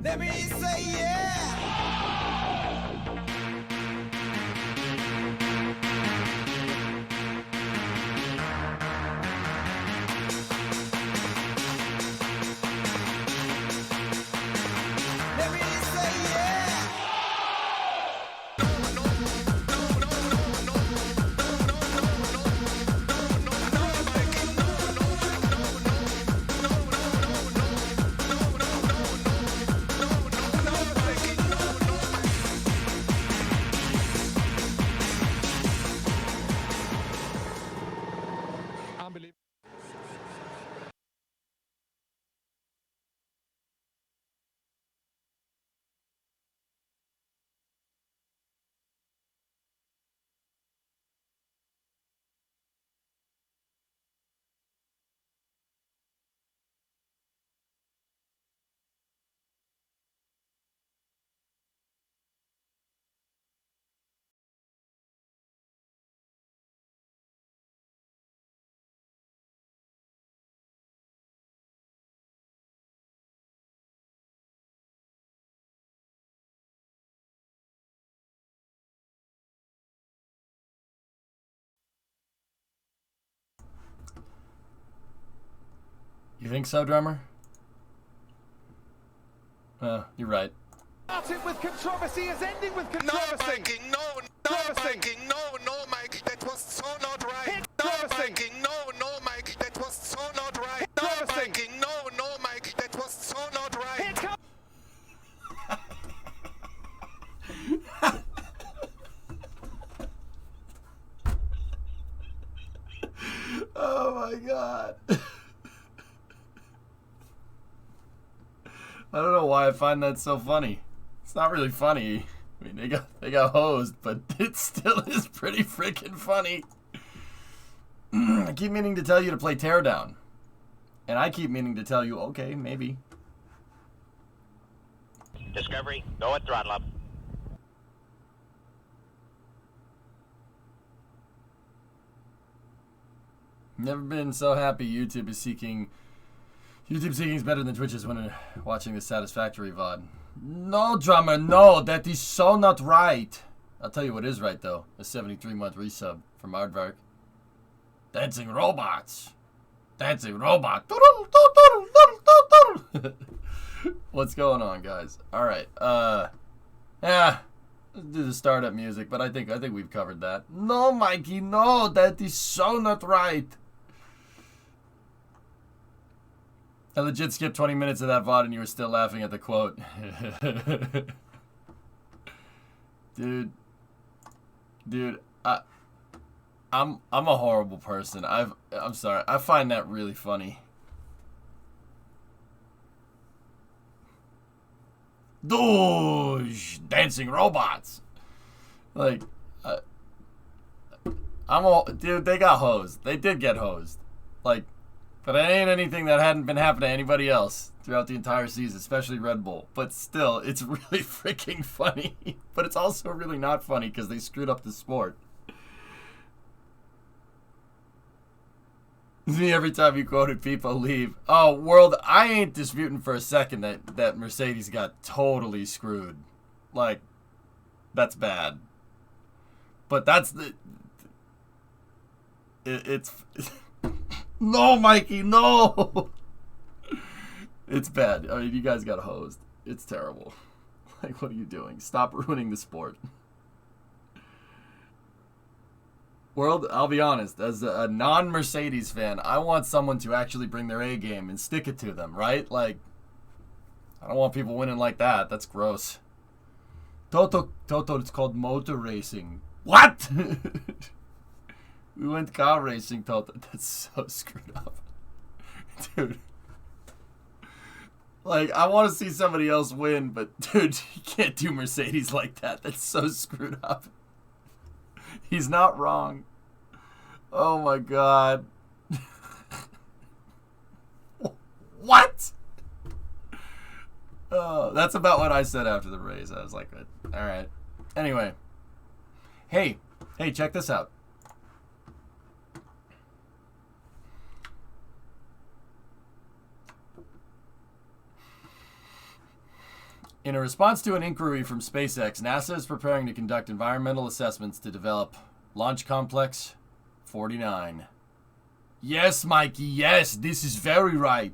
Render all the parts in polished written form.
Let me say yeah! Let me say yeah! You think so, drummer? You're right. Starting with controversy is ending with controversy. No, Mikey, no, Mikey, no, Mike, that was so not right. No, Mikey, no, Mike, that was so not right. No, Mikey, no, Mike, that was so not right. Oh my god. I don't know why I find that so funny. It's not really funny. I mean, they got hosed, but it still is pretty freaking funny. I keep meaning to tell you to play Teardown. And I keep meaning to tell you, okay, maybe. Discovery, go at throttle up. Never been so happy YouTube seeking is better than Twitch is when watching the Satisfactory VOD. No, drummer, no, that is so not right. I'll tell you what is right, though. A 73-month resub from Aardvark. Dancing robots. Dancing robot. What's going on, guys? All right. Let's do the startup music, but I think we've covered that. No, Mikey, no, that is so not right. I legit skipped 20 minutes of that VOD and you were still laughing at the quote. Dude, I'm a horrible person. I'm sorry. I find that really funny. Doosh, dancing robots. Like, dude, they got hosed. They did get hosed. Like, but it ain't anything that hadn't been happening to anybody else throughout the entire season, especially Red Bull. But still, it's really freaking funny. But it's also really not funny because they screwed up the sport. Me, every time you quoted people leave. Oh, world, I ain't disputing for a second that Mercedes got totally screwed. Like, that's bad. But that's the... It's... No, Mikey, no! It's bad. I mean, you guys got hosed. It's terrible. Like, what are you doing? Stop ruining the sport. World, I'll be honest, as a non-Mercedes fan, I want someone to actually bring their A game and stick it to them, right? Like, I don't want people winning like that. That's gross. Toto, it's called motor racing. What? We went car racing, Toto. That's so screwed up. Dude. Like, I want to see somebody else win, but, dude, you can't do Mercedes like that. That's so screwed up. He's not wrong. Oh, my God. What? Oh, that's about what I said after the race. I was like, all right. Anyway. Hey, check this out. In a response to an inquiry from SpaceX, NASA is preparing to conduct environmental assessments to develop Launch Complex 49. Yes, Mikey, yes, this is very right.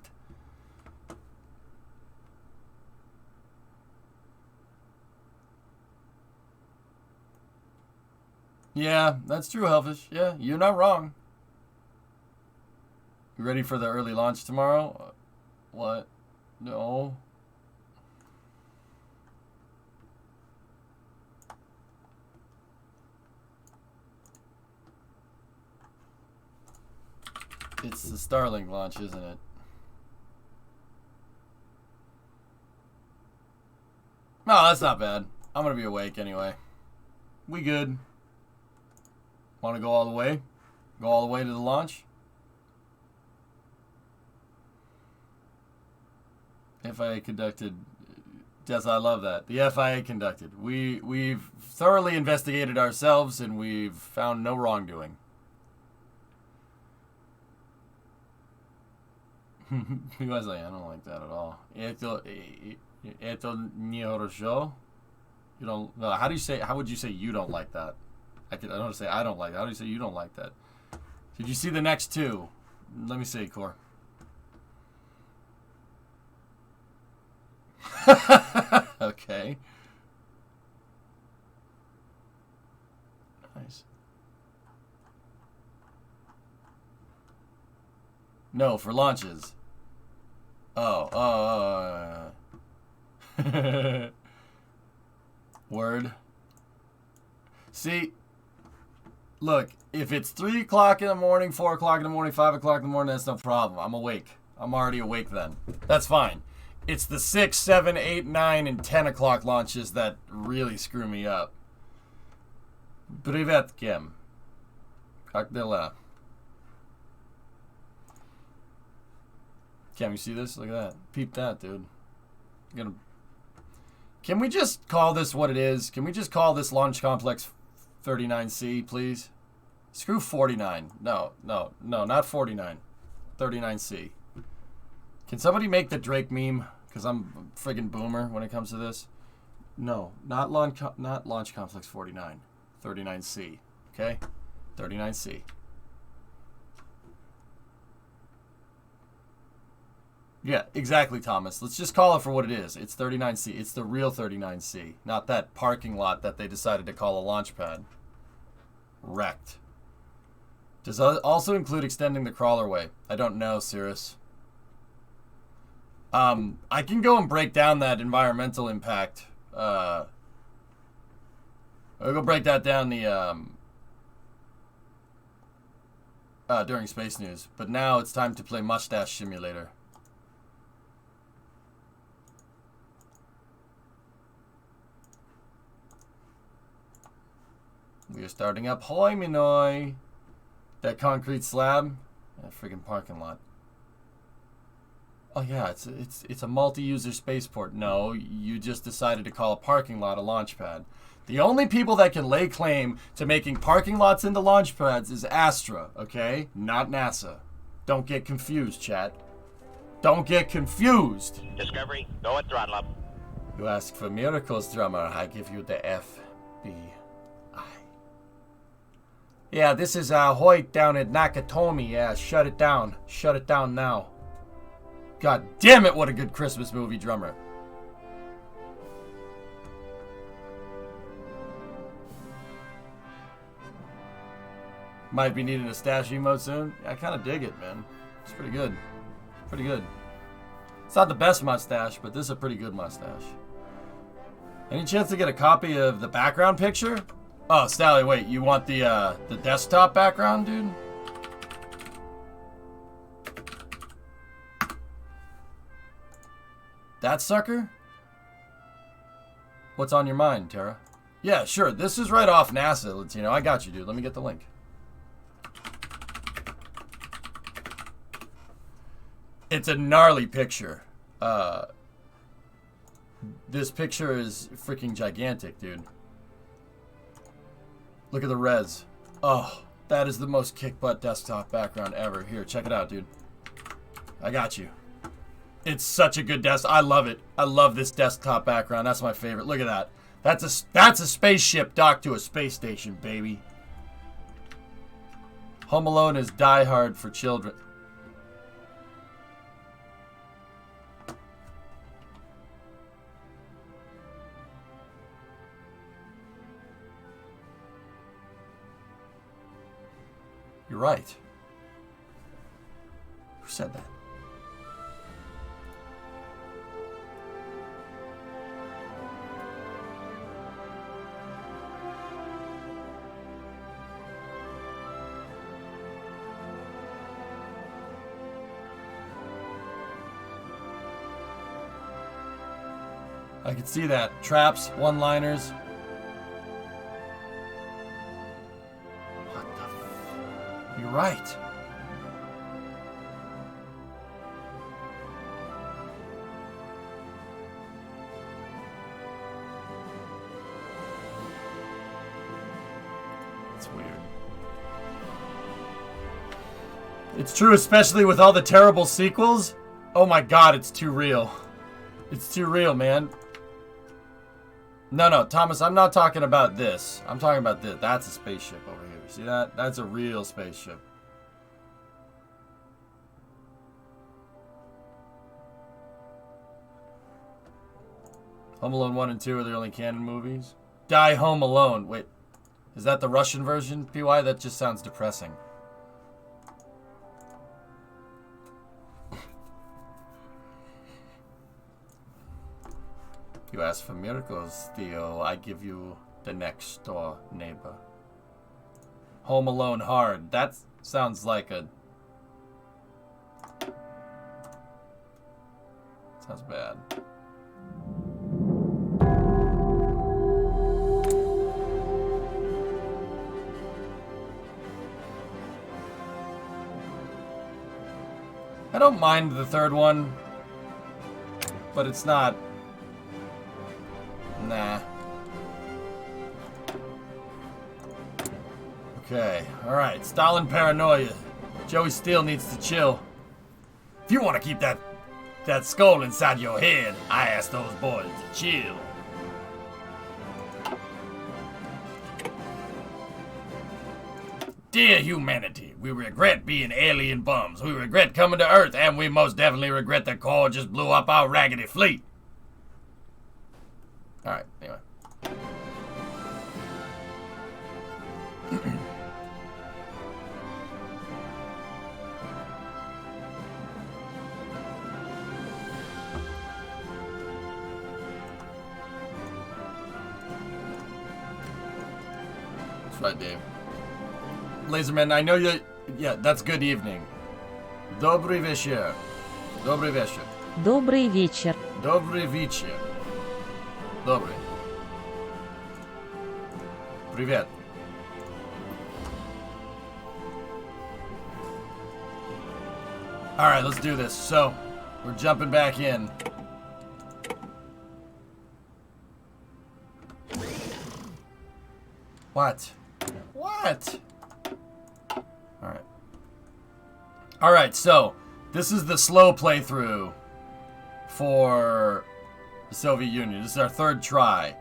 Yeah, that's true, Hellfish. Yeah, you're not wrong. You ready for the early launch tomorrow? What? No. It's the Starling launch, isn't it? No, that's not bad. I'm gonna be awake anyway. We good. Want to go all the way? Go all the way to the launch? FIA conducted. Yes, I love that. The FIA conducted. We've thoroughly investigated ourselves and we've found no wrongdoing. He was like, I don't like that at all. Eto niorosho. You don't. No, how do you say? How would you say you don't like that? I don't say I don't like that. How do you say you don't like that? Did you see the next two? Let me see, Core. Okay. Nice. No, for launches. Oh, Word. See, look, if it's 3 o'clock in the morning, 4 o'clock in the morning, 5 o'clock in the morning, that's no problem. I'm awake. I'm already awake then. That's fine. It's the 6, 7, 8, 9, and 10 o'clock launches that really screw me up. Privet, Kim. Как дела? Cam, you see this? Look at that. Peep that, dude. Can we just call this what it is? Can we just call this Launch Complex 39C, please? Screw 49. No, not 49. 39C. Can somebody make the Drake meme? Because I'm a friggin' boomer when it comes to this. No, not Launch Complex 49. 39C. Okay? 39C. Yeah, exactly, Thomas. Let's just call it for what it is. It's 39C. It's the real 39C, not that parking lot that they decided to call a launch pad. Wrecked. Does it also include extending the crawlerway? I don't know, Cirrus. I can go and break down that environmental impact. I'll go break that down during Space News. But now it's time to play Mustache Simulator. We are starting up Hoi Minoi. That concrete slab. That friggin' parking lot. Oh yeah, it's a multi-user spaceport. No, you just decided to call a parking lot a launch pad. The only people that can lay claim to making parking lots into launch pads is Astra, okay? Not NASA. Don't get confused, chat. Don't get confused. Discovery, go at throttle up. You ask for miracles, drummer. I give you the FBI. Yeah, this is Hoyt down at Nakatomi. Yeah, shut it down. Shut it down now. God damn it, what a good Christmas movie, drummer. Might be needing a stash emote soon. I kind of dig it, man. It's pretty good. Pretty good. It's not the best mustache, but this is a pretty good mustache. Any chance to get a copy of the background picture? Oh, Stally, wait, you want the desktop background, dude? That sucker? What's on your mind, Tara? Yeah, sure. This is right off NASA, Latino. I got you, dude. Let me get the link. It's a gnarly picture. This picture is freaking gigantic, dude. Look at the res. Oh, that is the most kick-butt desktop background ever. Here, check it out, dude. I got you. It's such a good desk. I love it. I love this desktop background. That's my favorite. Look at that. That's a spaceship docked to a space station, baby. Home Alone is Die Hard for children. You're right. Who said that? I can see that. Traps, one-liners. What the f... You're right. It's weird. It's true, especially with all the terrible sequels. Oh my god, it's too real. It's too real, man. No, Thomas, I'm not talking about this. I'm talking about this. That's a spaceship over here. See that? That's a real spaceship. Home Alone 1 and 2 are the only canon movies. Die Home Alone. Wait, is that the Russian version, PY? That just sounds depressing. You ask for miracles, Theo. I give you the next door neighbor. Home Alone Hard. That sounds like a... Sounds bad. I don't mind the third one, but it's not... Nah. Okay, alright. Stalin paranoia. Joey Steele needs to chill. If you want to keep that skull inside your head, I ask those boys to chill. Dear humanity, we regret being alien bums. We regret coming to Earth, and we most definitely regret that Core just blew up our raggedy fleet. Alright, anyway. That's right, Dave. Laserman, I know you... Yeah, that's good evening. Dobry вечер. Dobry вечер. Добрый вечер. Dobry вечер. Добрый. Привет. Alright, let's do this. So, we're jumping back in. What? What? Alright. Alright, so, this is the slow playthrough for the Soviet Union. This is our third try.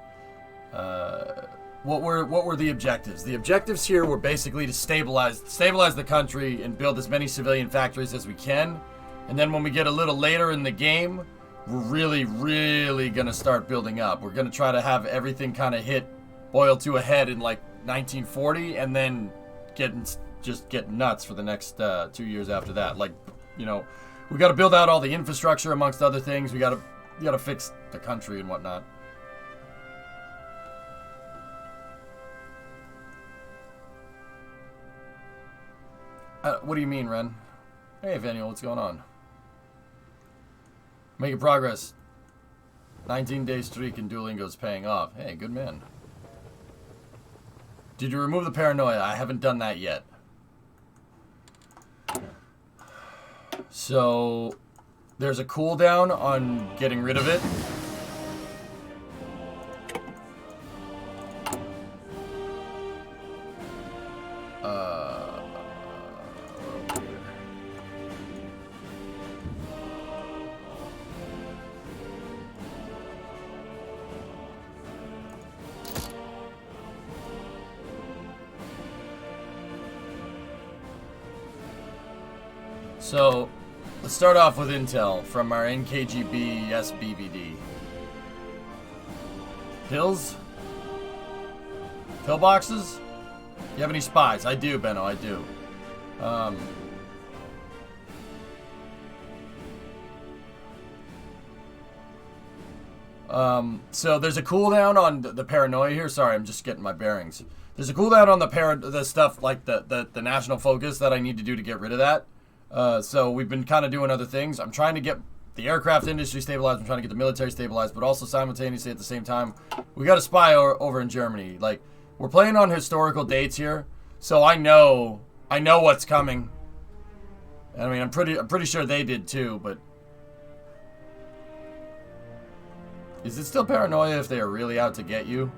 What were the objectives? The objectives here were basically to stabilize the country and build as many civilian factories as we can. And then when we get a little later in the game, we're really gonna start building up. We're gonna try to have everything kind of boil to a head in like 1940, and then just get nuts for the next 2 years after that. Like, you know, we got to build out all the infrastructure amongst other things. We got to fix the country and whatnot. What do you mean, Ren? Hey, Vaniel, what's going on? Making progress. 19-day streak in Duolingo's paying off. Hey, good man. Did you remove the paranoia? I haven't done that yet. So, there's a cooldown on getting rid of it. So, let's start off with intel from our NKGB SBVD. Pills? Pillboxes? You have any spies? I do, Benno, I do. So there's a cooldown on the paranoia here. Sorry, I'm just getting my bearings. There's a cooldown on the stuff like the national focus that I need to do to get rid of that. So we've been kind of doing other things. I'm trying to get the aircraft industry stabilized. I'm trying to get the military stabilized, but also simultaneously at the same time, we got a spy over in Germany. Like, we're playing on historical dates here, so I know what's coming. I mean, I'm pretty sure they did too, but is it still paranoia if they are really out to get you?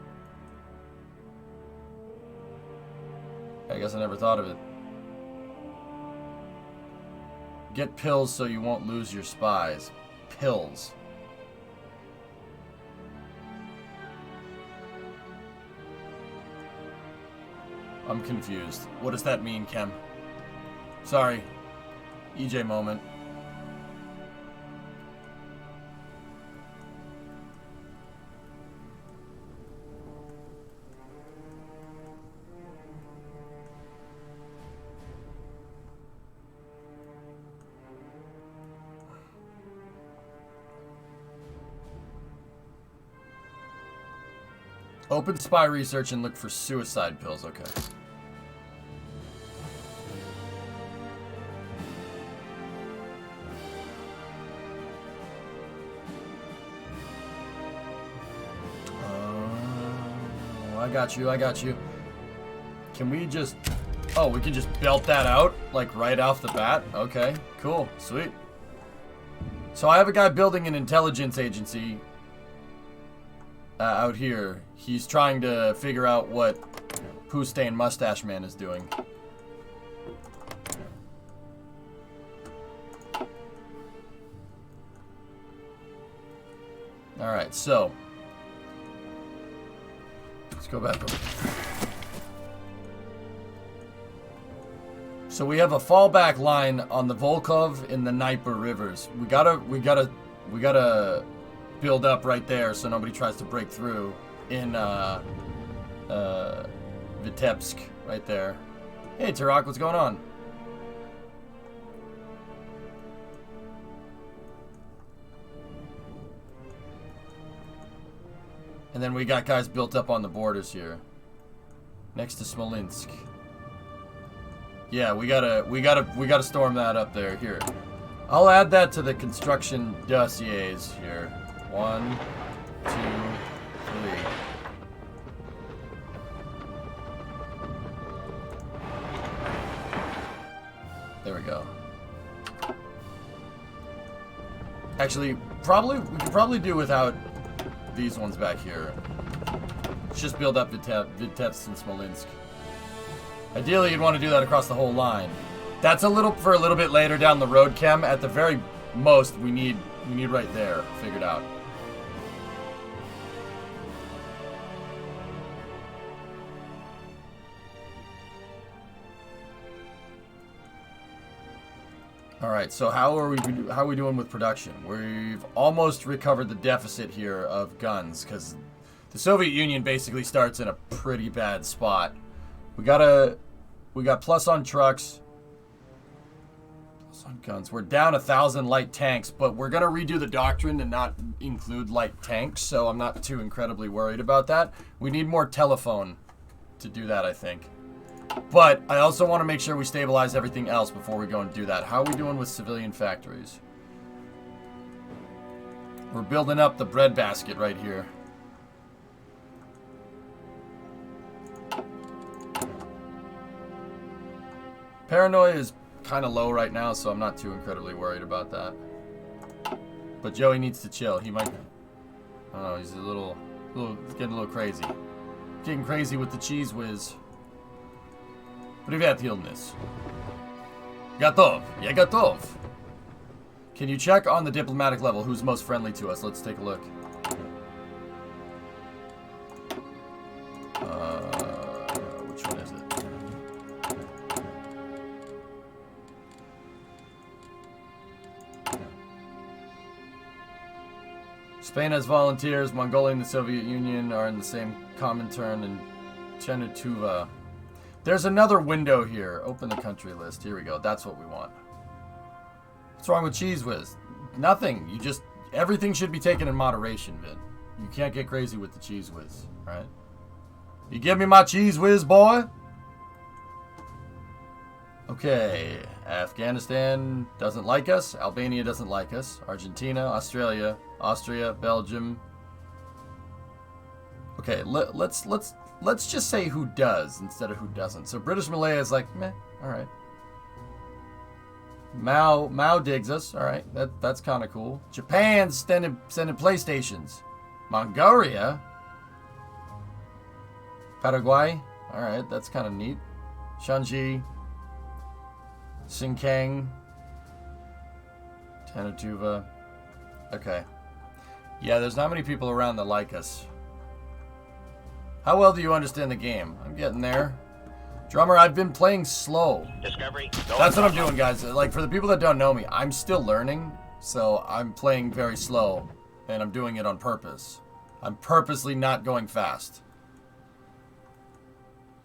I guess I never thought of it. Get pills so you won't lose your spies. Pills. I'm confused. What does that mean, Kem? Sorry. EJ moment. Open spy research and look for suicide pills. Okay. I got you. Can we just... Oh, we can just belt that out, like, right off the bat? Okay, cool, sweet. So I have a guy building an intelligence agency out here. He's trying to figure out what Poo-Stain Mustache Man is doing. Alright, so... let's go back over. So we have a fallback line on the Volkhov in the Dnieper rivers. We gotta build up right there so nobody tries to break through in Vitebsk right there. Hey Tarak, what's going on? And then we got guys built up on the borders here, next to Smolensk. Yeah, we gotta storm that up there. Here, I'll add that to the construction dossiers here. 1, 2, 3. There we go. Actually, we could probably do without these ones back here. Let's just build up Vitebsk and Smolensk. Ideally, you'd want to do that across the whole line. That's a little bit later down the road, Kem. At the very most, we need right there figured out. All right, so how are we doing with production? We've almost recovered the deficit here of guns because the Soviet Union basically starts in a pretty bad spot. We got plus on trucks, plus on guns. We're down 1,000 light tanks, but we're gonna redo the doctrine to not include light tanks, so I'm not too incredibly worried about that. We need more telephone to do that, I think. But I also want to make sure we stabilize everything else before we go and do that. How are we doing with civilian factories? We're building up the breadbasket right here. Paranoia is kind of low right now, so I'm not too incredibly worried about that. But Joey needs to chill. He might... I don't know, he's getting a little crazy. Getting crazy with the cheese whiz. Привет, illness. Готов. Я готов. Can you check on the diplomatic level who's most friendly to us? Let's take a look. Which one is it? Spain has volunteers. Mongolia and the Soviet Union are in the same Comintern and Chenutuva. There's another window here. Open the country list. Here we go. That's what we want. What's wrong with Cheese Whiz? Nothing. You just... Everything should be taken in moderation, Vin. You can't get crazy with the Cheese Whiz, right? You give me my Cheese Whiz, boy? Okay. Afghanistan doesn't like us. Albania doesn't like us. Argentina, Australia, Austria, Belgium. Okay, let's just say who does instead of who doesn't. So British Malaya is like, meh, all right. Mao digs us. All right, that's kind of cool. Japan's sending PlayStations. Mongolia, Paraguay. All right, that's kind of neat. Shanxi, Xinjiang, Tanatuva. Okay. Yeah, there's not many people around that like us. How well do you understand the game? I'm getting there. Drummer, I've been playing slow. Discovery. That's what I'm doing, guys. Like, for the people that don't know me, I'm still learning, so I'm playing very slow, and I'm doing it on purpose. I'm purposely not going fast.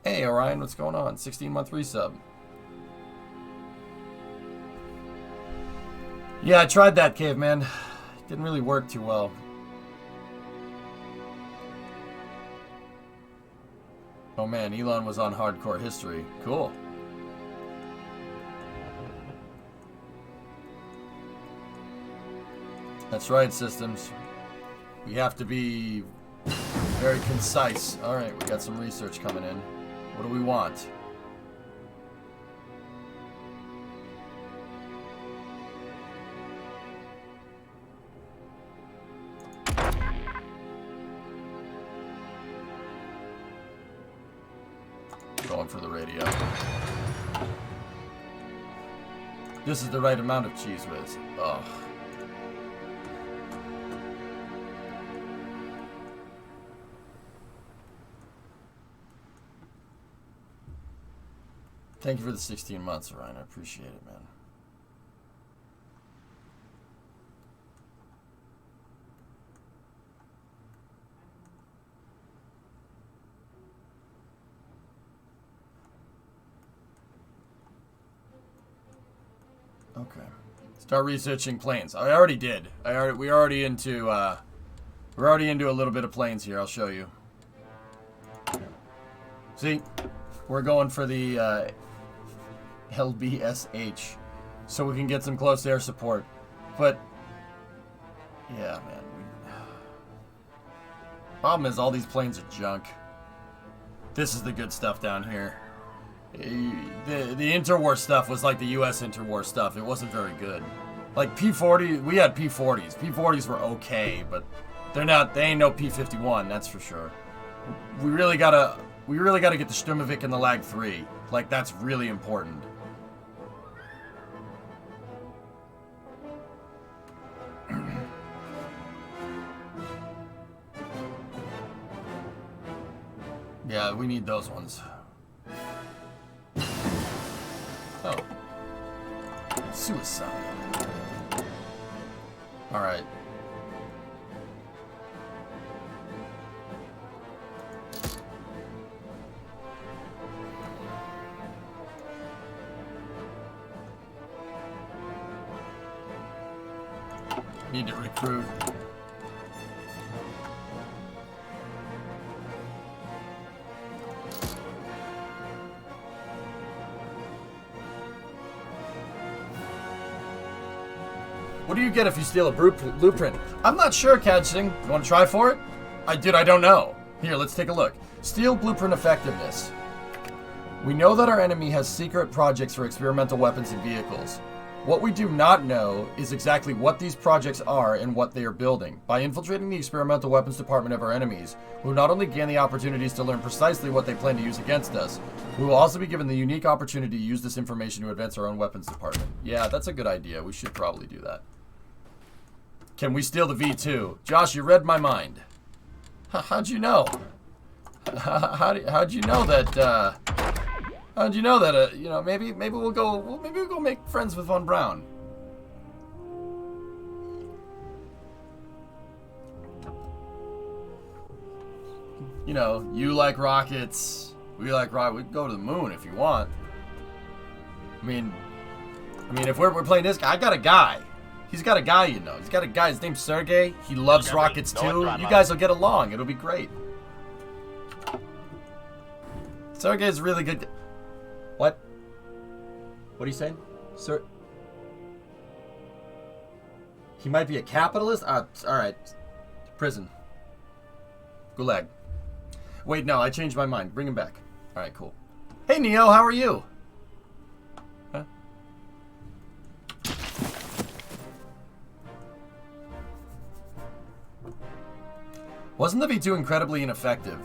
Hey, Orion, what's going on? 16-month resub. Yeah, I tried that, Caveman. It didn't really work too well. Oh man, Elon was on Hardcore History. Cool. That's right, systems. We have to be very concise. Alright, we got some research coming in. What do we want? Going for the radio. This is the right amount of Cheese Whiz. Oh. Thank you for the 16 months, Ryan. I appreciate it, man. Okay. Start researching planes. I already did. We're already into a little bit of planes here. I'll show you. See? We're going for the LBSH so we can get some close air support. But yeah, man. Problem is all these planes are junk. This is the good stuff down here. The interwar stuff was like the U.S. interwar stuff. It wasn't very good. Like P-40, we had P-40s. P-40s were okay, but they ain't no P-51, that's for sure. We really gotta get the Sturmovik and the Lag 3. Like, that's really important. Yeah, we need those ones. Oh. Suicide. Alright. Need to recruit. What do you get if you steal a blueprint? I'm not sure, Cadging. You want to try for it? I don't know. Here, let's take a look. Steal blueprint effectiveness. We know that our enemy has secret projects for experimental weapons and vehicles. What we do not know is exactly what these projects are and what they are building. By infiltrating the experimental weapons department of our enemies, we will not only gain the opportunities to learn precisely what they plan to use against us, we will also be given the unique opportunity to use this information to advance our own weapons department. Yeah, that's a good idea. We should probably do that. Can we steal the V2? Josh, you read my mind. How'd you know? How'd you know that, how'd you know that, you know, maybe we'll go make friends with Von Braun. you know, you like rockets, we like rockets. We can go to the moon if you want. I mean, if we're playing this guy, I got a guy. He's got a guy, you know. He's got a guy. His name's Sergey. He loves Discovery, rockets go too. and You run, guys will get along. It'll be great. Sergey's really good. What? What are you saying? Sir? He might be a capitalist? Alright. Prison. Gulag. Wait, no, I changed my mind. Bring him back. Alright, cool. Hey, Neo, how are you? Huh? Wasn't the V2 incredibly ineffective?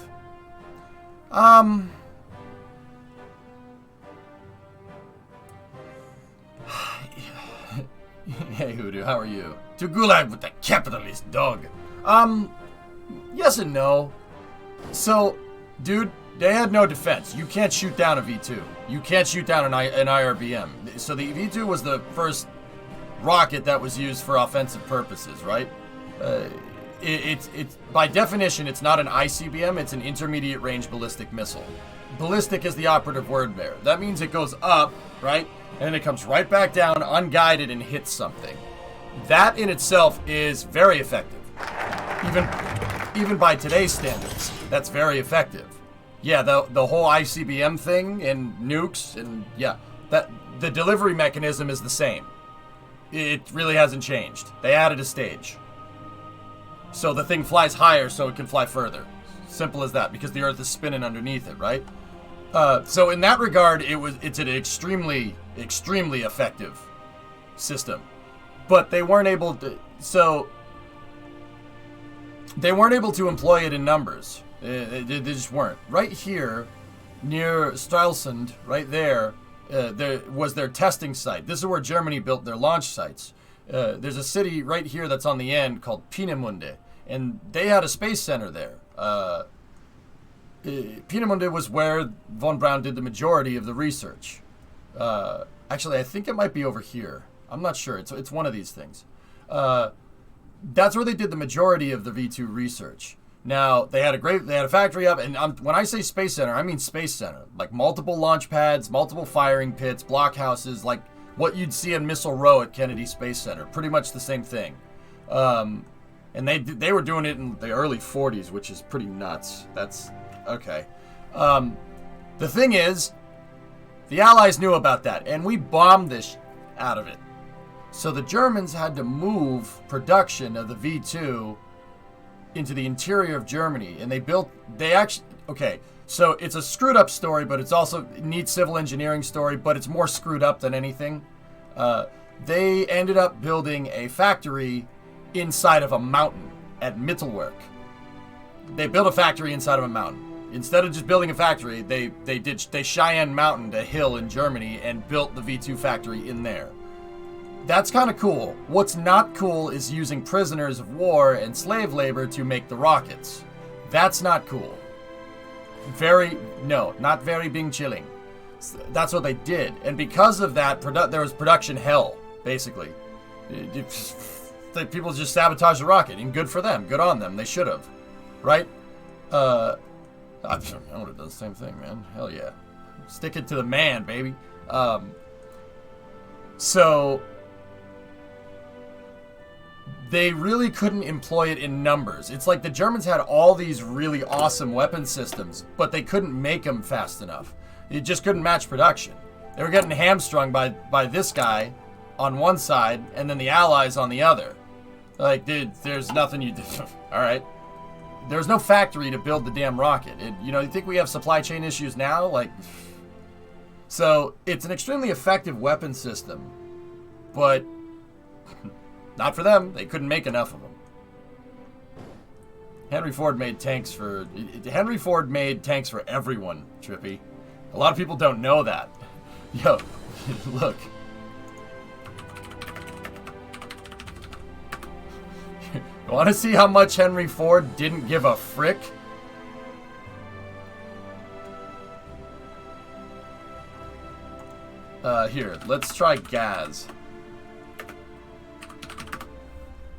Hey, Hoodoo, how are you? To Gulag with the capitalist dog. Yes and no. So, dude, they had no defense. You can't shoot down a V2. You can't shoot down an IRBM. So the V2 was the first rocket that was used for offensive purposes, right? It's by definition, it's not an ICBM, it's an intermediate range ballistic missile. Ballistic is the operative word there. That means it goes up, right? And then it comes right back down, unguided, and hits something. That in itself is very effective. Even by today's standards, that's very effective. Yeah, the whole ICBM thing and nukes, and yeah, that the delivery mechanism is the same. It really hasn't changed. They added a stage. So the thing flies higher so it can fly further. Simple as that, because the Earth is spinning underneath it, right? So in that regard, it's an extremely effective system. But they weren't able to, they weren't able to employ it in numbers. They just weren't. Right here, near Stralsund, right there was their testing site. This is where Germany built their launch sites. There's a city right here that's on the end called Peenemünde, and they had a space center there. Peenemünde was where von Braun did the majority of the research. Actually, I think it might be over here. I'm not sure. It's one of these things. That's where they did the majority of the V2 research. Now, they had a factory up, and when I say space center, I mean space center. Like multiple launch pads, multiple firing pits, blockhouses, like what you'd see in Missile Row at Kennedy Space Center. Pretty much the same thing. And they were doing it in the early 40s, which is pretty nuts. That's okay. The thing is, the Allies knew about that, and we bombed this out of it. So the Germans had to move production of the V2 into the interior of Germany, and so it's a screwed up story, but it's also a neat civil engineering story, but it's more screwed up than anything. They ended up building a factory inside of a mountain at Mittelwerk. They built a factory inside of a mountain. Instead of just building a factory, they Cheyenne Mountained a hill in Germany and built the V2 factory in there. That's kind of cool. What's not cool is using prisoners of war and slave labor to make the rockets. That's not cool. Not very Bing chilling. That's what they did. And because of that, there was production hell, basically. People just sabotaged the rocket, and good for them. Good on them. They should have. Right? I would have done the same thing, man. Hell yeah. Stick it to the man, baby. So they really couldn't employ it in numbers. It's like the Germans had all these really awesome weapon systems, but they couldn't make them fast enough. You just couldn't match production. They were getting hamstrung by this guy on one side and then the Allies on the other. Like, dude, there's nothing you do. All right. There's no factory to build the damn rocket. You think we have supply chain issues now? Like, so it's an extremely effective weapon system, but not for them. They couldn't make enough of them. Henry Ford made tanks for everyone, Trippy. A lot of people don't know that. Yo, look. You want to see how much Henry Ford didn't give a frick? Here, let's try gas.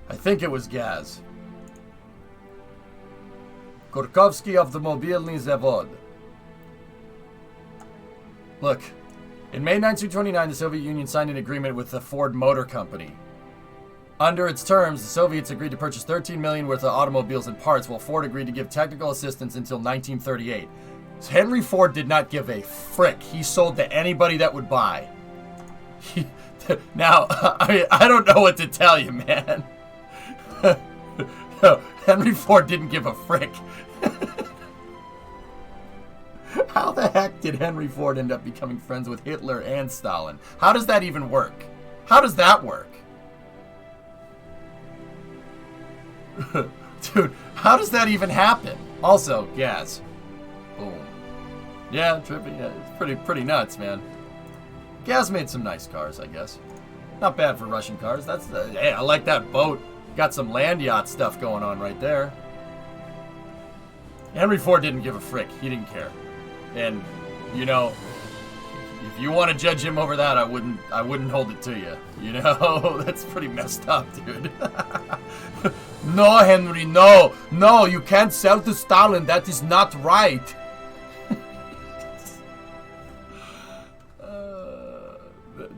I think it was gas. Gorkovsky Avtomobilny Zavod. Look, in May 1929, the Soviet Union signed an agreement with the Ford Motor Company. Under its terms, the Soviets agreed to purchase 13 million worth of automobiles and parts, while Ford agreed to give technical assistance until 1938. Henry Ford did not give a frick. He sold to anybody that would buy. Now, I don't know what to tell you, man. No, Henry Ford didn't give a frick. How the heck did Henry Ford end up becoming friends with Hitler and Stalin? How does that even work? How does that work? Dude, how does that even happen? Also, gas. Boom. Yeah, trippy. Yeah, it's pretty nuts, man. Gaz made some nice cars, I guess. Not bad for Russian cars. Hey, I like that boat. Got some land yacht stuff going on right there. Henry Ford didn't give a frick. He didn't care. And, you know, if you want to judge him over that, I wouldn't hold it to you. You know, that's pretty messed up, dude. No, Henry, no. No, you can't sell to Stalin. That is not right.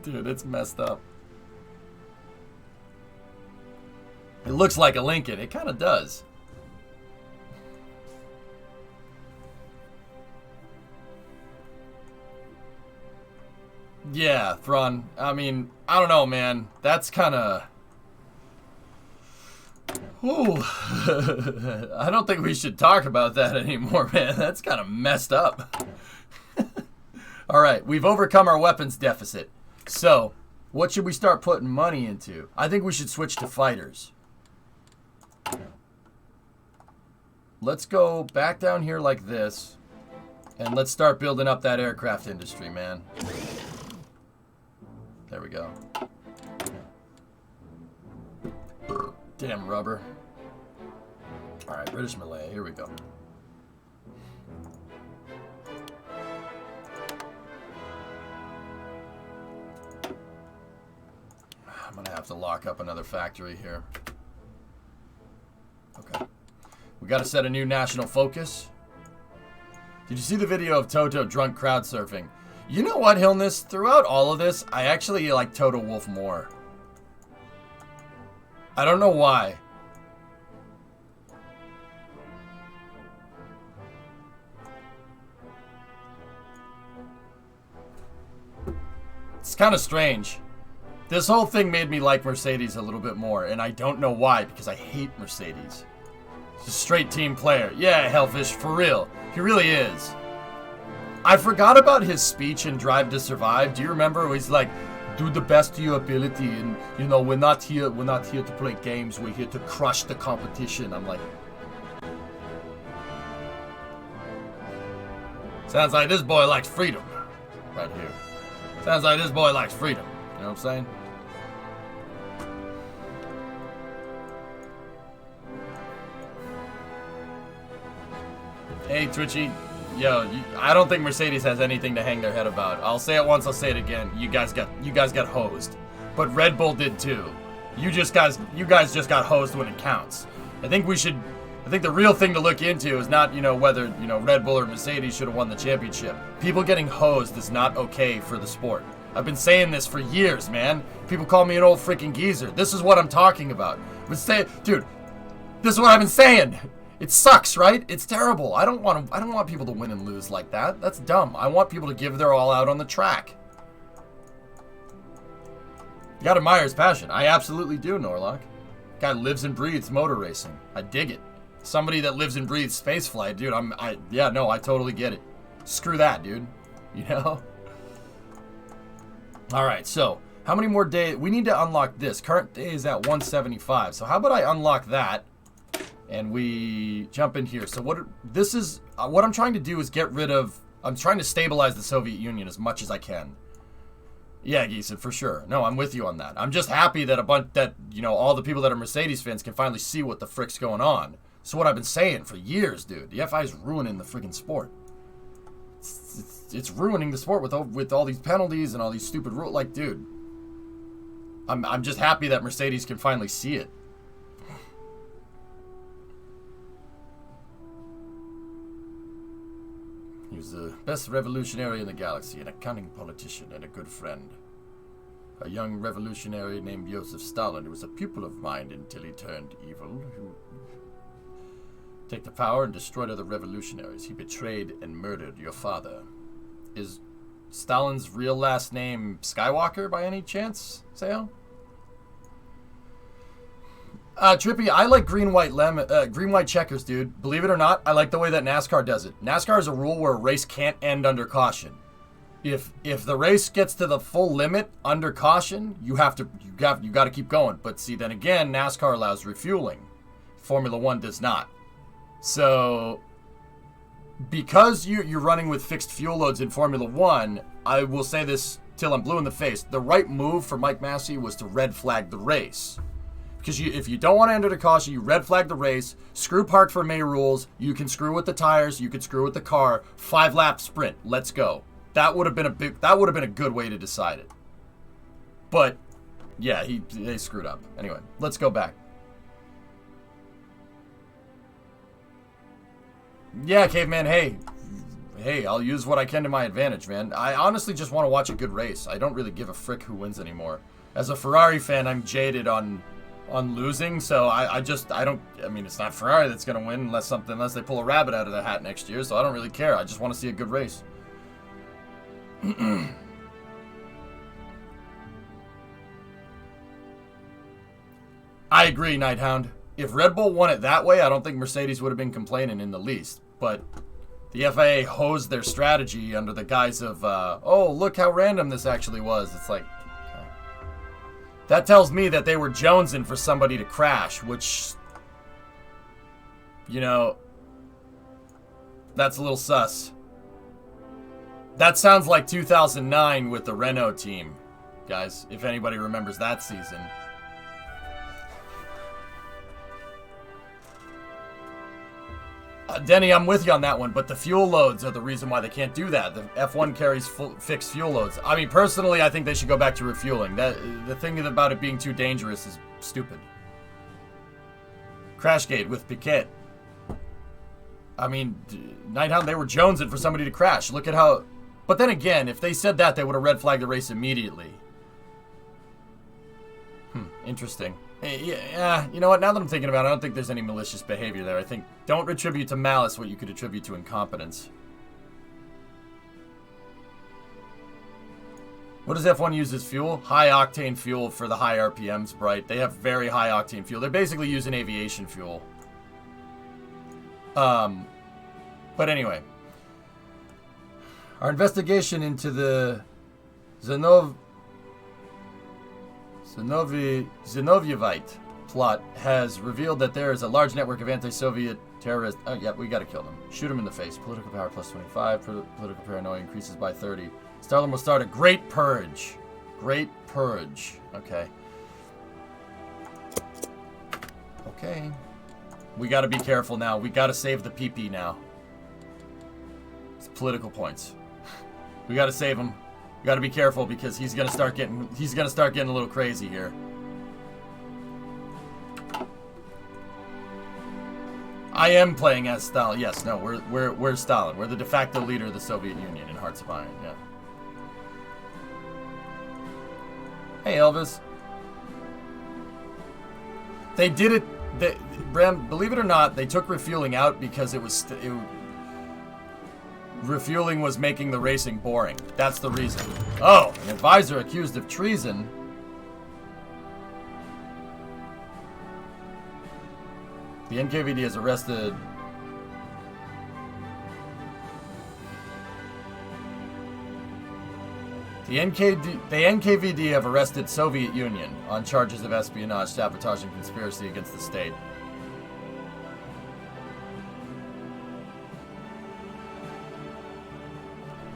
Dude, it's messed up. It looks like a Lincoln. It kind of does. Yeah, Thrawn. I mean, I don't know, man. That's kind of... Ooh. I don't think we should talk about that anymore, man. That's kind of messed up. Alright, we've overcome our weapons deficit. So, what should we start putting money into? I think we should switch to fighters. Let's go back down here like this. And let's start building up that aircraft industry, man. There we go. Damn rubber. Alright, British Malay. Here we go. I'm going to have to lock up another factory here. Okay. We got to set a new national focus. Did you see the video of Toto drunk crowd surfing? You know what, Hillness? Throughout all of this, I actually like Toto Wolff more. I don't know why. It's kind of strange. This whole thing made me like Mercedes a little bit more, and I don't know why, because I hate Mercedes. He's a straight team player. Yeah, Hellfish, for real. He really is. I forgot about his speech in Drive to Survive. Do you remember where he's like, do the best to your ability, and you know, we're not here to play games, we're here to crush the competition. I'm like, sounds like this boy likes freedom. Right here. Sounds like this boy likes freedom. You know what I'm saying? Hey, Twitchy. Yo, I don't think Mercedes has anything to hang their head about. I'll say it once, I'll say it again. You guys got hosed. But Red Bull did too. You guys just got hosed when it counts. I think the real thing to look into is not, whether, Red Bull or Mercedes should have won the championship. People getting hosed is not okay for the sport. I've been saying this for years, man. People call me an old freaking geezer. This is what I'm talking about. Dude, this is what I've been saying. It sucks, right? It's terrible. I don't want people to win and lose like that. That's dumb. I want people to give their all out on the track. You gotta admire his passion. I absolutely do, Norlock. Guy lives and breathes motor racing. I dig it. Somebody that lives and breathes spaceflight, dude. I totally get it. Screw that, dude. You know? Alright, so how many more days? We need to unlock this. Current day is at 175. So how about I unlock that and we jump in here. So what I'm trying to do is I'm trying to stabilize the Soviet Union as much as I can. Yeah, Geeson, for sure. No, I'm with you on that. I'm just happy that all the people that are Mercedes fans can finally see what the frick's going on. So what I've been saying for years, dude. The FI is ruining the freaking sport. It's ruining the sport with all these penalties and all these stupid rules. Like, dude, I'm just happy that Mercedes can finally see it. was the best revolutionary in the galaxy, and a cunning politician, and a good friend. A young revolutionary named Joseph Stalin, who was a pupil of mine until he turned evil, who take the power and destroyed other revolutionaries. He betrayed and murdered your father. Is Stalin's real last name Skywalker by any chance, Sayo? Trippy, I like green white checkers, dude. Believe it or not, I like the way that NASCAR does it. NASCAR is a rule where a race can't end under caution. If the race gets to the full limit under caution, you got to keep going. But see, then again, NASCAR allows refueling. Formula One does not. So, because you're running with fixed fuel loads in Formula One, I will say this till I'm blue in the face. The right move for Mike Massey was to red flag the race. Because if you don't want to enter the caution, you red flag the race, screw Park for May rules, you can screw with the tires, you can screw with the car, 5-lap sprint, let's go. That would have been a good way to decide it. But yeah, they screwed up. Anyway, let's go back. Yeah, Caveman, hey, I'll use what I can to my advantage, man. I honestly just want to watch a good race. I don't really give a frick who wins anymore. As a Ferrari fan, I'm jaded on losing, so I mean, it's not Ferrari that's going to win unless they pull a rabbit out of the hat next year, so I don't really care. I just want to see a good race. I agree, Nighthound. If Red Bull won it that way, I don't think Mercedes would have been complaining in the least. But the FIA hosed their strategy under the guise of, oh, look how random this actually was. It's like, okay. That tells me that they were jonesing for somebody to crash, which, you know, that's a little sus. That sounds like 2009 with the Renault team, guys, if anybody remembers that season. Denny, I'm with you on that one, but the fuel loads are the reason why they can't do that. The F1 carries fixed fuel loads. I mean, personally, I think they should go back to refueling. The thing about it being too dangerous is stupid. Crashgate with Piquet. I mean, Nighthound, they were jonesing for somebody to crash. Look at how... But then again, if they said that, they would have red flagged the race immediately. Interesting. Yeah, you know what? Now that I'm thinking about it, I don't think there's any malicious behavior there. I think don't attribute to malice what you could attribute to incompetence. What does F1 use as fuel? High-octane fuel for the high RPMs, Bright. They have very high-octane fuel. They're basically using aviation fuel. But anyway. Our investigation into the Zinovievite plot has revealed that there is a large network of anti-Soviet terrorists. Oh, yeah, we gotta kill them. Shoot them in the face. Political power plus 25. Political paranoia increases by 30. Starling will start a great purge. Great purge. Okay. Okay. We gotta be careful now. We gotta save the PP now. It's political points. We gotta save him. We gotta be careful because he's gonna start getting a little crazy here. I am playing as Stalin. Yes, no, we're Stalin. We're the de facto leader of the Soviet Union in Hearts of Iron. Yeah. Hey, Elvis. They did it. Bram, believe it or not, they took refueling out because refueling was making the racing boring. That's the reason. Oh, an advisor accused of treason. The NKVD has arrested... The NKVD have arrested Soviet Union on charges of espionage, sabotage, and conspiracy against the state.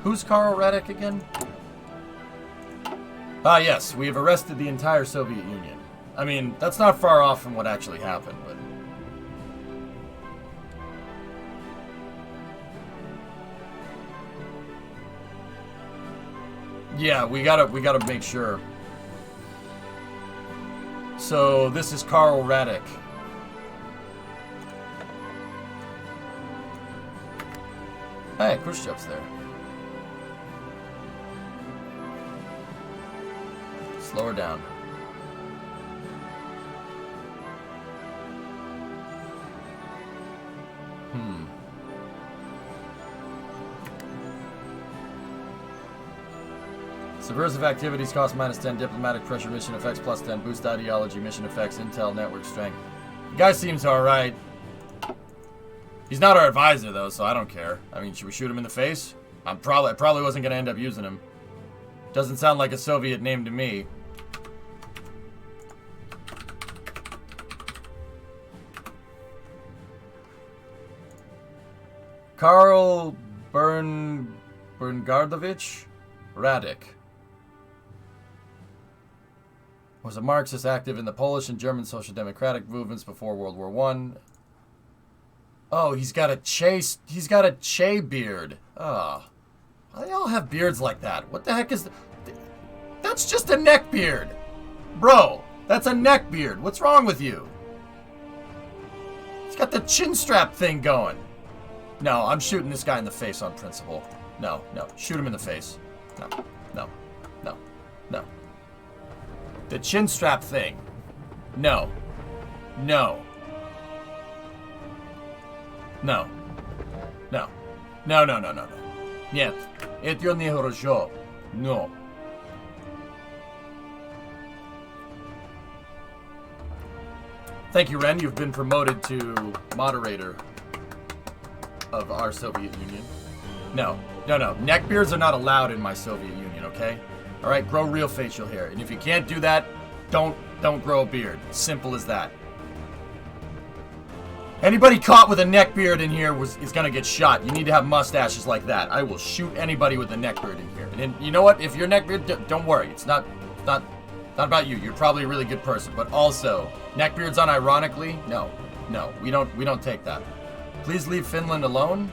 Who's Karl Radick again? Ah, yes, we have arrested the entire Soviet Union. I mean, that's not far off from what actually happened, but... Yeah, we gotta make sure. So, this is Karl Radick. Hey, Khrushchev's there. Slow her down. Subversive activities cost -10, diplomatic pressure mission effects +10, boost ideology mission effects, intel, network strength. The guy seems alright. He's not our advisor though, so I don't care. I mean, should we shoot him in the face? I probably wasn't gonna end up using him. Doesn't sound like a Soviet name to me. Karl Berngardovich Radick was a Marxist active in the Polish and German social democratic movements before World War I. Oh, he's got a Che beard. Oh. Why do they all have beards like that? What the heck is that's just a neck beard. Bro, that's a neck beard. What's wrong with you? He's got the chin strap thing going. No, I'm shooting this guy in the face on principle. No, shoot him in the face. No. The chin strap thing. No. Нет, это нехорошо. No. Thank you, Ren. You've been promoted to moderator of our Soviet Union. No. Neckbeards are not allowed in my Soviet Union, okay? All right, grow real facial hair. And if you can't do that, don't grow a beard. Simple as that. Anybody caught with a neckbeard in here is gonna get shot. You need to have mustaches like that. I will shoot anybody with a neckbeard in here. And you know what? If you're neckbeard, don't worry. It's not about you. You're probably a really good person. But also, neckbeards unironically? No, we don't take that. Please leave Finland alone.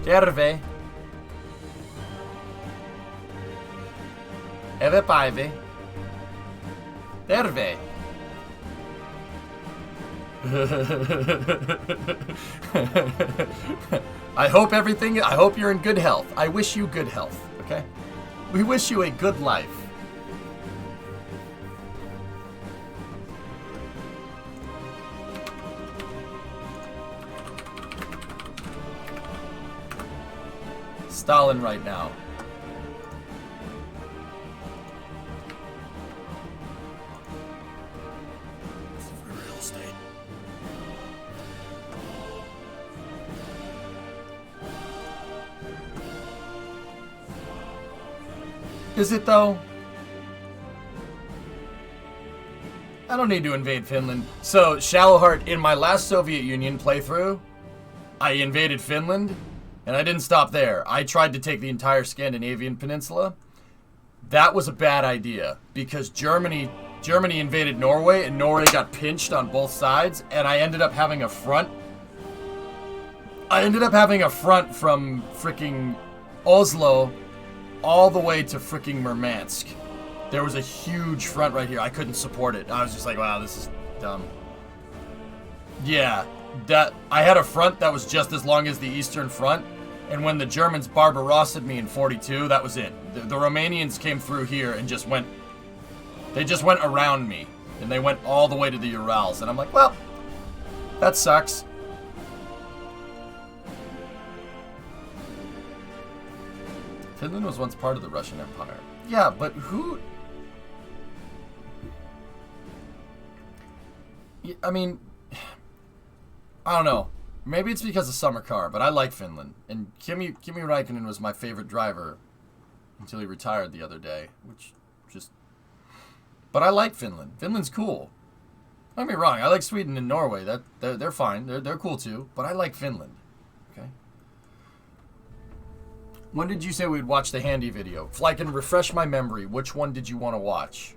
Terve. Eve paive. Terve. I hope you're in good health. I wish you good health, okay? We wish you a good life. Stalin right now. Real estate. Is it though? I don't need to invade Finland. So, Shallowheart, in my last Soviet Union playthrough, I invaded Finland. And I didn't stop there. I tried to take the entire Scandinavian peninsula. That was a bad idea because Germany invaded Norway and Norway got pinched on both sides, and I ended up having a front. From freaking Oslo all the way to freaking Murmansk. There was a huge front right here. I couldn't support it. I was just like, wow, this is dumb. Yeah, that I had a front that was just as long as the Eastern Front. And when the Germans Barbarossa'd me in 42, that was it. The Romanians came through here and just went around me. And they went all the way to the Urals. And I'm like, well, that sucks. Finland was once part of the Russian Empire. Yeah, but who... I mean, I don't know. Maybe it's because of Summer Car, but I like Finland. And Kimi Räikkönen was my favorite driver until he retired the other day, which just... But I like Finland. Finland's cool. Don't get me wrong, I like Sweden and Norway. They're fine. They're cool too, but I like Finland. Okay? When did you say we'd watch the Handy video? If I can refresh my memory, which one did you want to watch?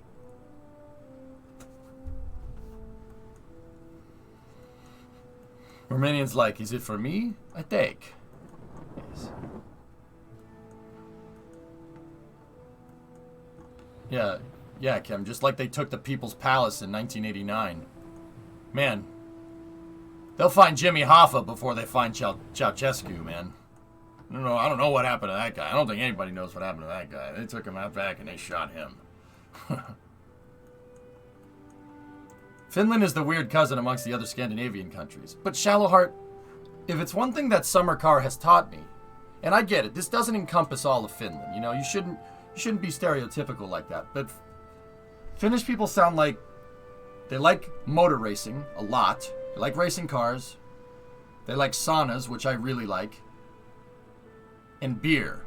Romanians like, is it for me? I take. Yes. Yeah, Kim, just like they took the People's Palace in 1989. Man, they'll find Jimmy Hoffa before they find Ceausescu, man. I don't know what happened to that guy. I don't think anybody knows what happened to that guy. They took him out back and they shot him. Finland is the weird cousin amongst the other Scandinavian countries. But Shallowheart, if it's one thing that Summer Car has taught me, and I get it, this doesn't encompass all of Finland. You know, you shouldn't be stereotypical like that. But Finnish people sound like they like motor racing a lot. They like racing cars. They like saunas, which I really like. And beer.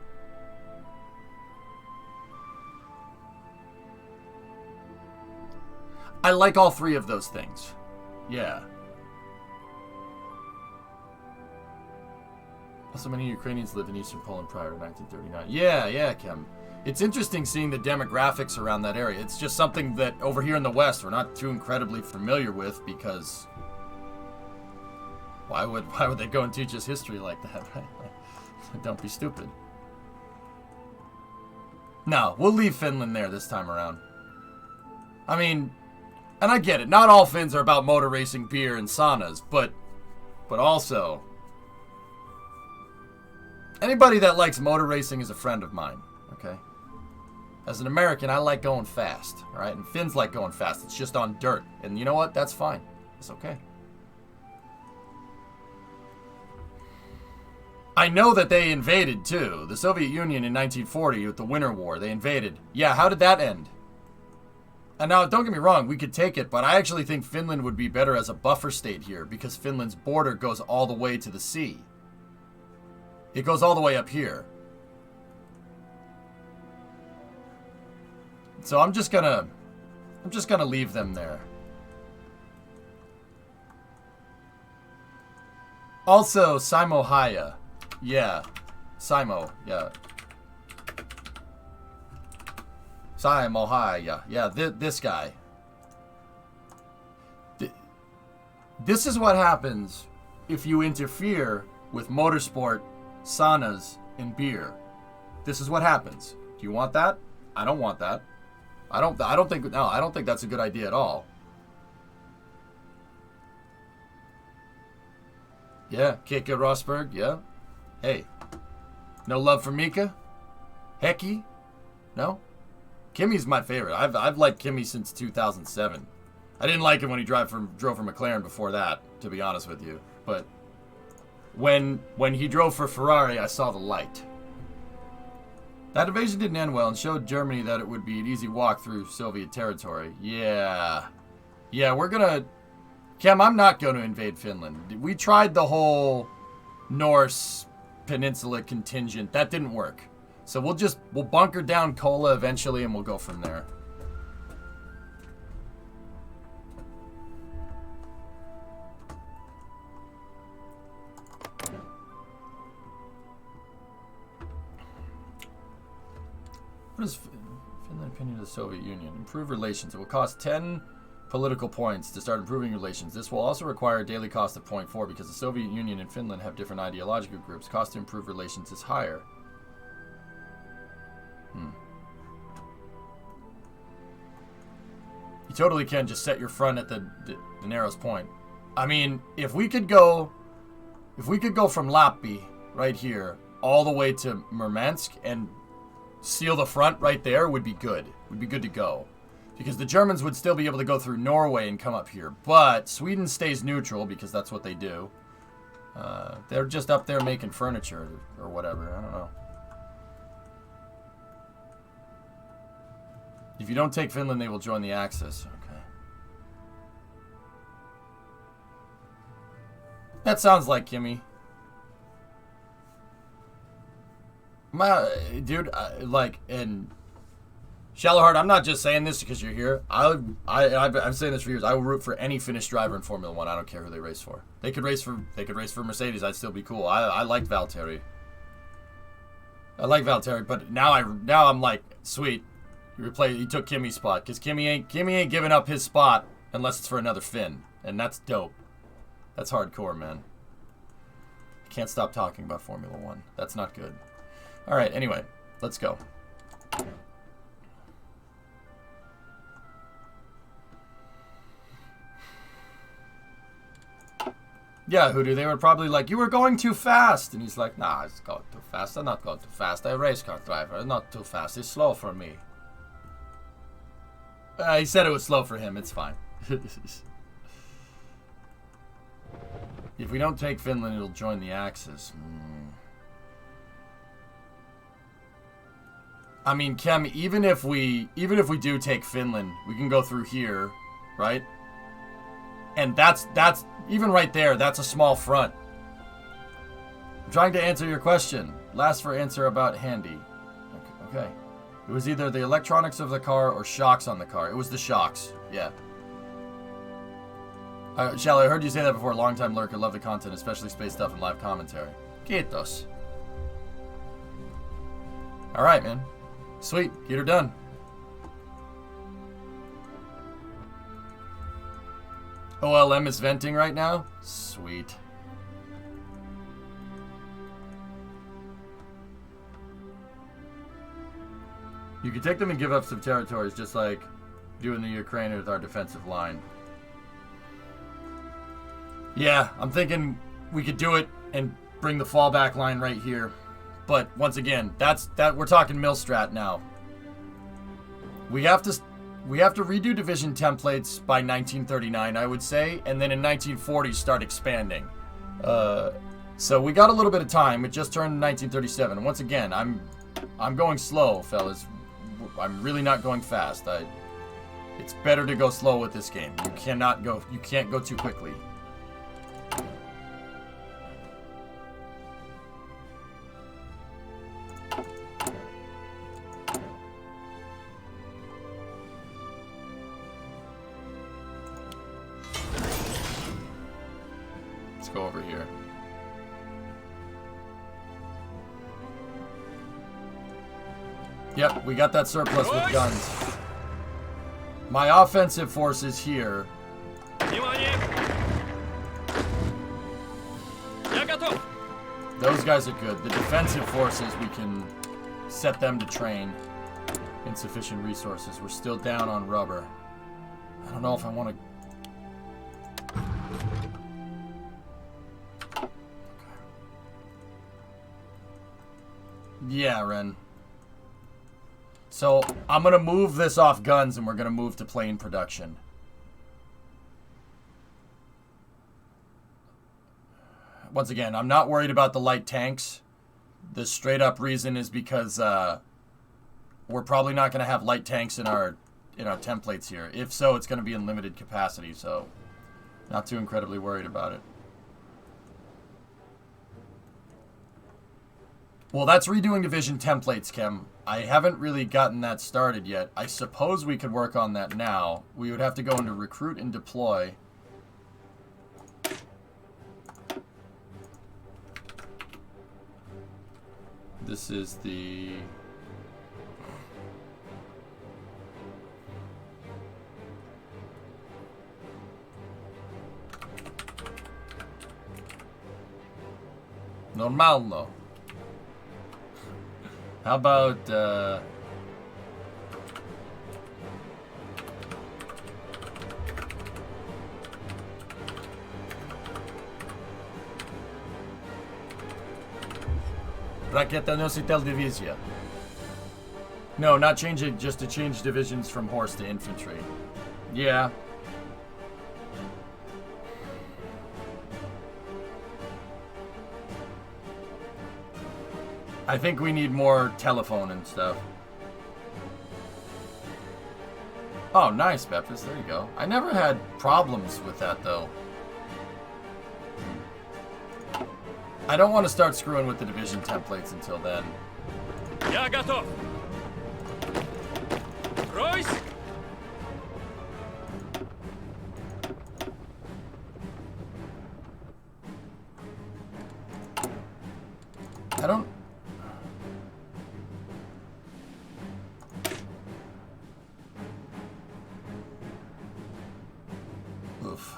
I like all three of those things. Yeah. Also, many Ukrainians lived in eastern Poland prior to 1939. Yeah, Kim. It's interesting seeing the demographics around that area. It's just something that over here in the West we're not too incredibly familiar with because why would they go and teach us history like that, right? Don't be stupid. No, we'll leave Finland there this time around. I mean, and I get it. Not all Finns are about motor racing, beer, and saunas, but also anybody that likes motor racing is a friend of mine, okay? As an American, I like going fast, all right? And Finns like going fast. It's just on dirt. And you know what? That's fine. It's okay. I know that they invaded, too. The Soviet Union in 1940 with the Winter War. They invaded. Yeah, how did that end? And now, don't get me wrong, we could take it, but I actually think Finland would be better as a buffer state here because Finland's border goes all the way to the sea. It goes all the way up here. So I'm just gonna leave them there. Also, Simo Haya. Yeah. Simo, yeah. Simo Haya. Yeah, this guy. This is what happens if you interfere with motorsport, saunas, and beer. This is what happens. Do you want that? I don't want that. I don't think that's a good idea at all. Yeah, Kika Rosberg, yeah. Hey, no love for Mika? Hecky? No? Kimmy's my favorite. I've liked Kimmy since 2007. I didn't like him when he drove for McLaren before that, to be honest with you. But when he drove for Ferrari, I saw the light. That invasion didn't end well and showed Germany that it would be an easy walk through Soviet territory. Yeah, we're gonna... Cam, I'm not going to invade Finland. We tried the whole Norse Peninsula contingent. That didn't work. So we'll bunker down Kola eventually and we'll go from there. What is Finland's opinion of the Soviet Union? Improve relations. It will cost 10 political points to start improving relations. This will also require a daily cost of 0.4 because the Soviet Union and Finland have different ideological groups. Cost to improve relations is higher. You totally can just set your front at the narrowest point. I mean, if we could go from Lappi right here all the way to Murmansk and seal the front right there would be good. Would be good to go. Because the Germans would still be able to go through Norway and come up here. But Sweden stays neutral because that's what they do. They're just up there making furniture or whatever. I don't know. If you don't take Finland, they will join the Axis. Okay. That sounds like Kimmy. Dude, and Shallowheart, I'm not just saying this because you're here. I'm saying this for years. I will root for any Finnish driver in Formula One. I don't care who they race for. They could race for Mercedes. I'd still be cool. I liked Valtteri. But now I'm like, sweet. He took Kimmy's spot because Kimmy ain't giving up his spot unless it's for another Finn, and that's dope. That's hardcore, man. Can't stop talking about Formula One. That's not good. All right. Anyway, let's go. Yeah, Hoodoo, they were probably like, you were going too fast. And he's like, nah, it's going too fast. I'm not going too fast. I'm a race car driver. Not too fast. It's slow for me. He said it was slow for him. It's fine. If we don't take Finland, it'll join the Axis. I mean, Kem, even if we do take Finland, we can go through here, right? And that's even right there, that's a small front. I'm trying to answer your question. Last for answer about handy. Okay. It was either the electronics of the car or shocks on the car. It was the shocks. Yeah. Shelly, I heard you say that before. Long-time lurker. Love the content, especially space stuff and live commentary. Quietos. Alright, man. Sweet. Get her done. OLM is venting right now? Sweet. You can take them and give up some territories just like doing the Ukraine with our defensive line. Yeah, I'm thinking we could do it and bring the fallback line right here. But once again, we're talking Millstrat now. We have to redo division templates by 1939, I would say, and then in 1940 start expanding. So we got a little bit of time. It just turned 1937. Once again, I'm going slow, fellas. I'm really not going fast. It's better to go slow with this game. You can't go too quickly. Let's go over here. Yep, we got that surplus with guns. My offensive force is here. Those guys are good. The defensive forces, we can set them to train. Insufficient resources. We're still down on rubber. I don't know if I want to... Yeah, Ren. So, I'm going to move this off guns and we're going to move to plane production. Once again, I'm not worried about the light tanks. The straight up reason is because we're probably not going to have light tanks in our templates here. If so, it's going to be in limited capacity, so not too incredibly worried about it. Well, that's redoing division templates, Kem. I haven't really gotten that started yet. I suppose we could work on that now. We would have to go into recruit and deploy. This is the... Normalno. How about, Rakieta Nositel Divizia. No, not change it, just to change divisions from horse to infantry. Yeah. I think we need more telephone and stuff. Oh, nice, Beppis. There you go. I never had problems with that, though. I don't want to start screwing with the division templates until then. Я готов. Royce. I don't... Oof.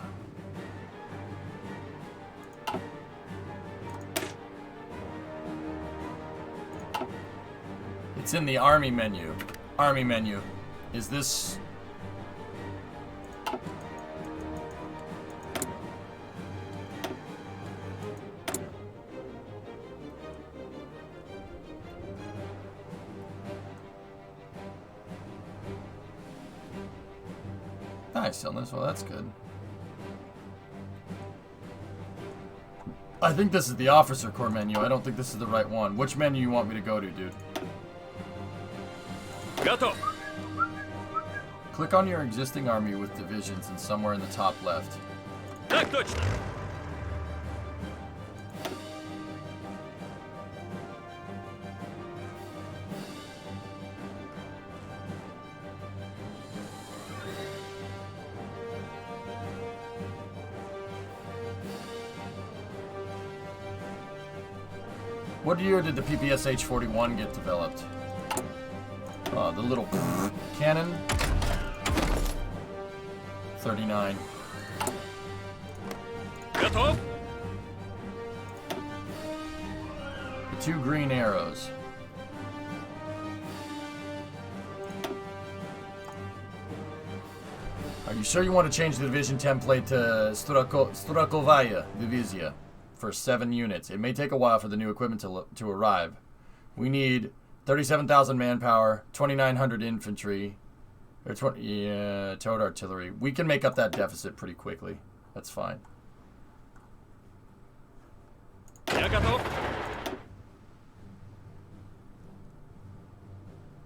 It's in the army menu. Army menu. Is this... Nice, illness. Well, that's good. I think this is the officer corps menu. I don't think this is the right one. Which menu you want me to go to, dude? Готов. Click on your existing army with divisions and somewhere in the top left. Так точно. What year did the PPSH-41 get developed? The little cannon. 39. Готов. The 2 green arrows. Are you sure you want to change the division template to Strakovaya Divizia for 7 units? It may take a while for the new equipment to arrive. We need 37,000 manpower, 2,900 infantry, or towed artillery. We can make up that deficit pretty quickly. That's fine. Я готов.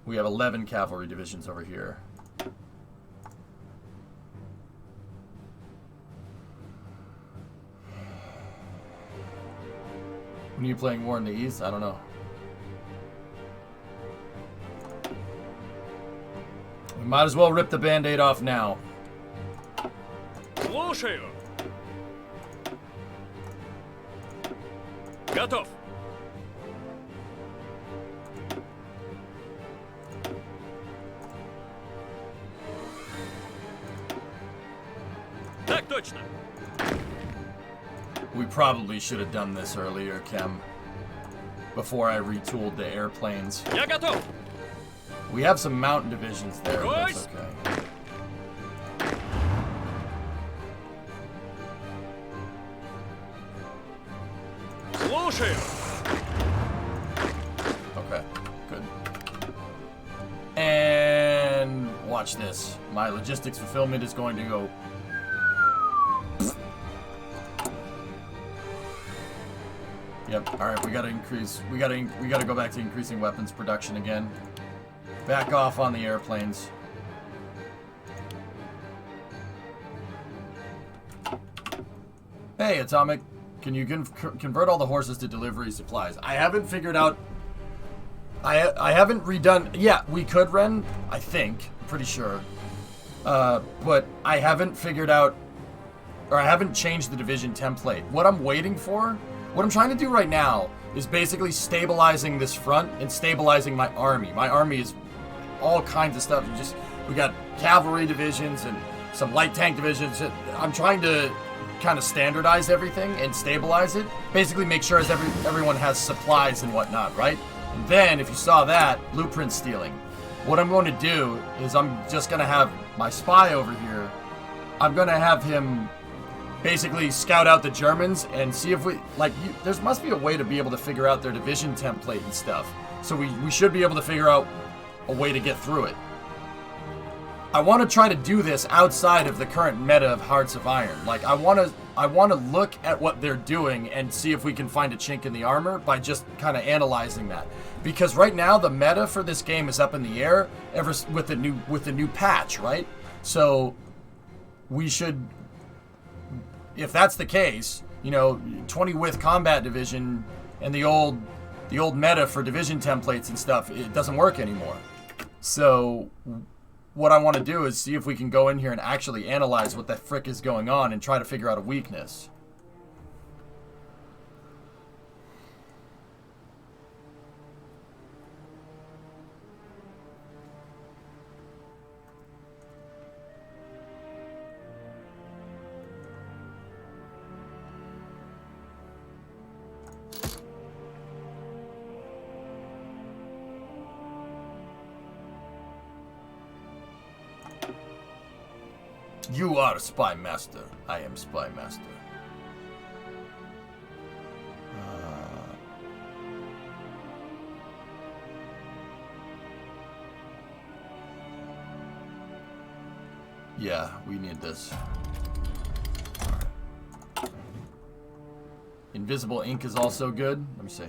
We have 11 cavalry divisions over here. When are you playing War in the East? I don't know. We might as well rip the band-aid off now. Слушаю. Готов. Так точно. We probably should have done this earlier, Kem. Before I retooled the airplanes. Я готов. We have some mountain divisions there, but that's Royce! okay. Слушаю. Okay, good. And watch this. My logistics fulfillment is going to go. Yep. All right, we gotta increase. We gotta go back to increasing weapons production again. Back off on the airplanes. Hey, Atomic. Can you convert all the horses to delivery supplies? I haven't figured out. I haven't redone. Yeah, we could, Ren. I think. I'm pretty sure. But I haven't figured out, or I haven't changed the division template. What I'm waiting for, what I'm trying to do right now, is basically stabilizing this front and stabilizing my army. My army is all kinds of stuff. We got cavalry divisions and some light tank divisions. I'm trying to kind of standardize everything and stabilize it. Basically make sure everyone has supplies and whatnot, right? And then, if you saw that, blueprint stealing. What I'm going to do is I'm just going to have my spy over here. I'm going to have him basically scout out the Germans and see if there must be a way to be able to figure out their division template and stuff. So we should be able to figure out a way to get through it. I want to try to do this outside of the current meta of Hearts of Iron. Like, I want to look at what they're doing and see if we can find a chink in the armor by just kind of analyzing that. Because right now the meta for this game is up in the air with the new patch, right? So we should, if that's the case, 20 with combat division and the old meta for division templates and stuff, it doesn't work anymore. So what I want to do is see if we can go in here and actually analyze what the frick is going on and try to figure out a weakness. You are Spy Master. I am Spy Master. Yeah, we need this. Invisible ink is also good. Let me see.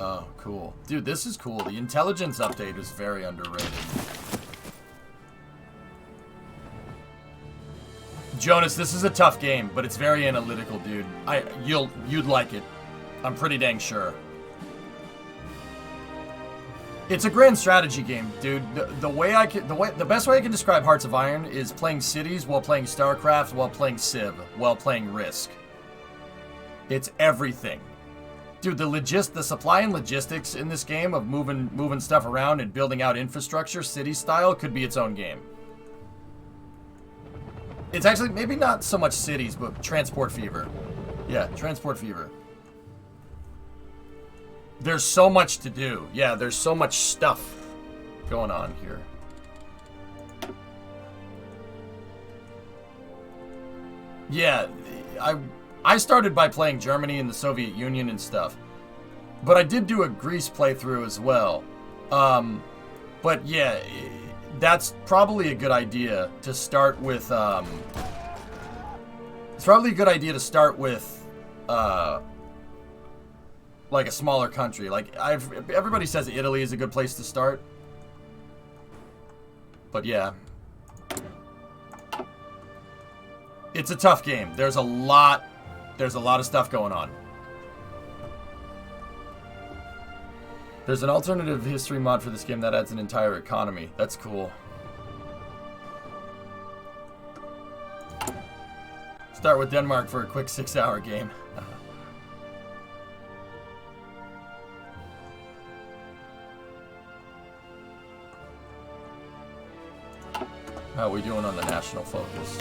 Oh, cool. Dude, this is cool. The intelligence update is very underrated. Jonas, this is a tough game, but it's very analytical, dude. You'd like it. I'm pretty dang sure. It's a grand strategy game, dude. The best way I can describe Hearts of Iron is playing Cities while playing StarCraft, while playing Civ, while playing Risk. It's everything. Dude, the supply and logistics in this game of moving stuff around and building out infrastructure, city style, could be its own game. It's actually maybe not so much cities, but Transport Fever. Yeah, Transport Fever. There's so much to do. Yeah, there's so much stuff going on here. Yeah, I started by playing Germany and the Soviet Union and stuff. But I did do a Greece playthrough as well. But yeah, that's probably a good idea to start with, it's probably a good idea to start with, like a smaller country. Like, everybody says Italy is a good place to start. But yeah. It's a tough game. There's a lot of stuff going on. There's an alternative history mod for this game that adds an entire economy. That's cool. Start with Denmark for a quick 6-hour game. How are we doing on the national focus?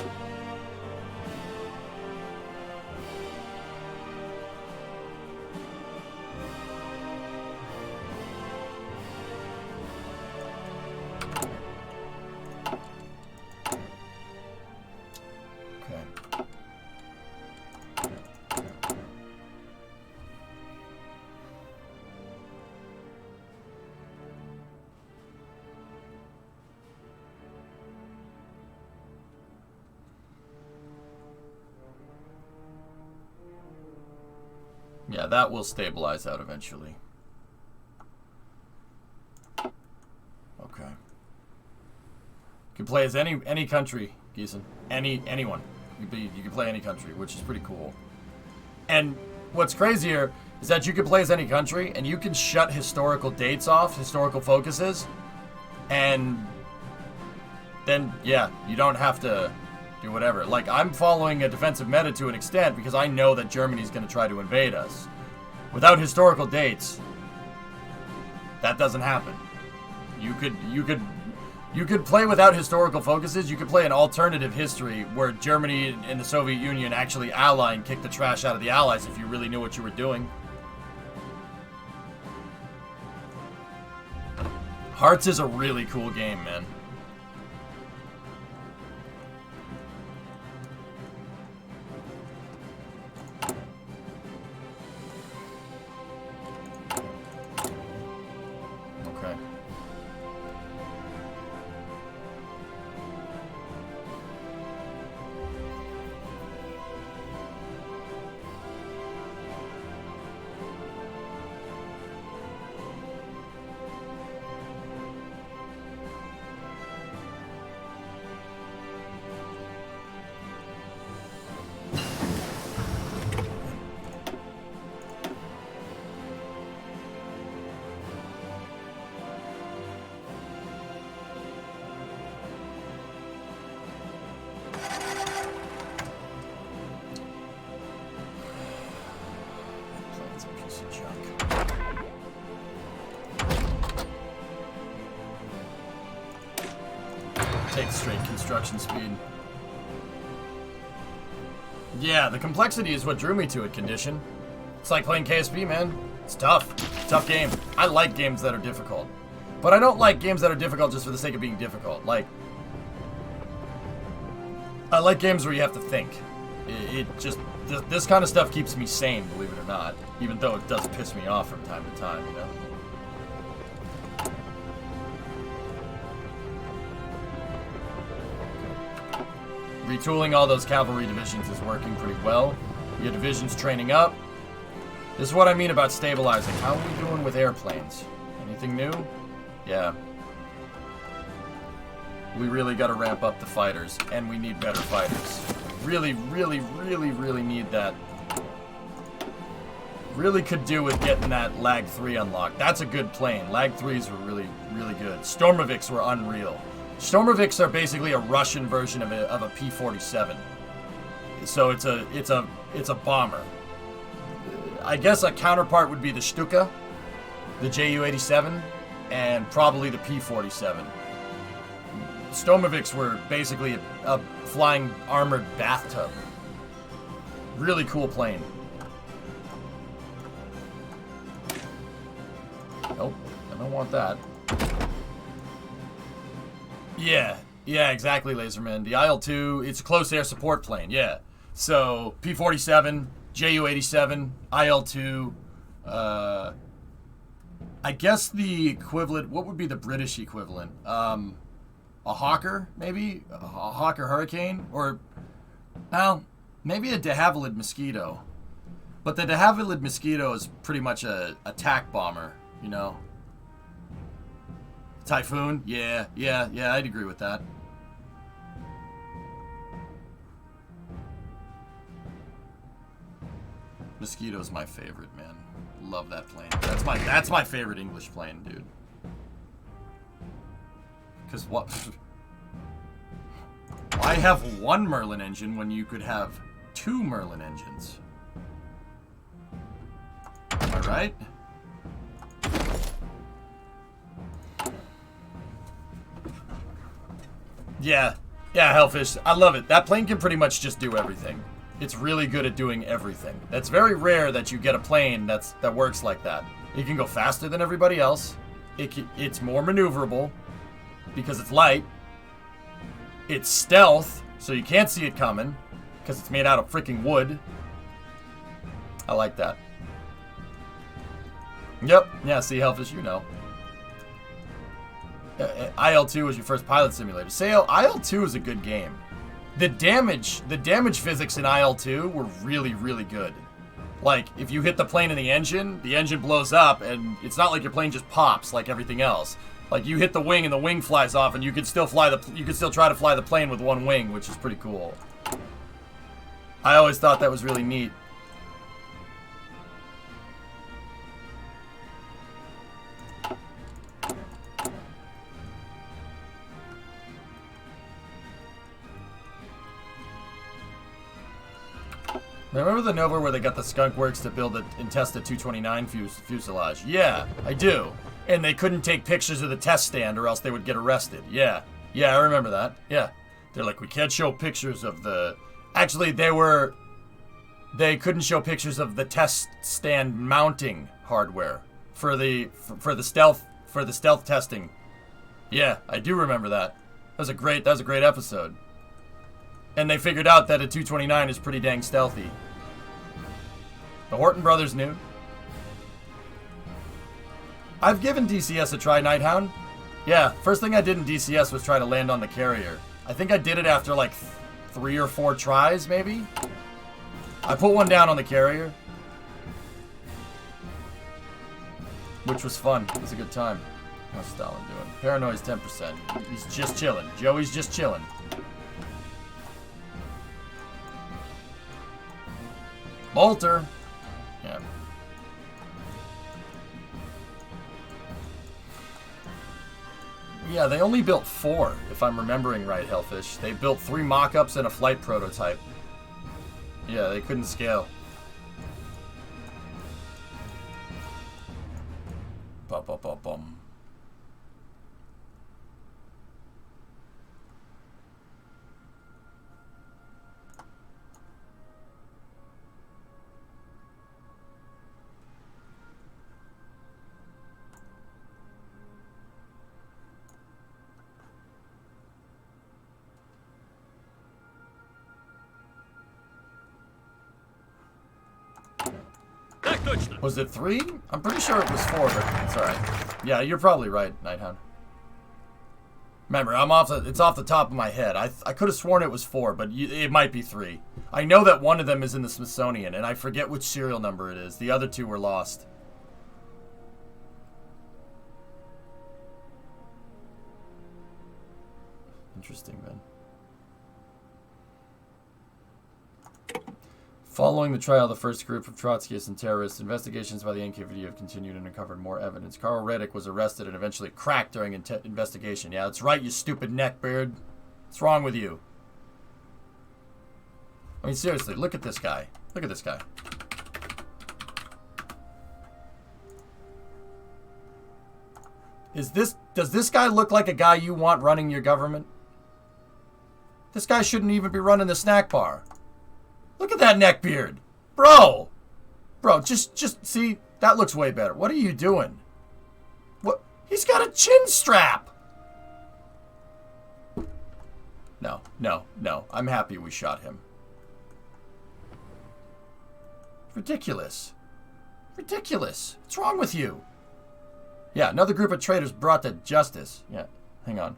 Yeah, that will stabilize out eventually. Okay. You can play as any country, Geeson. Anyone. You can play any country, which is pretty cool. And what's crazier is that you can play as any country, and you can shut historical dates off, historical focuses, and then, yeah, you don't have to do whatever. Like, I'm following a defensive meta to an extent because I know that Germany's going to try to invade us. Without historical dates, that doesn't happen. You could play without historical focuses. You could play an alternative history where Germany and the Soviet Union actually ally and kick the trash out of the Allies if you really knew what you were doing. Hearts is a really cool game, man. Straight construction speed. Yeah, the complexity is what drew me to it, Condition. It's like playing KSP, man. It's tough. Tough game. I like games that are difficult. But I don't like games that are difficult just for the sake of being difficult. Like, I like games where you have to think. it just this kind of stuff keeps me sane, believe it or not. Even though it does piss me off from time to time, you know. Retooling all those cavalry divisions is working pretty well. Your division's training up. This is what I mean about stabilizing. How are we doing with airplanes? Anything new? Yeah. We really got to ramp up the fighters, and we need better fighters. Really, really, really, really need that. Really could do with getting that Lag 3 unlocked. That's a good plane. Lag 3s were really, really good. Stormoviks were unreal. Stormoviks are basically a Russian version of a P-47. So it's a bomber. I guess a counterpart would be the Stuka, the Ju-87, and probably the P-47. Stormoviks were basically a flying armored bathtub. Really cool plane. Nope, I don't want that. Yeah, exactly, Laserman. The IL-2, it's a close air support plane, yeah. So, P-47, Ju-87, IL-2, I guess the equivalent, what would be the British equivalent? A Hawker, maybe? A Hawker Hurricane? Or, well, maybe a de Havilland Mosquito. But the de Havilland Mosquito is pretty much a attack bomber, you know? Typhoon? Yeah, I'd agree with that. Mosquito's my favorite, man. Love that plane. That's my favorite English plane, dude. Cause what? Why have one Merlin engine when you could have two Merlin engines? Am I right? Yeah, Hellfish. I love it. That plane can pretty much just do everything. It's really good at doing everything. That's very rare that you get a plane that works like that. It can go faster than everybody else. It's more maneuverable because it's light. It's stealth, so you can't see it coming because it's made out of freaking wood. I like that. Yep. Yeah, see, Hellfish, you know. IL-2 was your first pilot simulator. IL-2 is a good game. The damage physics in IL-2 were really, really good. Like, if you hit the plane in the engine blows up, and it's not like your plane just pops like everything else. Like, you hit the wing and the wing flies off, and you can still try to fly the plane with one wing, which is pretty cool. I always thought that was really neat. Remember the Nova where they got the Skunk Works to build and test the 229 fuselage? Yeah, I do. And they couldn't take pictures of the test stand or else they would get arrested. Yeah, I remember that. Yeah. They're like, we can't show pictures of the... Actually, they couldn't show pictures of the test stand mounting hardware for the stealth testing. Yeah, I do remember that. That was a great episode. And they figured out that a 229 is pretty dang stealthy. The Horton brothers knew. I've given DCS a try, Nighthound. Yeah, first thing I did in DCS was try to land on the carrier. I think I did it after like 3 or 4 tries, maybe? I put one down on the carrier. Which was fun. It was a good time. How's Stalin doing? Paranoid's 10%. He's just chilling. Joey's just chilling. Bolter. Yeah. Yeah, they only built 4, if I'm remembering right, Hellfish. They built 3 mock-ups and a flight prototype. Yeah, they couldn't scale. Bum. Так точно. Was it 3? I'm pretty sure it was 4, but it's alright. Yeah, you're probably right, Nighthound. Remember, it's off the top of my head. I could have sworn it was 4, but it might be 3. I know that one of them is in the Smithsonian, and I forget which serial number it is. The other 2 were lost. Interesting, man. Following the trial of the first group of Trotskyists and terrorists, investigations by the NKVD have continued and uncovered more evidence. Carl Radick was arrested and eventually cracked during investigation. Yeah, that's right, you stupid neckbeard. What's wrong with you? I mean, seriously, look at this guy. Look at this guy. Does this guy look like a guy you want running your government? This guy shouldn't even be running the snack bar. Look at that neckbeard. Bro, just see, that looks way better. What are you doing? What? He's got a chin strap. No. I'm happy we shot him. Ridiculous. What's wrong with you? Yeah, another group of traitors brought to justice. Yeah, hang on.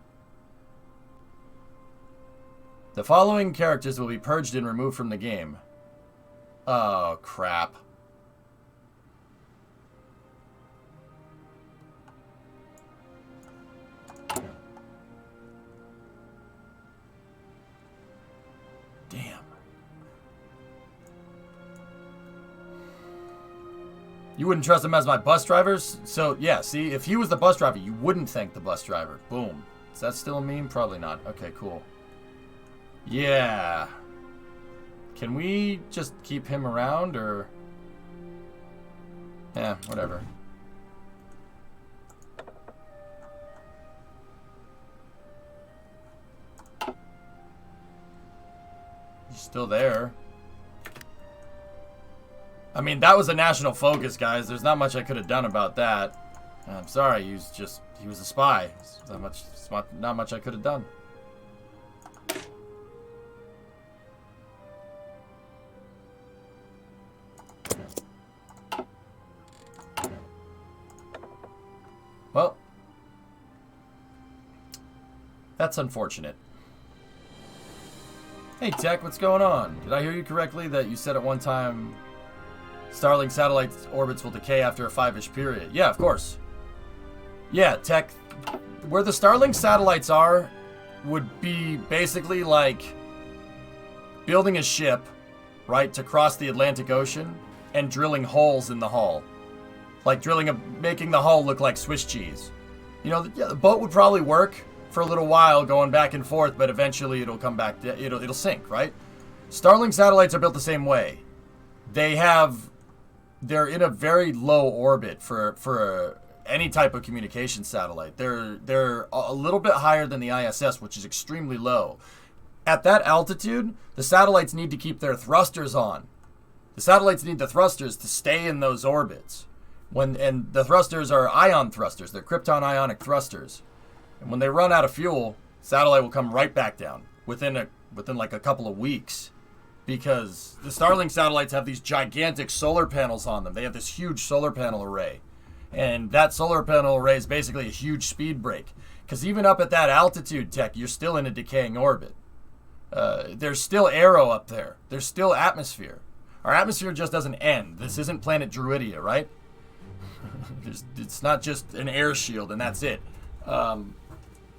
The following characters will be purged and removed from the game. Oh, crap. Damn. You wouldn't trust him as my bus drivers? So, yeah, see, if he was the bus driver, you wouldn't thank the bus driver. Boom. Is that still a meme? Probably not. Okay, cool. Yeah. Can we just keep him around, or... Yeah, whatever. He's still there. I mean, that was a national focus, guys. There's not much I could have done about that. I'm sorry, he was a spy. Not much I could have done. Well, that's unfortunate. Hey, Tech, what's going on? Did I hear you correctly that you said at one time Starling Satellites orbits will decay after a 5-ish period? Yeah, of course. Yeah, Tech, where the Starling Satellites are would be basically like building a ship, right, to cross the Atlantic Ocean and drilling holes in the hull. Like making the hull look like Swiss cheese. You know, the boat would probably work for a little while going back and forth, but eventually it'll come back, it'll sink, right? Starling satellites are built the same way. They're in a very low orbit for any type of communication satellite. They're a little bit higher than the ISS, which is extremely low. At that altitude, the satellites need to keep their thrusters on. The satellites need the thrusters to stay in those orbits. And the thrusters are ion thrusters. They're krypton ionic thrusters. And when they run out of fuel, satellite will come right back down within like a couple of weeks, because the Starlink satellites have these gigantic solar panels on them. They have this huge solar panel array, and that solar panel array is basically a huge speed brake. Because even up at that altitude, Tech, you're still in a decaying orbit. There's still aero up there. There's still atmosphere. Our atmosphere just doesn't end. This isn't planet Druidia, right? It's not just an air shield and that's it. The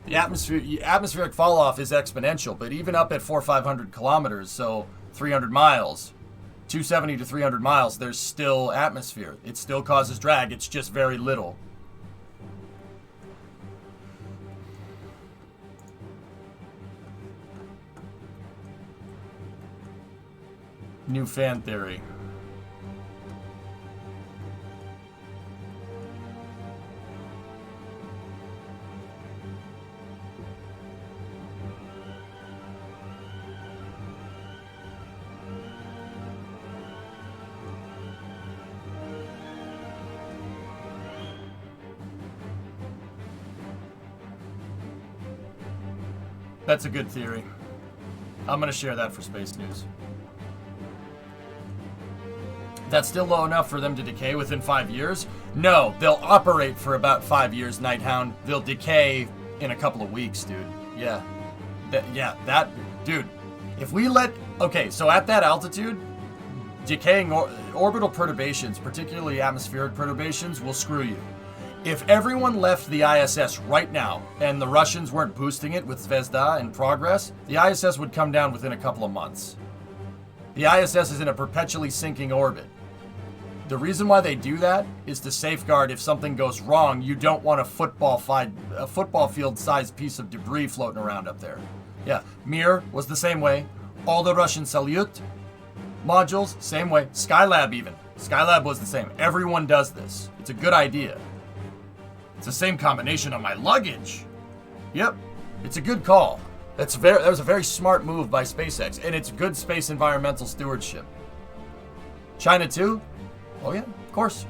atmospheric fall off is exponential, but even up at 400-500 kilometers, so 300 miles, 270 to 300 miles, there's still atmosphere. It still causes drag. It's just very little. New fan theory. That's a good theory. I'm going to share that for Space News. That's still low enough for them to decay within 5 years? No, they'll operate for about 5 years, Nighthound. They'll decay in a couple of weeks, dude. Yeah. Dude. If we let... Okay, so at that altitude, decaying orbital perturbations, particularly atmospheric perturbations, will screw you. If everyone left the ISS right now, and the Russians weren't boosting it with Zvezda and Progress, the ISS would come down within a couple of months. The ISS is in a perpetually sinking orbit. The reason why they do that is to safeguard if something goes wrong, you don't want a football field-sized piece of debris floating around up there. Yeah, Mir was the same way. All the Russian Salyut modules, same way. Skylab even. Skylab was the same. Everyone does this. It's a good idea. It's the same combination on my luggage. Yep, it's a good call. That was a very smart move by SpaceX, and it's good space environmental stewardship. China too? Oh yeah, of course.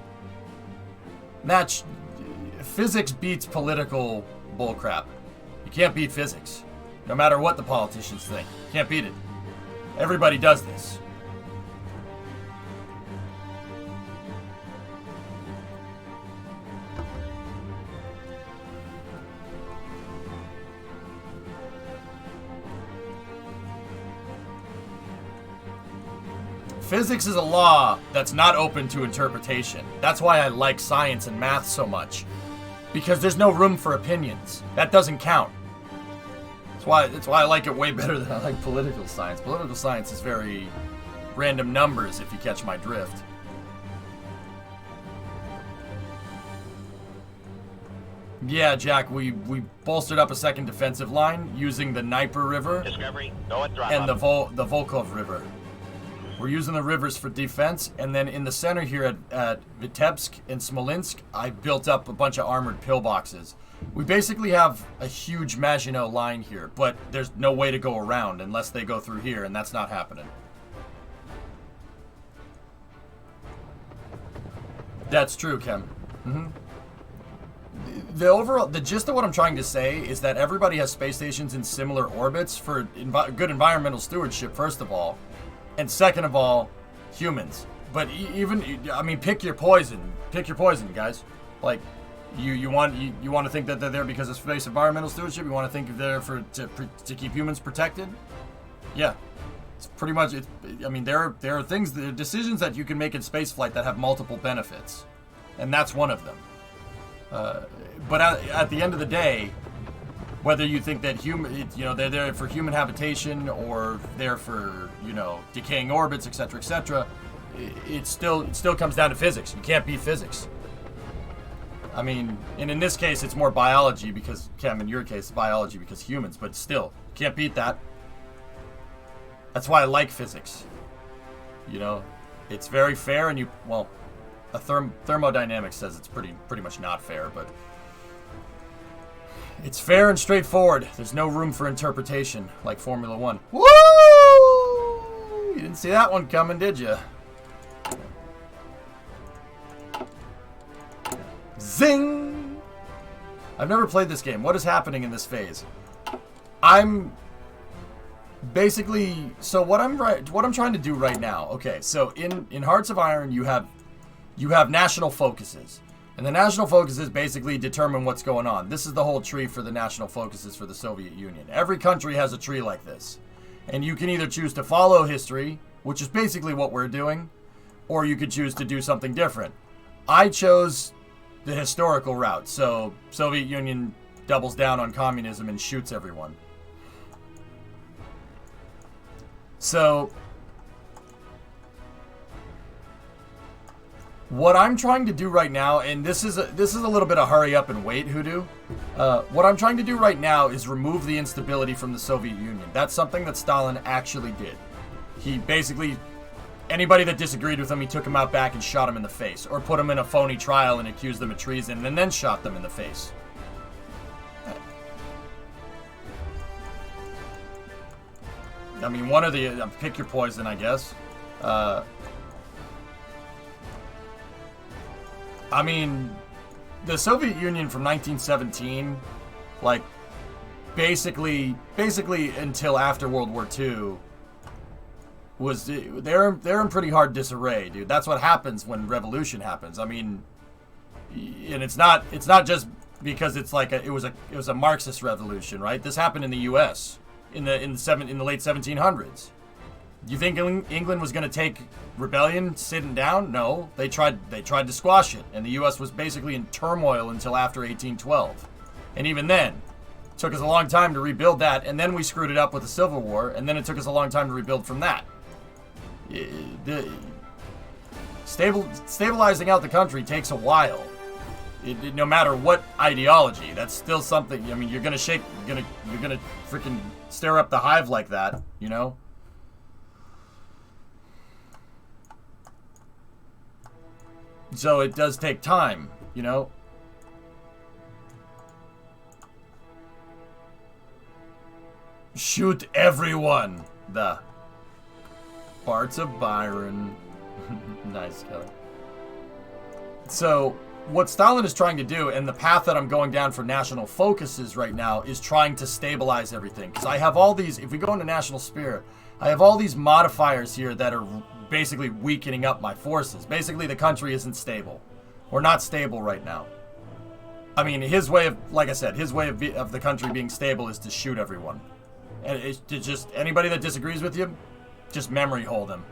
Physics beats political bullcrap. You can't beat physics. No matter what the politicians think. Can't beat it. Everybody does this. Physics is a law that's not open to interpretation. That's why I like science and math so much. Because there's no room for opinions. That doesn't count. That's why I like it way better than I like political science. Political science is very random numbers, if you catch my drift. Yeah, Jack, we bolstered up a second defensive line using the Dnieper River Discovery, go at throttle and up. the Volkhov River. We're using the rivers for defense, and then in the center here at Vitebsk and Smolensk, I built up a bunch of armored pillboxes. We basically have a huge Maginot line here, but there's no way to go around unless they go through here, and that's not happening. That's true, Kem. The gist of what I'm trying to say is that everybody has space stations in similar orbits for good environmental stewardship, first of all. And second of all, humans. But pick your poison. Pick your poison, guys. Like, you want to think that they're there because of space environmental stewardship? You want to think they're there to keep humans protected? Yeah. It's pretty much it. I mean, there are decisions that you can make in spaceflight that have multiple benefits. And that's one of them. But at the end of the day, whether you think that they're there for human habitation or they're for, decaying orbits, etc., it still comes down to physics. You can't beat physics. I mean, and in this case, it's more biology because, Cam, in your case, it's biology because humans, but still, can't beat that. That's why I like physics. It's very fair, and thermodynamics says it's pretty much not fair, but it's fair and straightforward. There's no room for interpretation, like Formula 1. Woo! You didn't see that one coming, did you? Zing! I've never played this game. What is happening in this phase? I'm basically... So what I'm trying to do right now... Okay, so in Hearts of Iron, you have national focuses. And the national focuses basically determine what's going on. This is the whole tree for the national focuses for the Soviet Union. Every country has a tree like this. And you can either choose to follow history, which is basically what we're doing, or you could choose to do something different. I chose the historical route, so Soviet Union doubles down on communism and shoots everyone. So what I'm trying to do right now, and this is a little bit of hurry up and wait, Hoodoo. What I'm trying to do right now is remove the instability from the Soviet Union. That's something that Stalin actually did. He basically, anybody that disagreed with him, he took him out back and shot him in the face, or put him in a phony trial and accused them of treason, and then shot them in the face. I mean, one of the pick your poison, I guess. I mean, the Soviet Union from 1917, like, basically until after World War II, was they're in pretty hard disarray, dude. That's what happens when revolution happens. I mean, and it's not just because it's like it was a Marxist revolution, right? This happened in the U.S. in the late 1700s. You think England was going to take rebellion sitting down? No, they tried to squash it, and the U.S. was basically in turmoil until after 1812, and even then, it took us a long time to rebuild that, and then we screwed it up with the Civil War, and then it took us a long time to rebuild from that. Stabilizing out the country takes a while. No matter what ideology, that's still something. I mean, you're gonna freaking stir up the hive like that, you know. So it does take time, you know. Shoot everyone. The parts of Byron. Nice, Kelly. So what Stalin is trying to do, and the path that I'm going down for national focuses right now, is trying to stabilize everything. Because I have all these, if we go into national spirit, I have all these modifiers here that are basically weakening up my forces. Basically, the country isn't stable. We're not stable right now. I mean, his way of, like I said, his way of the country being stable is to shoot everyone. And it's just, anybody that disagrees with you, just memory hold them.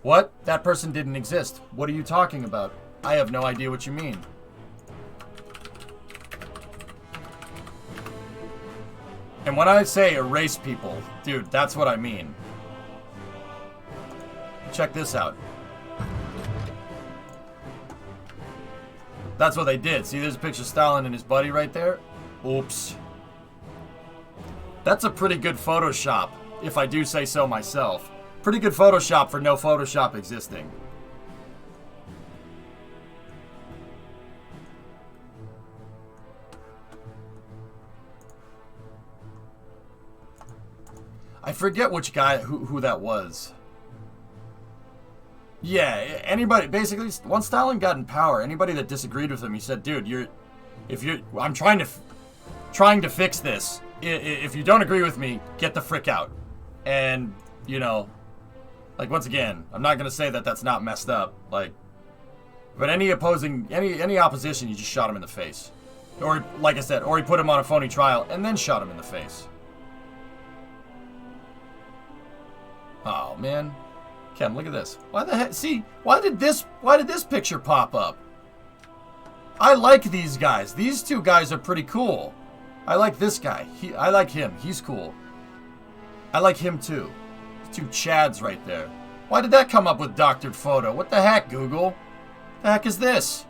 What? That person didn't exist. What are you talking about? I have no idea what you mean. And when I say erase people, dude, that's what I mean. Check this out. That's what they did. See, there's a picture of Stalin and his buddy right there. Oops. That's a pretty good Photoshop, if I do say so myself. Pretty good Photoshop for no Photoshop existing. I forget which guy, who that was. Yeah, anybody, basically, once Stalin got in power, anybody that disagreed with him, he said, dude, I'm trying to fix this. If you don't agree with me, get the frick out. And, you know, like, once again, I'm not going to say that that's not messed up, like, but any opposition, you just shot him in the face. Or, like I said, or he put him on a phony trial and then shot him in the face. Oh, man. Ken, look at this. Why the heck? See, why did this picture pop up? I like these guys. These two guys are pretty cool. I like this guy. I like him. He's cool. I like him too. Two Chads right there. Why did that come up with doctored photo? What the heck, Google? The heck is this?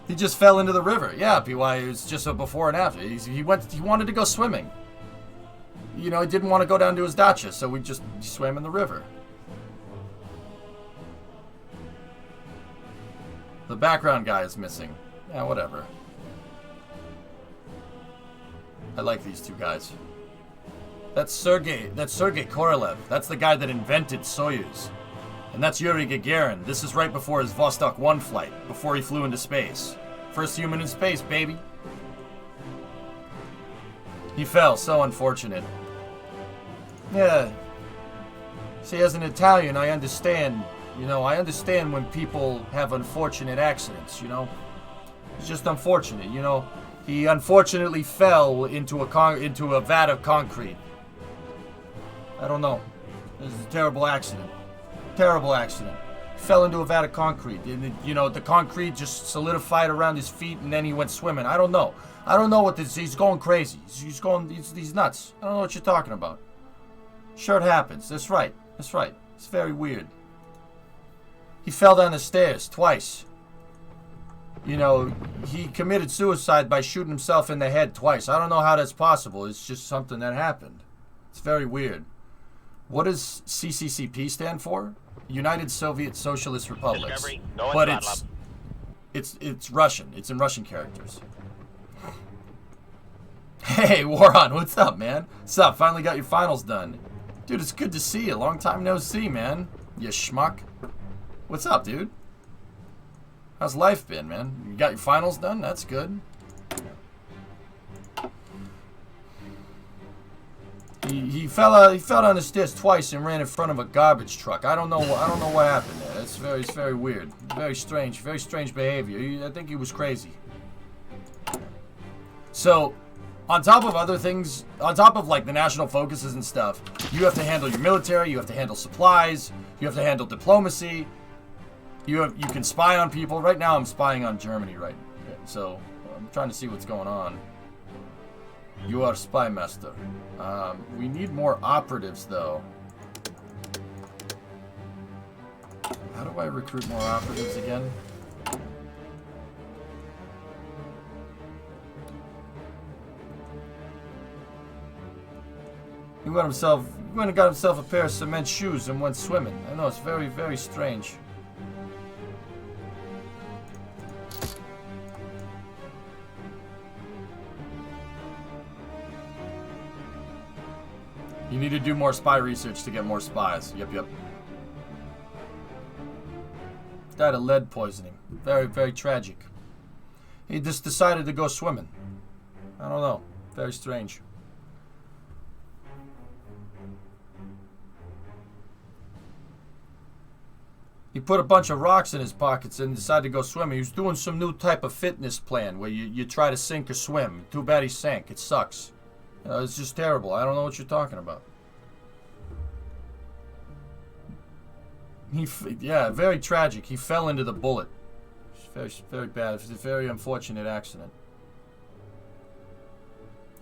He just fell into the river. Yeah, PY, it was just a before and after. He wanted to go swimming. You know, he didn't want to go down to his dacha, so he swam in the river. The background guy is missing. Yeah, whatever. I like these two guys. That's Sergei Korolev. That's the guy that invented Soyuz. And that's Yuri Gagarin. This is right before his Vostok 1 flight, before he flew into space. First human in space, baby. He fell, so unfortunate. Yeah. See, as an Italian, I understand. You know, I understand when people have unfortunate accidents, you know. It's just unfortunate, you know. He unfortunately fell into a vat of concrete. I don't know. It was a terrible accident. Terrible accident. Fell into a vat of concrete. And, you know, the concrete just solidified around his feet, and then he went swimming. I don't know. I don't know what this. He's going crazy. He's nuts. I don't know what you're talking about. Sure, it happens. That's right. That's right. It's very weird. He fell down the stairs twice. You know, he committed suicide by shooting himself in the head twice. I don't know how that's possible. It's just something that happened. It's very weird. What does CCCP stand for? United Soviet Socialist Republics. Discovery, go but and throttle it's Russian. It's in Russian characters. Hey, Waron, what's up, man? What's up? Finally got your finals done. Dude, it's good to see you. Long time no see, man. You schmuck. What's up, dude? How's life been, man? You got your finals done? That's good. He fell on the stairs twice and ran in front of a garbage truck. I don't know what happened there. It's very weird. Very strange behavior. I think he was crazy. So, on top of other things, on top of like the national focuses and stuff, you have to handle your military, you have to handle supplies, you have to handle diplomacy. You can spy on people. Right now I'm spying on Germany, right? So, I'm trying to see what's going on. You are spy master. We need more operatives, though. How do I recruit more operatives again? He went and got himself a pair of cement shoes and went swimming. I know, it's very strange. You need to do more spy research to get more spies. Yep. Died of lead poisoning. Very tragic. He just decided to go swimming. I don't know. Very strange. He put a bunch of rocks in his pockets and decided to go swimming. He was doing some new type of fitness plan where you try to sink or swim. Too bad he sank. It sucks. It's just terrible. I don't know what you're talking about. Yeah, very tragic. He fell into the bullet. It's very bad. It's a very unfortunate accident.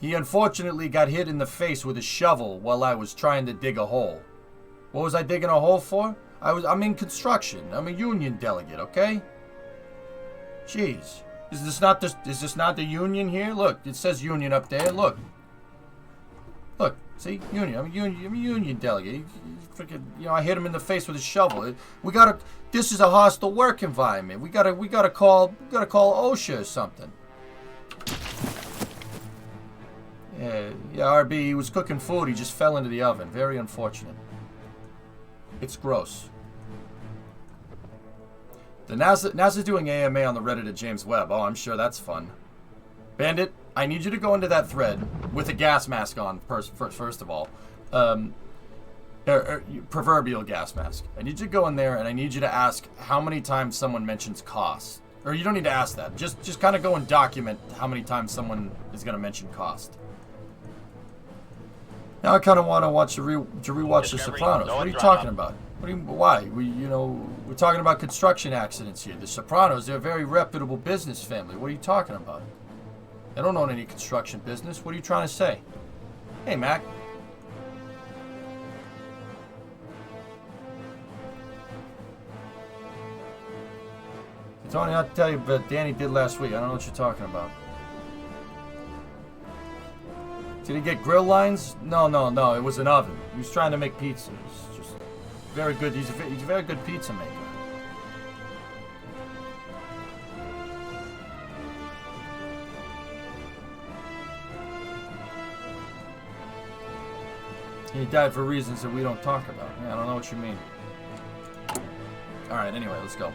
He unfortunately got hit in the face with a shovel while I was trying to dig a hole. What was I digging a hole for? I'm in construction. I'm a union delegate, okay? Jeez. Is this not the union here? Look, it says union up there. Look. Look, see? Union. I'm a union delegate. Freaking, I hit him in the face with a shovel. This is a hostile work environment. We gotta call OSHA or something. Yeah, RB, he was cooking food. He just fell into the oven. Very unfortunate. It's gross. The NASA's doing AMA on the Reddit at James Webb. Oh, I'm sure that's fun. Bandit, I need you to go into that thread with a gas mask on, first of all. Proverbial gas mask. I need you to go in there and I need you to ask how many times someone mentions cost. Or you don't need to ask that. Just kind of go and document how many times someone is going to mention cost. Now I kind of want to rewatch The Sopranos. What are you talking about? Why? We're talking about construction accidents here. The Sopranos, they're a very reputable business family. What are you talking about? They don't own any construction business. What are you trying to say? Hey, Mac. Tony, I'll tell you what Danny did last week. I don't know what you're talking about. Did he get grill lines? No. It was an oven. He was trying to make pizza. He's just very good. He's a very good pizza maker. He died for reasons that we don't talk about. Yeah, I don't know what you mean. All right. Anyway, let's go.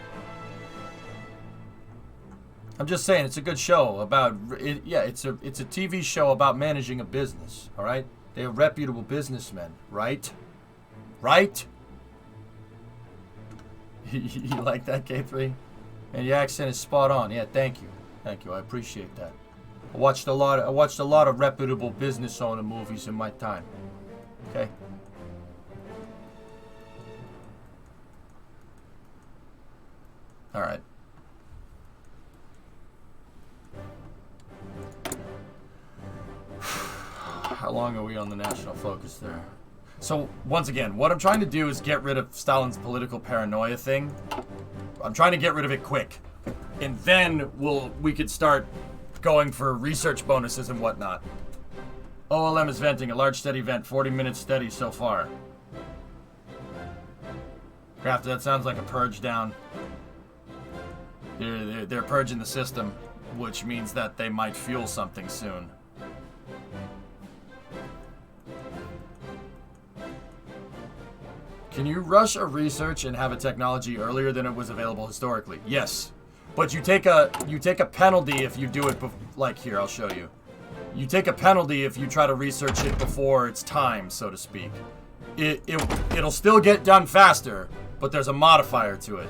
I'm just saying, it's a good show about it. Yeah, it's a TV show about managing a business. All right, they're reputable businessmen, right? Right? You like that, K3? And your accent is spot on. Yeah, thank you. I appreciate that. I watched a lot of reputable business owner movies in my time. Okay. All right. How long are we on the national focus there? So, once again, what I'm trying to do is get rid of Stalin's political paranoia thing. I'm trying to get rid of it quick. And then we could start going for research bonuses and whatnot. OLM is venting. A large steady vent. 40 minutes steady so far. Craft, that sounds like a purge down. They're purging the system, which means that they might fuel something soon. Can you rush a research and have a technology earlier than it was available historically? Yes, but you take a penalty if you do it. Like here, I'll show you. You take a penalty if you try to research it before it's time, so to speak. It'll still get done faster, but there's a modifier to it.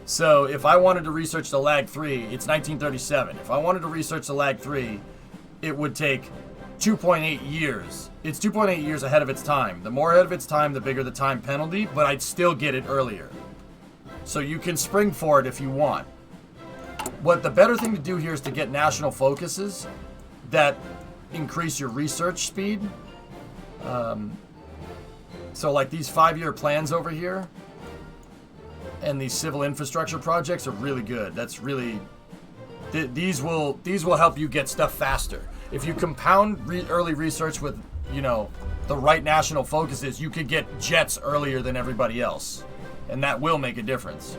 So if I wanted to research the Lag 3, it's 1937. If I wanted to research the Lag 3, it would take 2.8 years. It's 2.8 years ahead of its time. The more ahead of its time, the bigger the time penalty, but I'd still get it earlier. So you can spring for it if you want. What the better thing to do here is to get national focuses that increase your research speed. So like these 5-year plans over here and these civil infrastructure projects are really good. That's really... These will help you get stuff faster. If you compound early research with, you know, the right national focuses, you could get jets earlier than everybody else. And that will make a difference.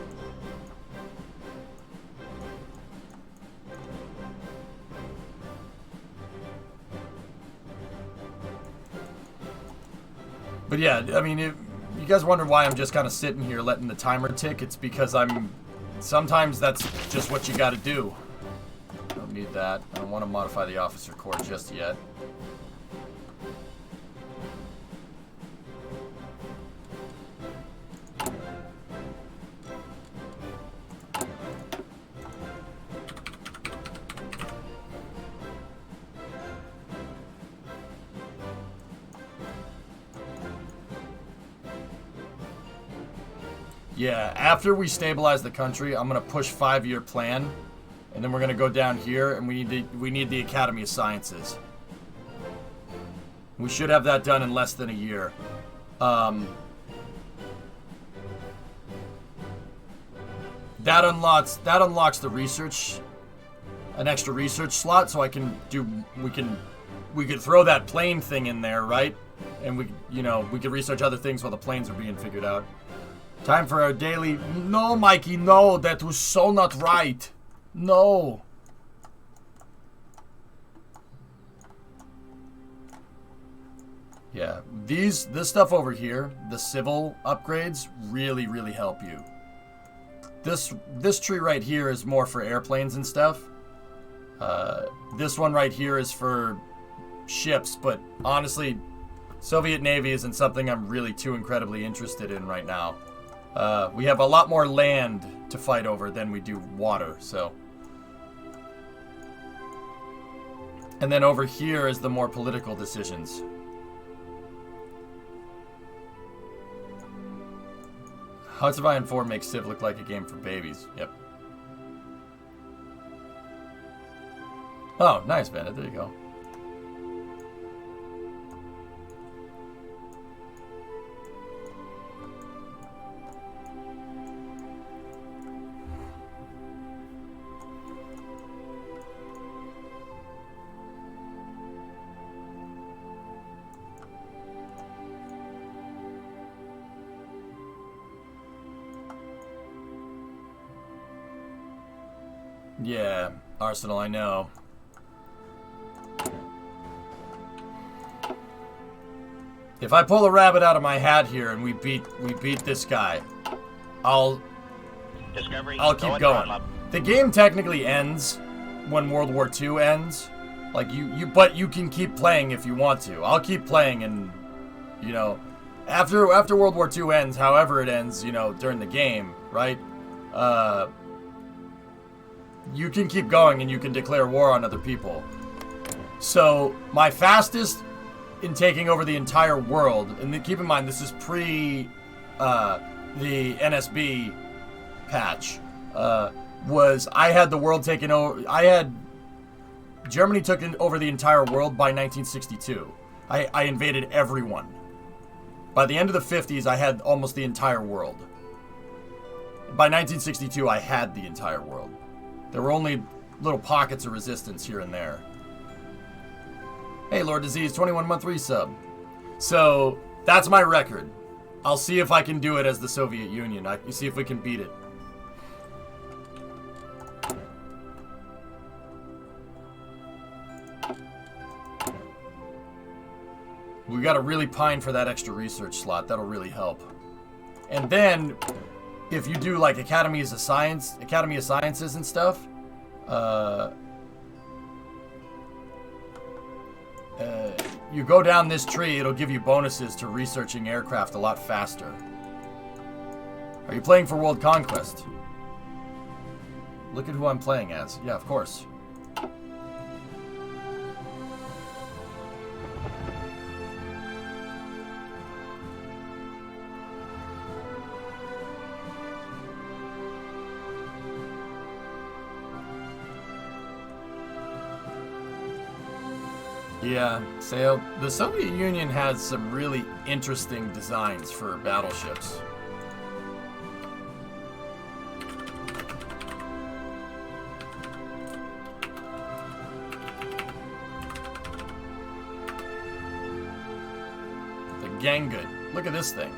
But yeah, I mean, if you guys wonder why I'm just kind of sitting here letting the timer tick, it's because sometimes that's just what you gotta do. Don't need that. I don't want to modify the officer corps just yet. Yeah, after we stabilize the country, I'm gonna push 5-year plan, and then we're gonna go down here, and we need the Academy of Sciences. We should have that done in less than a year. That unlocks the research, an extra research slot, so we could throw that plane thing in there, right? And we could research other things while the planes are being figured out. Time for our daily... No, Mikey, no. That was so not right. No. Yeah, this stuff over here, the civil upgrades, really, really help you. This tree right here is more for airplanes and stuff. This one right here is for ships, but honestly, Soviet Navy isn't something I'm really too incredibly interested in right now. We have a lot more land to fight over than we do water, so. And then over here is the more political decisions. Hearts of Iron 4 makes Civ look like a game for babies. Yep. Oh, nice, Bandit. There you go. Yeah, Arsenal, I know. If I pull a rabbit out of my hat here and we beat this guy, I'll keep going. The game technically ends when World War II ends. Like but you can keep playing if you want to. I'll keep playing, and you know, after World War II ends, however it ends, you know, during the game, right? You can keep going and you can declare war on other people. So my fastest in taking over the entire world, and keep in mind this is pre the NSB patch, was I had the world taken over. Germany took over the entire world by 1962. I invaded everyone. By the end of the 50s, I had almost the entire world. By 1962, I had the entire world. There were only little pockets of resistance here and there. Hey, Lord Disease, 21-month resub. So, that's my record. I'll see if I can do it as the Soviet Union. See if we can beat it. We gotta really pine for that extra research slot. That'll really help. And then, if you do like Academy of Sciences and stuff, you go down this tree, it'll give you bonuses to researching aircraft a lot faster. Are you playing for World Conquest? Look at who I'm playing as. Yeah, of course. Yeah, so the Soviet Union has some really interesting designs for battleships. The Gangut. Look at this thing.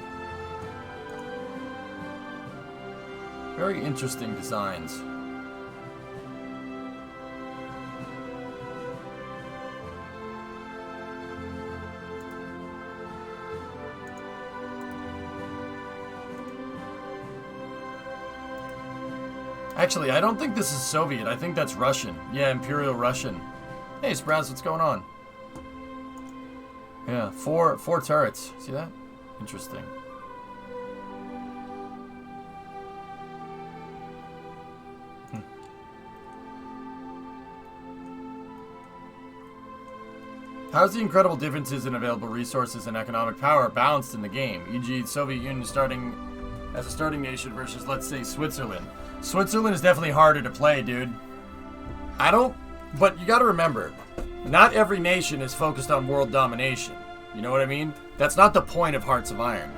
Very interesting designs. Actually, I don't think this is Soviet. I think that's Russian. Yeah, Imperial Russian. Hey, Spraz, what's going on? Yeah, four turrets. See that? Interesting. How's the incredible differences in available resources and economic power balanced in the game? E.g., Soviet Union starting as a starting nation versus, let's say, Switzerland. Switzerland is definitely harder to play, dude. But you gotta remember, not every nation is focused on world domination. You know what I mean? That's not the point of Hearts of Iron.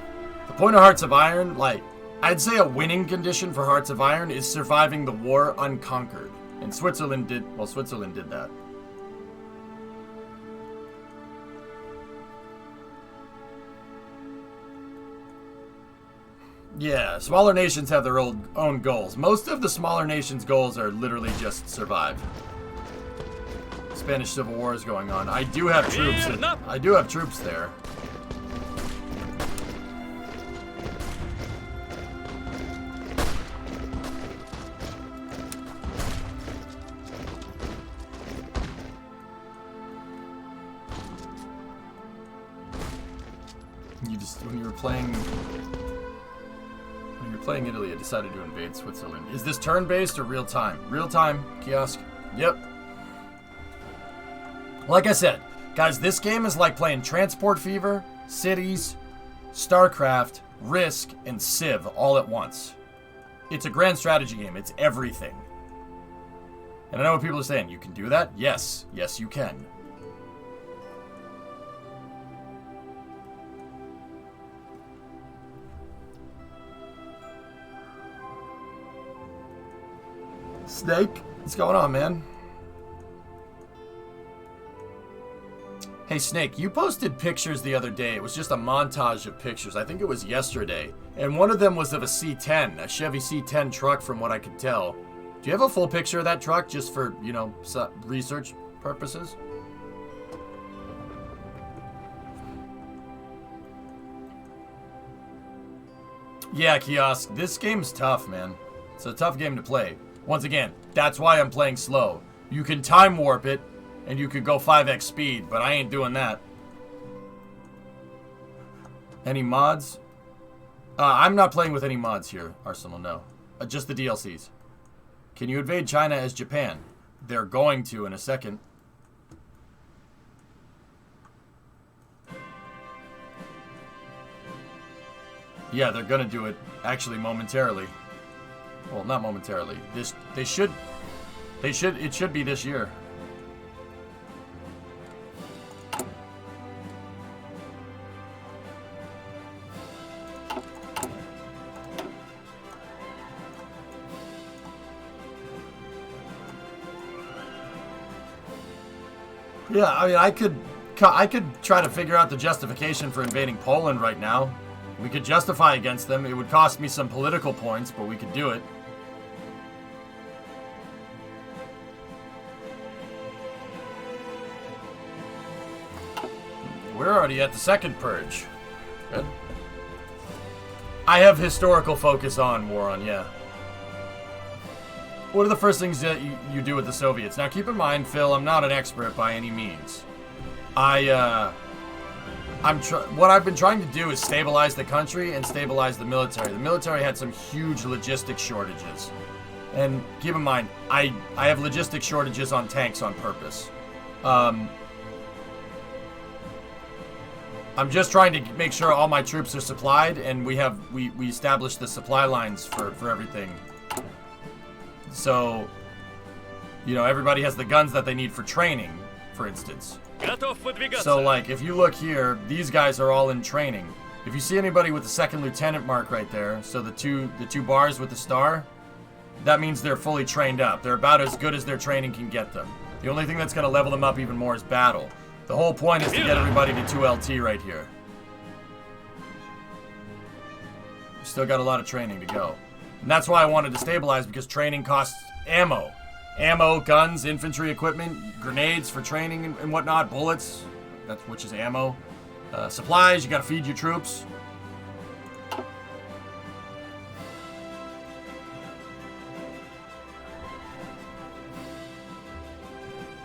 The point of Hearts of Iron, like, I'd say a winning condition for Hearts of Iron is surviving the war unconquered. And Switzerland did that. Yeah, smaller nations have their own goals. Most of the smaller nations' goals are literally just survive. Spanish Civil War is going on. I do have troops. I do have troops there. When you were playing Italy, I decided to invade Switzerland. Is this turn-based or real-time? Real-time, kiosk. Yep. Like I said, guys, this game is like playing Transport Fever, Cities, StarCraft, Risk, and Civ all at once. It's a grand strategy game. It's everything. And I know what people are saying. You can do that? Yes. Yes, you can. Snake, what's going on, man? Hey, Snake, you posted pictures the other day. It was just a montage of pictures. I think it was yesterday. And one of them was of a C10, a Chevy C10 truck from what I could tell. Do you have a full picture of that truck just for, you know, research purposes? Yeah, Kiosk, this game's tough, man. It's a tough game to play. Once again, that's why I'm playing slow. You can time warp it, and you could go 5x speed, but I ain't doing that. Any mods? I'm not playing with any mods here, Arsenal, no. Just the DLCs. Can you invade China as Japan? They're going to in a second. Yeah, they're gonna do it, actually, momentarily. Well, not momentarily. It should be this year. Yeah, I mean, I could try to figure out the justification for invading Poland right now. We could justify against them. It would cost me some political points, but we could do it. We're already at the second purge. Good. I have historical focus on war on, yeah. What are the first things that you do with the Soviets? Now, keep in mind, Phil, I'm not an expert by any means. I what I've been trying to do is stabilize the country and stabilize the military. The military had some huge logistic shortages. And keep in mind, I have logistic shortages on tanks on purpose. I'm just trying to make sure all my troops are supplied, and we established the supply lines for everything. So, you know, everybody has the guns that they need for training, for instance. Готов выдвигаться. So, like, if you look here, these guys are all in training. If you see anybody with the second lieutenant mark right there, so the two bars with the star, that means they're fully trained up. They're about as good as their training can get them. The only thing that's going to level them up even more is battle. The whole point is to get everybody to 2 LT right here. Still got a lot of training to go. And that's why I wanted to stabilize, because training costs ammo. Ammo, guns, infantry equipment, grenades for training and whatnot, bullets, which is ammo. Supplies, you gotta feed your troops.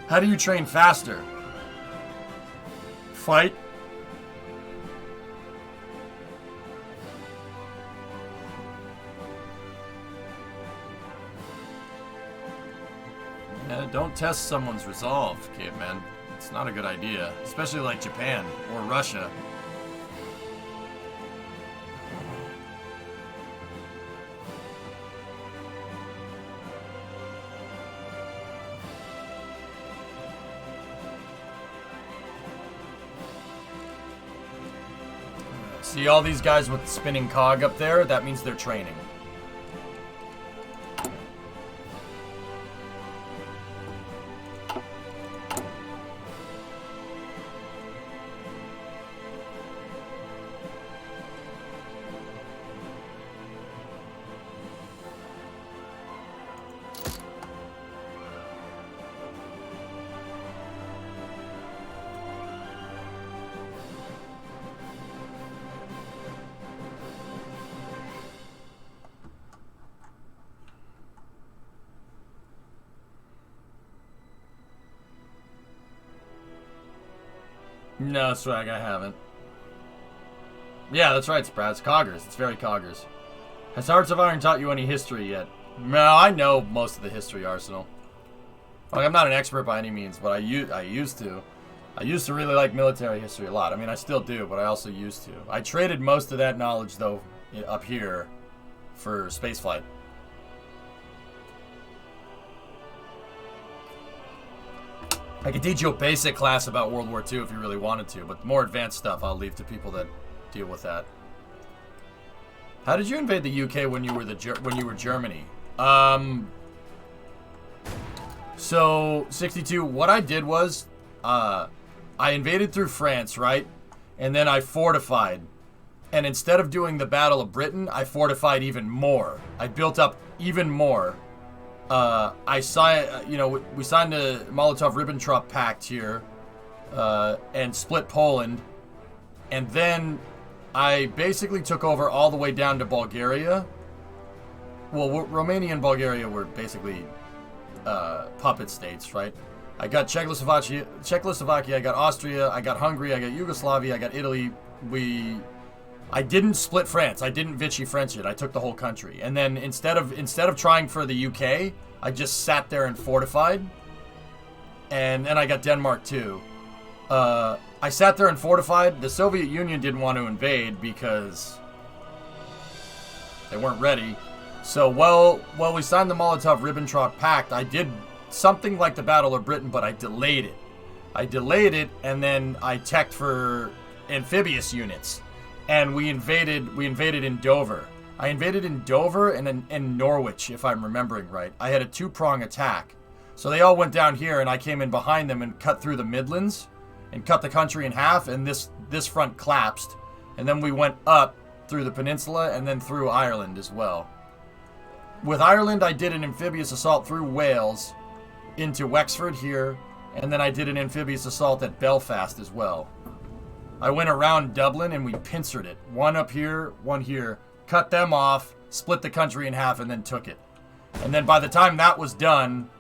How do you train faster? Fight. Yeah, don't test someone's resolve, caveman. It's not a good idea, especially like Japan or Russia. See all these guys with the spinning cog up there? That means they're training. No, Swag, I haven't. Yeah, that's right, Sprouts. Coggers. It's very Coggers. Has Hearts of Iron taught you any history yet? No, I know most of the history, Arsenal. Like, I'm not an expert by any means, but I used to. I used to really like military history a lot. I mean, I still do, but I also used to. I traded most of that knowledge, though, up here for spaceflight. I could teach you a basic class about World War II if you really wanted to, but the more advanced stuff I'll leave to people that deal with that. How did you invade the UK when you were Germany? So 62. What I did was, I invaded through France, right, and then I fortified. And instead of doing the Battle of Britain, I fortified even more. I built up even more. We signed a Molotov-Ribbentrop Pact here, and split Poland, and then I basically took over all the way down to Bulgaria. Well, Romania and Bulgaria were basically puppet states, right? I got Czechoslovakia, I got Austria, I got Hungary, I got Yugoslavia, I got Italy. I didn't split France. I didn't Vichy French it. I took the whole country. And then instead of trying for the UK, I just sat there and fortified. And I got Denmark too. I sat there and fortified. The Soviet Union didn't want to invade because they weren't ready. So while we signed the Molotov-Ribbentrop Pact, I did something like the Battle of Britain, but I delayed it. And then I teched for amphibious units. And we invaded in Dover. I invaded in Dover and in Norwich, if I'm remembering right. I had a 2-prong attack. So they all went down here, and I came in behind them and cut through the Midlands and cut the country in half, and this front collapsed. And then we went up through the peninsula and then through Ireland as well. With Ireland, I did an amphibious assault through Wales into Wexford here, and then I did an amphibious assault at Belfast as well. I went around Dublin and we pincered it. One up here, one here. Cut them off, split the country in half, and then took it. And then by the time that was done,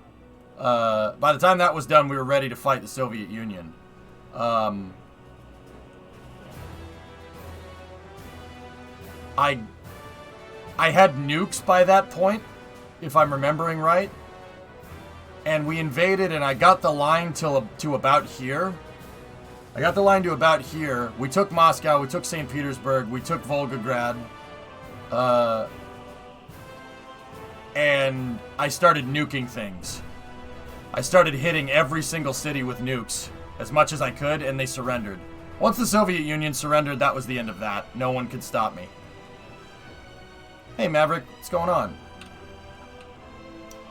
we were ready to fight the Soviet Union. I had nukes by that point, if I'm remembering right. And we invaded, and I got the line to about here. I got the line to about here. We took Moscow, we took St. Petersburg, we took Volgograd. And I started nuking things. I started hitting every single city with nukes as much as I could, and they surrendered. Once the Soviet Union surrendered, that was the end of that. No one could stop me. Hey, Maverick, what's going on?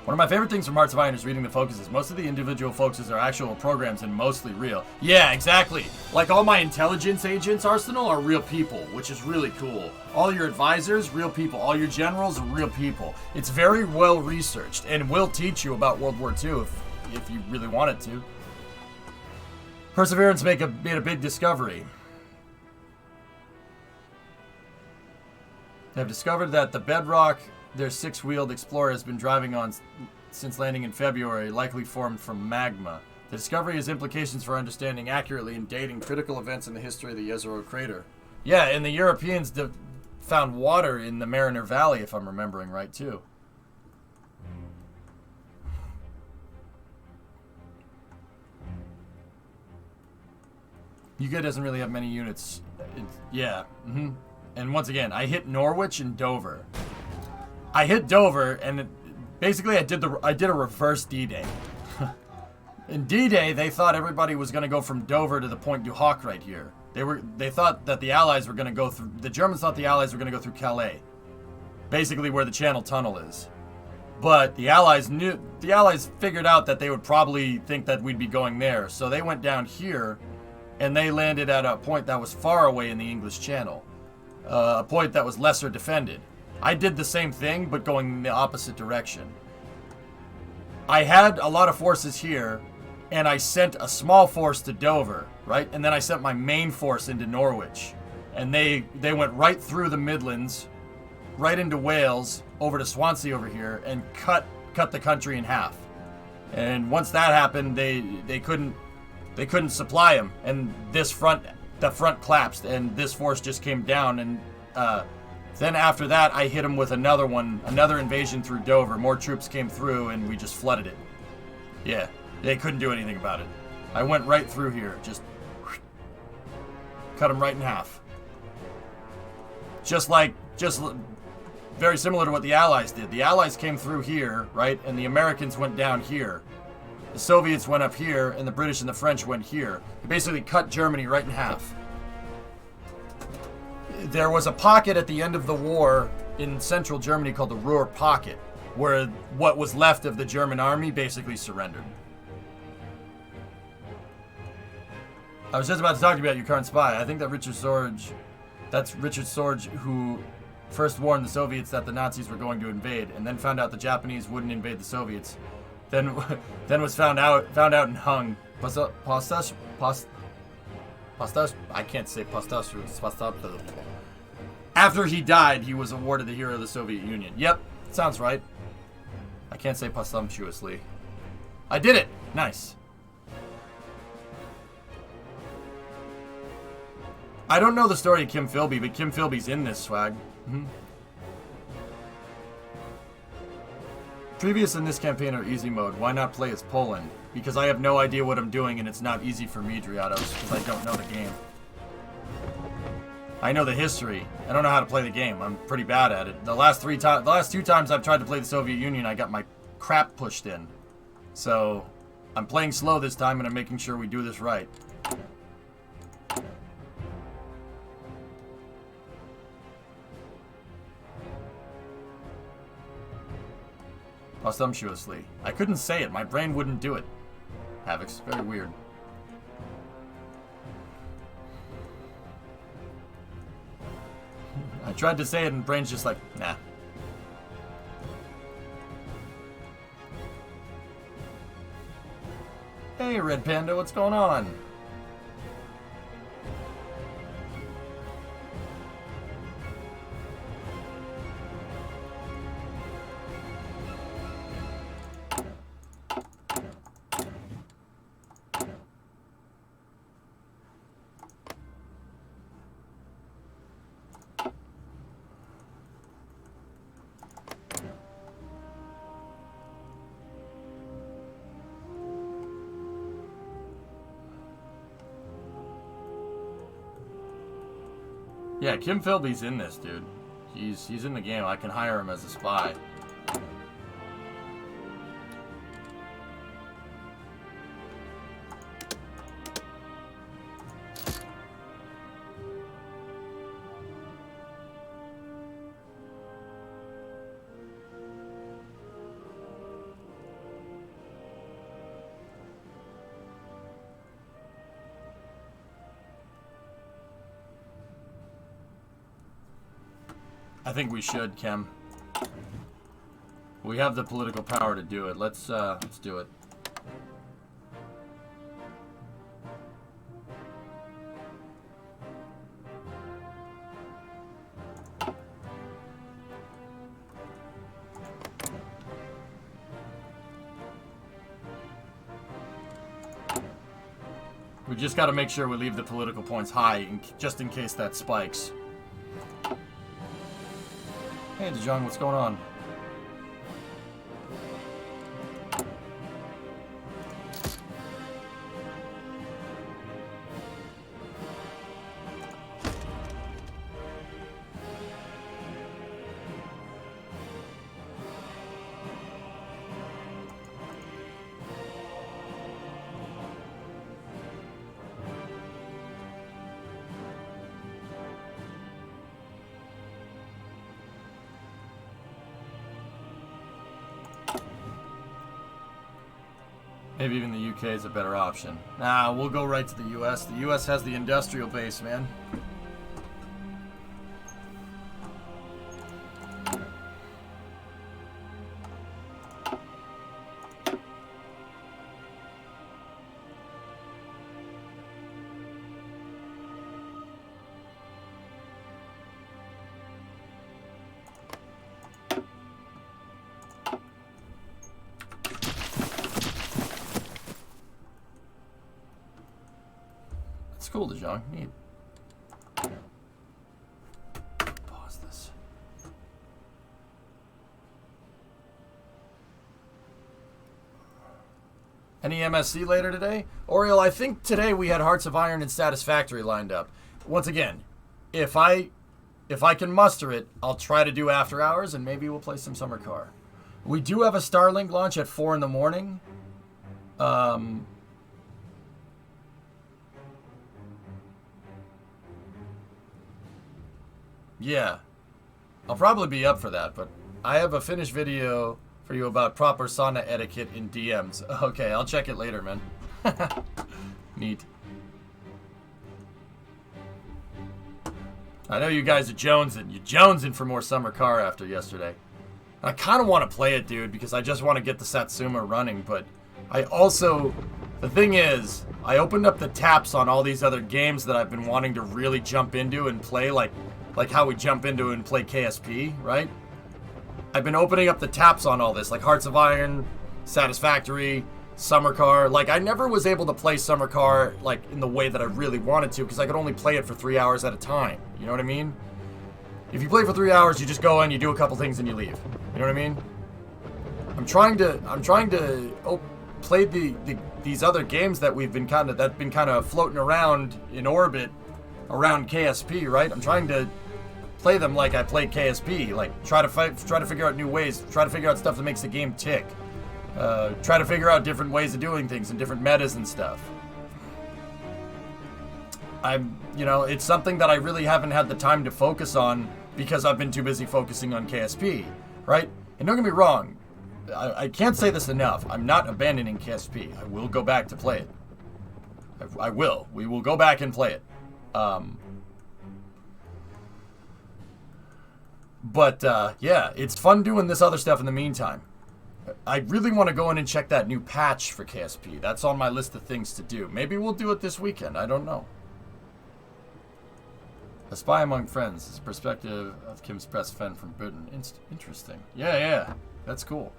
One of my favorite things from Hearts of Iron is reading the focuses. Most of the individual focuses are actual programs and mostly real. Yeah, exactly. Like all my intelligence agents, Arsenal, are real people, which is really cool. All your advisors, real people. All your generals are real people. It's very well researched and will teach you about World War II if you really wanted to. Perseverance made a big discovery. They have discovered that the bedrock their six-wheeled Explorer has been driving on since landing in February, likely formed from magma. The discovery has implications for understanding accurately and dating critical events in the history of the Jezero crater. Yeah, and the Europeans found water in the Mariner Valley, if I'm remembering right, too. UK doesn't really have many units. Yeah. And once again, I hit Norwich and Dover. I hit Dover, and basically I did a reverse D-Day. In D-Day, they thought everybody was going to go from Dover to the Point du Hoc right here. They thought that the Allies were going to go through. The Germans thought the Allies were going to go through Calais, basically where the Channel Tunnel is. But the Allies figured out that they would probably think that we'd be going there, so they went down here, and they landed at a point that was far away in the English Channel, a point that was lesser defended. I did the same thing, but going in the opposite direction. I had a lot of forces here, and I sent a small force to Dover, right? And then I sent my main force into Norwich. And they went right through the Midlands, right into Wales, over to Swansea over here, and cut the country in half. And once that happened, they couldn't supply them, and the front collapsed, and this force just came down, and then after that, I hit them with another invasion through Dover. More troops came through, and we just flooded it. Yeah, they couldn't do anything about it. I went right through here, just cut them right in half. Just very similar to what the Allies did. The Allies came through here, right, and the Americans went down here. The Soviets went up here, and the British and the French went here. They basically cut Germany right in half. There was a pocket at the end of the war in central Germany called the Ruhr Pocket, where what was left of the German army basically surrendered. I was just about to talk to you about your current spy. I think that that's Richard Sorge, who first warned the Soviets that the Nazis were going to invade, and then found out the Japanese wouldn't invade the Soviets. Then was found out and hung. I can't say Pastas. After he died, he was awarded the Hero of the Soviet Union. Yep, sounds right. I can't say presumptuously. I did it! Nice. I don't know the story of Kim Philby, but Kim Philby's in this swag. Previous in this campaign are easy mode. Why not play as Poland? Because I have no idea what I'm doing, and it's not easy for me, Driados, because I don't know the game. I know the history. I don't know how to play the game. I'm pretty bad at it. The last two times I've tried to play the Soviet Union, I got my crap pushed in. So, I'm playing slow this time, and I'm making sure we do this right. Presumptuously. I couldn't say it. My brain wouldn't do it. Havoc's very weird. I tried to say it and brain's just like, nah. Hey, Red Panda, what's going on? Yeah, Kim Philby's in this, dude. He's in the game. I can hire him as a spy. I think we should, Kim. We have the political power to do it. Let's do it. We just got to make sure we leave the political points high, just in case that spikes. Hey, DeJong, what's going on? Maybe even the UK is a better option. Nah, we'll go right to the US. The US has the industrial base, man. Cool, DeJong. Neat. Pause this. Any MSC later today? Oriole, I think today we had Hearts of Iron and Satisfactory lined up. Once again, if I can muster it, I'll try to do after hours and maybe we'll play some Summer Car. We do have a Starlink launch at 4 in the morning. Yeah, I'll probably be up for that, but I have a finished video for you about proper sauna etiquette in DMs. Okay, I'll check it later, man. Neat. I know you guys are jonesing. You're jonesing for more Summer Car after yesterday. I kind of want to play it, dude, because I just want to get the Satsuma running, but I also... The thing is, I opened up the taps on all these other games that I've been wanting to really jump into and play, like how we jump into and play KSP, right? I've been opening up the taps on all this, like Hearts of Iron, Satisfactory, Summer Car. Like, I never was able to play Summer Car, like, in the way that I really wanted to, because I could only play it for 3 hours at a time. You know what I mean? If you play for 3 hours, you just go in, you do a couple things, and you leave. You know what I mean? I'm trying to play these other games that we've been kind of floating around in orbit around KSP, right? I'm trying to play them like I played KSP, like try to figure out new ways, try to figure out stuff that makes the game tick, try to figure out different ways of doing things and different metas and stuff. It's something that I really haven't had the time to focus on because I've been too busy focusing on KSP, right? And don't get me wrong, I can't say this enough. I'm not abandoning KSP. I will go back to play it. I will. We will go back and play it. Yeah, it's fun doing this other stuff in the meantime. I really want to go in and check that new patch for KSP. That's on my list of things to do. Maybe we'll do it this weekend. I don't know. A Spy Among Friends is perspective of Kim's best friend from Britain. Interesting. Yeah. That's cool.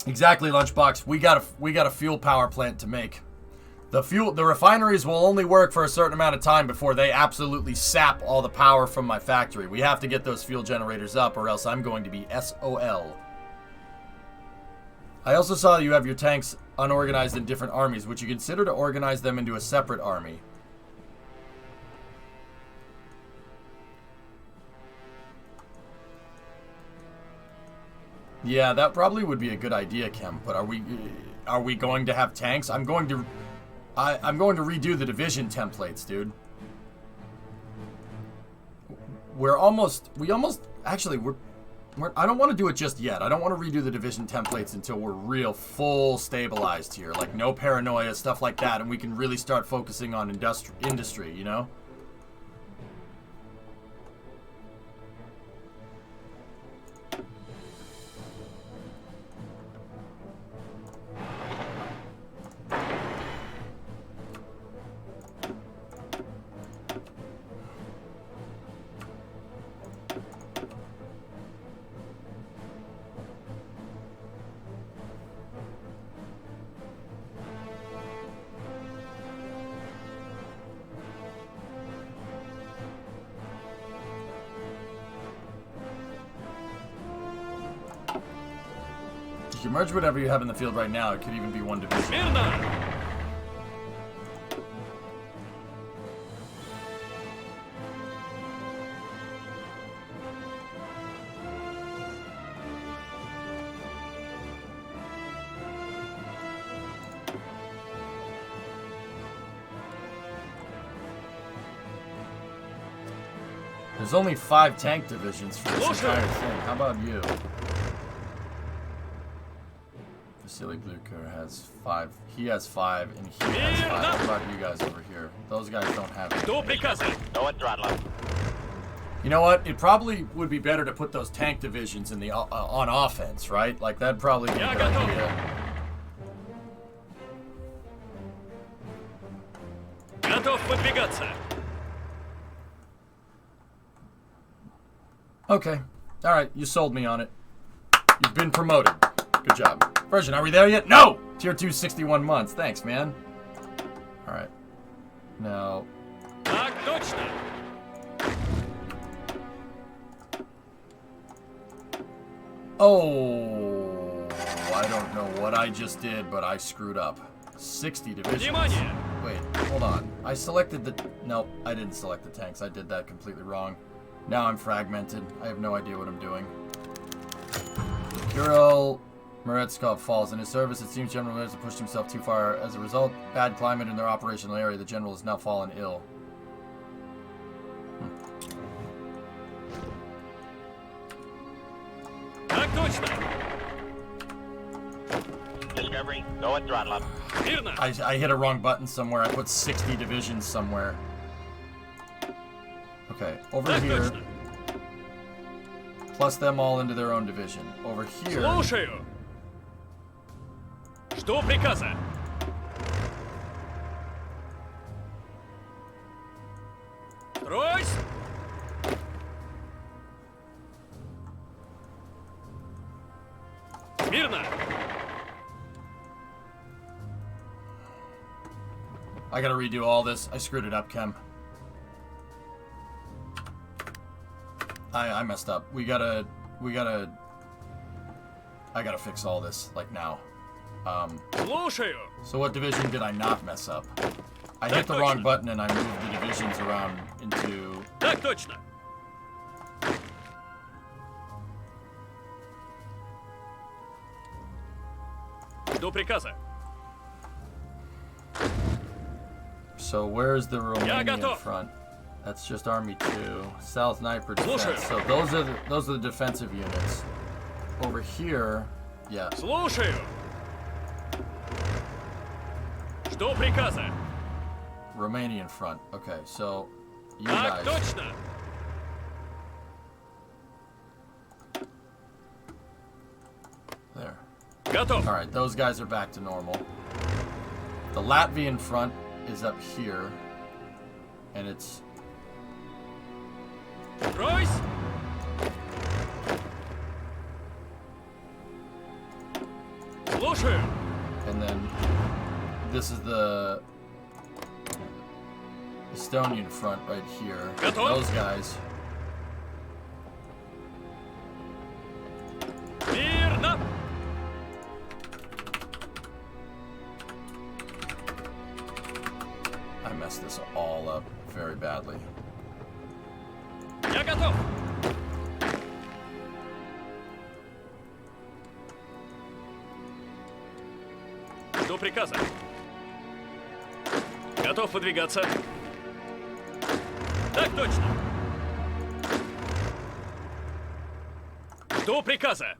Exactly, Lunchbox. We got a fuel power plant to make. The refineries will only work for a certain amount of time before they absolutely sap all the power from my factory. We have to get those fuel generators up or else I'm going to be SOL. I also saw you have your tanks unorganized in different armies. Would you consider to organize them into a separate army? Yeah, that probably would be a good idea, Kim. But are we going to have tanks? I'm going to redo the division templates, dude. I don't want to do it just yet. I don't want to redo the division templates until we're real full stabilized here. Like no paranoia, stuff like that, and we can really start focusing on industry, you know? You can merge whatever you have in the field right now. It could even be one division. Смирно! There's only 5 tank divisions for this entire thing. How about you? Vasily Blucher has 5. He has 5, and he has 5. What about you guys over here? Those guys don't have it. Что приказано? Go at throttle up. You know what? It probably would be better to put those tank divisions in the on offense, right? Like that'd probably be a good idea. Готов выдвигаться. Okay. All right. You sold me on it. You've been promoted. Good job. Version, are we there yet? No! Tier 2, 61 months. Thanks, man. All right. Now... Так точно. Oh... I don't know what I just did, but I screwed up. 60 divisions. Внимание! Wait, hold on. I selected the... Nope, I didn't select the tanks. I did that completely wrong. Now I'm fragmented. I have no idea what I'm doing. Kirill Meretskov falls. In his service, it seems General Meretskov pushed himself too far. As a result, bad climate in their operational area. The general has now fallen ill. Так точно. Discovery, go at throttle up. Мирно. I hit a wrong button somewhere. I put 60 divisions somewhere. Okay, over Так here, точно. plus them all into their own division. Over here, Слушаю. Что приказано? Стройсь. Мирно. I gotta redo all this. I screwed it up, Kem. I messed up. I gotta fix all this, like now. Слушаю. So what division did I not mess up? I hit the wrong button and I moved the divisions around into... Так точно. Жду приказа. So where's the Romanian готов. front? That's just Army 2. South Sniper Слушаю. defense. So those are the defensive units. Over here, yeah. Слушаю. Жду приказа. Romanian front. Okay, so you Так guys. точно. There. Готов. Alright, those guys are back to normal. The Latvian front is up here. And it's... Стройсь. Слушаю. And then this is the Estonian front right here. Готов. Those guys. Мирно. I messed this all up very badly. Я готов. приказа? Готов выдвигаться. Так точно. Жду приказа.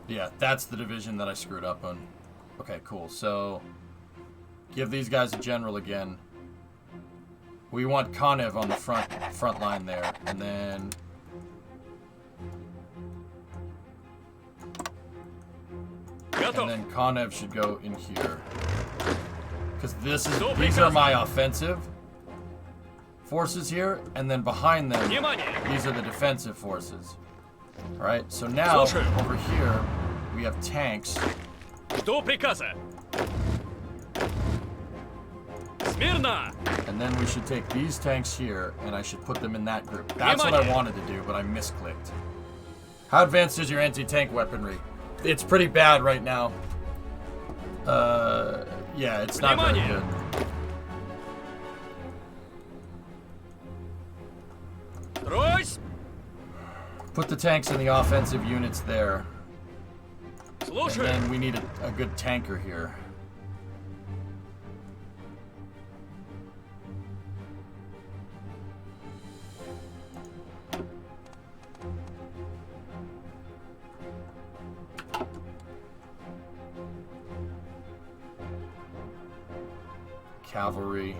Yeah, that's the division that I screwed up on. Okay, cool. So, give these guys a general again. We want Konev on the front line there, and then Konev should go in here, because these are my offensive forces here, and then behind them, these are the defensive forces. All right. So now over here we have tanks. Жду приказа. Смирно. And then we should take these tanks here, and I should put them in that group. That's what I wanted to do, but I misclicked. How advanced is your anti-tank weaponry? It's pretty bad right now. Yeah, it's not very good. Трось. Put the tanks in the offensive units there. And Слушаю. then we need a good tanker here. Cavalry.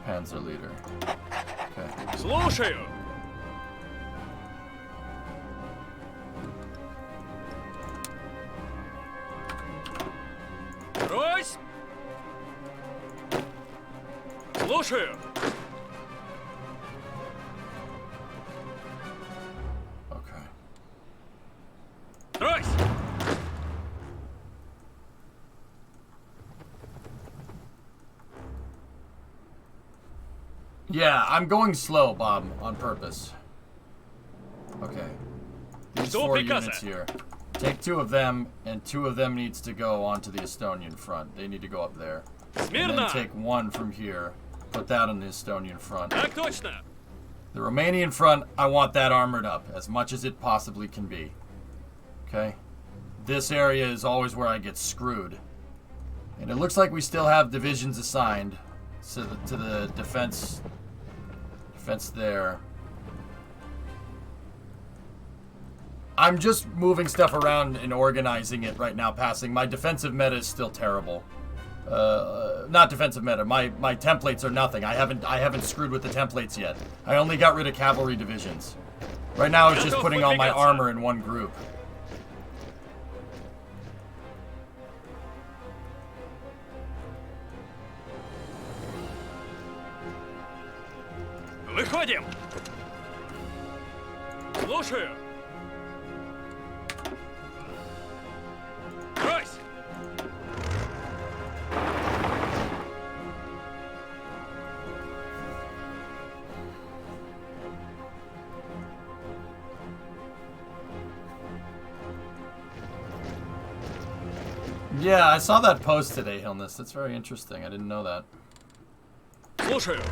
Panzer leader. Okay. Слушаю. Трось. Слушаю. Okay. Трось. Yeah, I'm going slow, Bob, on purpose. Okay. These Жду 4 приказа. units here. Take 2 of them, and 2 of them needs to go onto the Estonian front. They need to go up there. And Смирно. then take 1 from here. Put that on the Estonian front. Так точно. The Romanian front, I want that armored up as much as it possibly can be. Okay? This area is always where I get screwed. And it looks like we still have divisions assigned to the defense there. I'm just moving stuff around and organizing it right now, passing. My defensive meta is still terrible. Not defensive meta. My templates are nothing. I haven't screwed with the templates yet. I only got rid of cavalry divisions. Right now it's just putting all my armor in one group. Выходим. Слушаю. Трось. Yeah, I saw that post today, Hilness. That's very interesting. I didn't know that. Слушаю.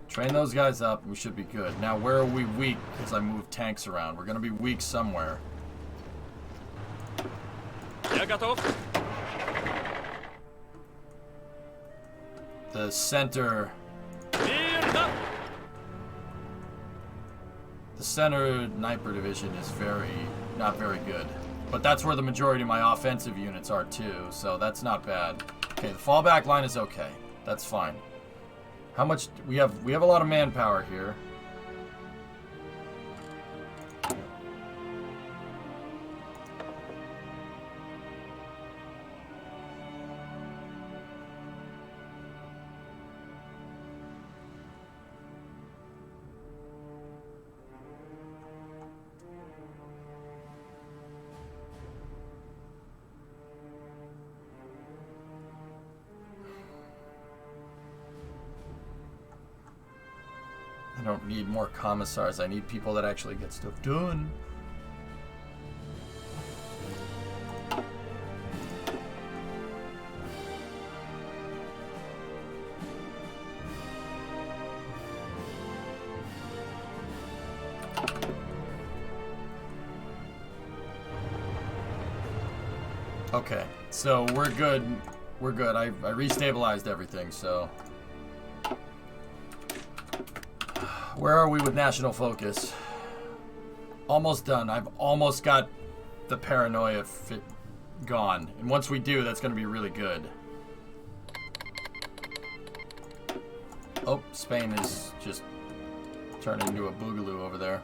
Train those guys up. We should be good. Now, where are we weak? Because I moved tanks around. We're going to be weak somewhere. Я готов. The center... Смирно. The center sniper division is not very good. But that's where the majority of my offensive units are too, so that's not bad. Okay, the fallback line is okay. That's fine. How much we have a lot of manpower here. I don't need more commissars. I need people that actually get stuff done. Okay, so we're good. We're good. I restabilized everything, so... Where are we with national focus? Almost done. I've almost got the paranoia gone. And once we do, that's going to be really good. Oh, Spain is just turning into a boogaloo over there.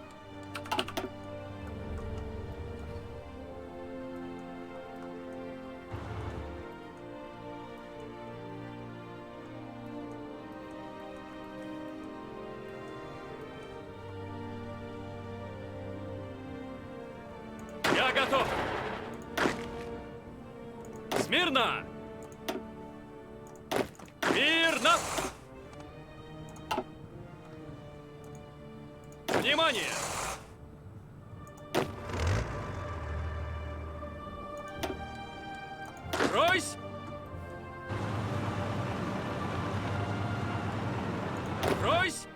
Я готов. Смирно. Мирно. Внимание. Ройсь. Ройсь.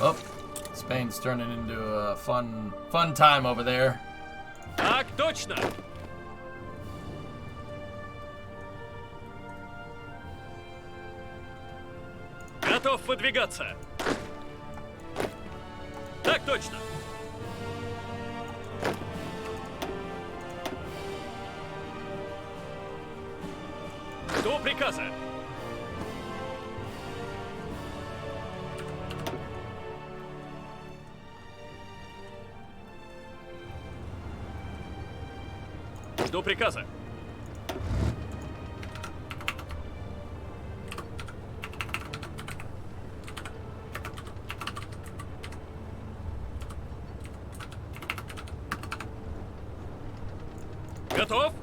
Oh, Spain's turning into a fun time over there. Так точно. Готов выдвигаться. Так точно. Жду приказа. Жду приказа. Готов?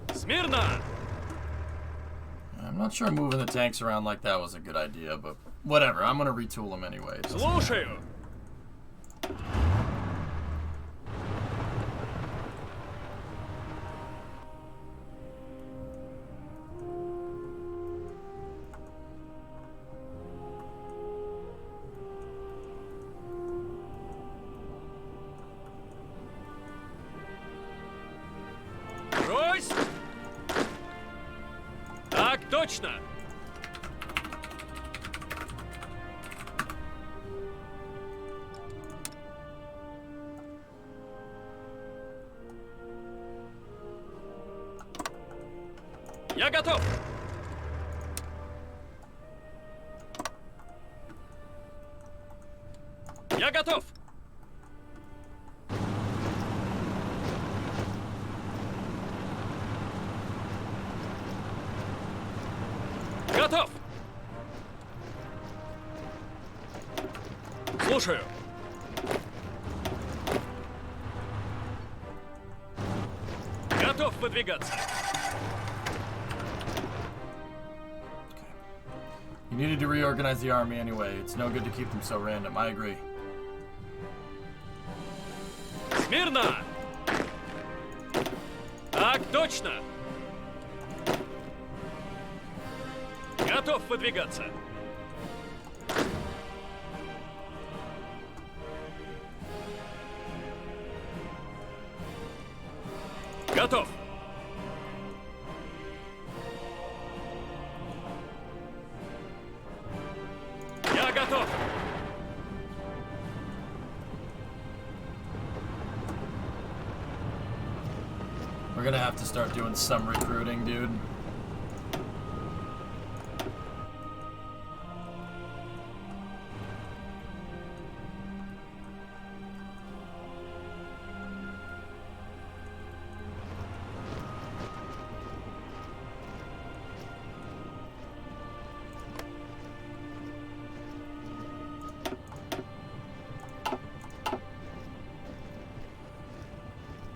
Смирно! I'm not sure moving the tanks around like that was a good idea, but whatever. I'm gonna retool them anyway. It doesn't matter. Слушаю! Ройсь! Так точно! Я готов! Я готов! Готов! Слушаю. Готов выдвигаться. You needed to reorganize the army anyway. It's no good to keep them so random. I agree. Смирно! Так точно! Готов выдвигаться. Готов. Я готов. We're gonna have to start doing some recruiting, dude.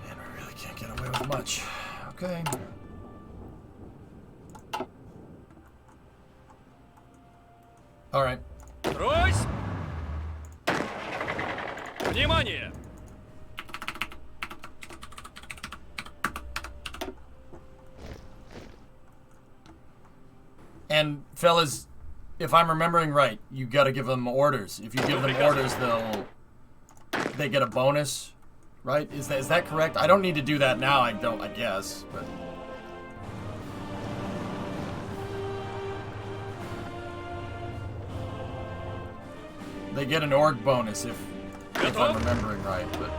Man, we really can't get away with much. Okay. All right. Ройсь! Внимание! And fellas, if I'm remembering right, you got to give them orders. If you give them orders, they get a bonus, right? Is that correct? I don't need to do that now. I guess, but. They get an org bonus if I'm remembering right, but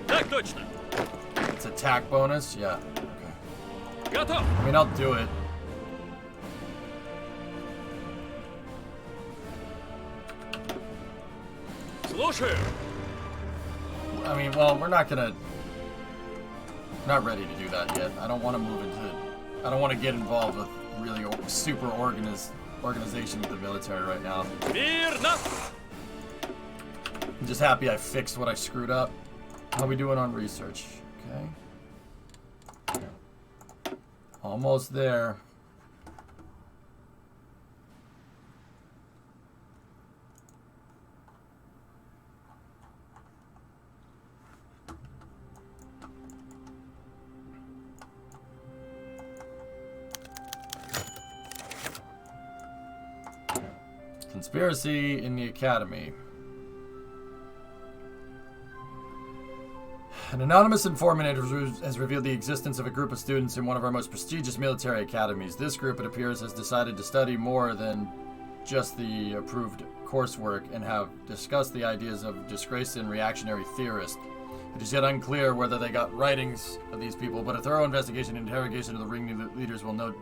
Так точно. it's attack bonus, yeah. Okay. Готов. I mean, I'll do it. Слушаю. I mean, well, we're not ready to do that yet. I don't want to move into. I don't want to get involved with really super organization with the military right now. Мирно. I'm just happy I fixed what I screwed up. How we doing on research? Okay. Almost there. Conspiracy in the academy. An anonymous informant has revealed the existence of a group of students in one of our most prestigious military academies. This group, it appears, has decided to study more than just the approved coursework and have discussed the ideas of disgraced and reactionary theorists. It is yet unclear whether they got writings of these people, but a thorough investigation and interrogation of the ring leaders will no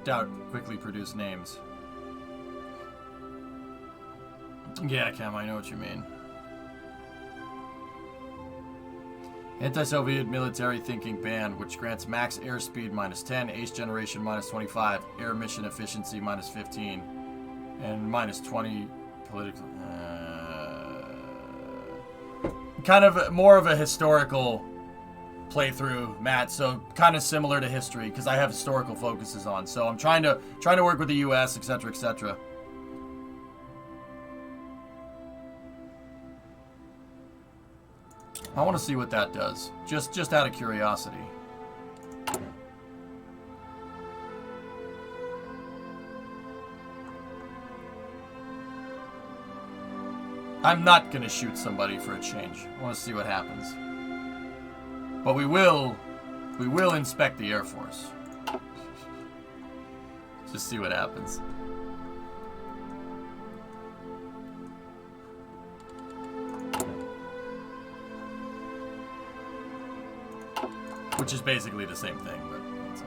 doubt quickly produce names. Yeah, Cam, I know what you mean. Anti-Soviet military thinking ban, which grants max airspeed -10, ace generation -25, air mission efficiency -15, and -20 political. Kind of more of a historical playthrough, Matt. So kind of similar to history because I have historical focuses on. So I'm trying to work with the U.S., etc., etc. I want to see what that does, just out of curiosity. I'm not going to shoot somebody for a change. I want to see what happens. But we will inspect the Air Force. Just see what happens. Which is basically the same thing, but it's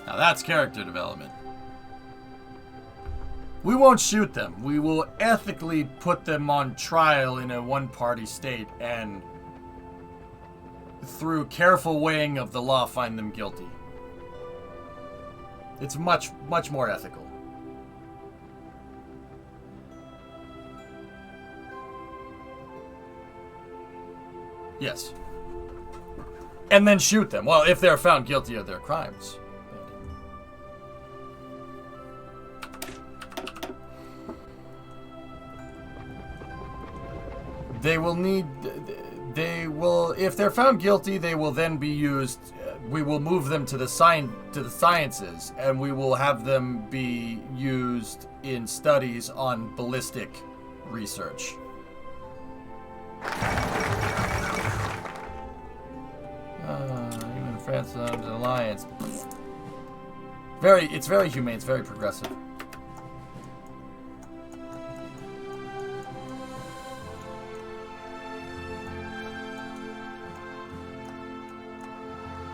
now that's character development. We won't shoot them. We will ethically put them on trial in a one-party state and through careful weighing of the law find them guilty. It's much more ethical. Yes. And then shoot them. Well, if they're found guilty of their crimes. If they're found guilty, they will then be used, we will move them to the sciences, and we will have them be used in studies on ballistic research. Human France Alliance. It's very humane, it's very progressive.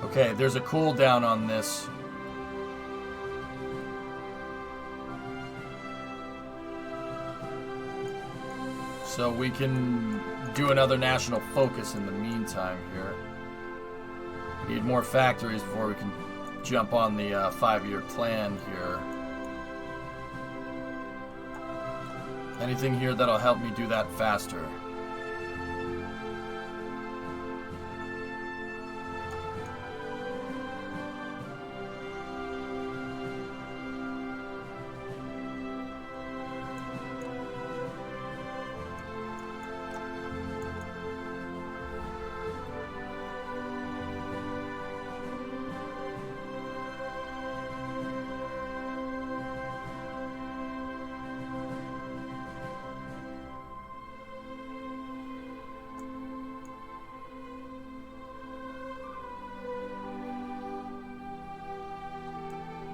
Okay, there's a cooldown on this. So we can do another national focus in the meantime here. We need more factories before we can jump on the 5-year plan here. Anything here that'll help me do that faster?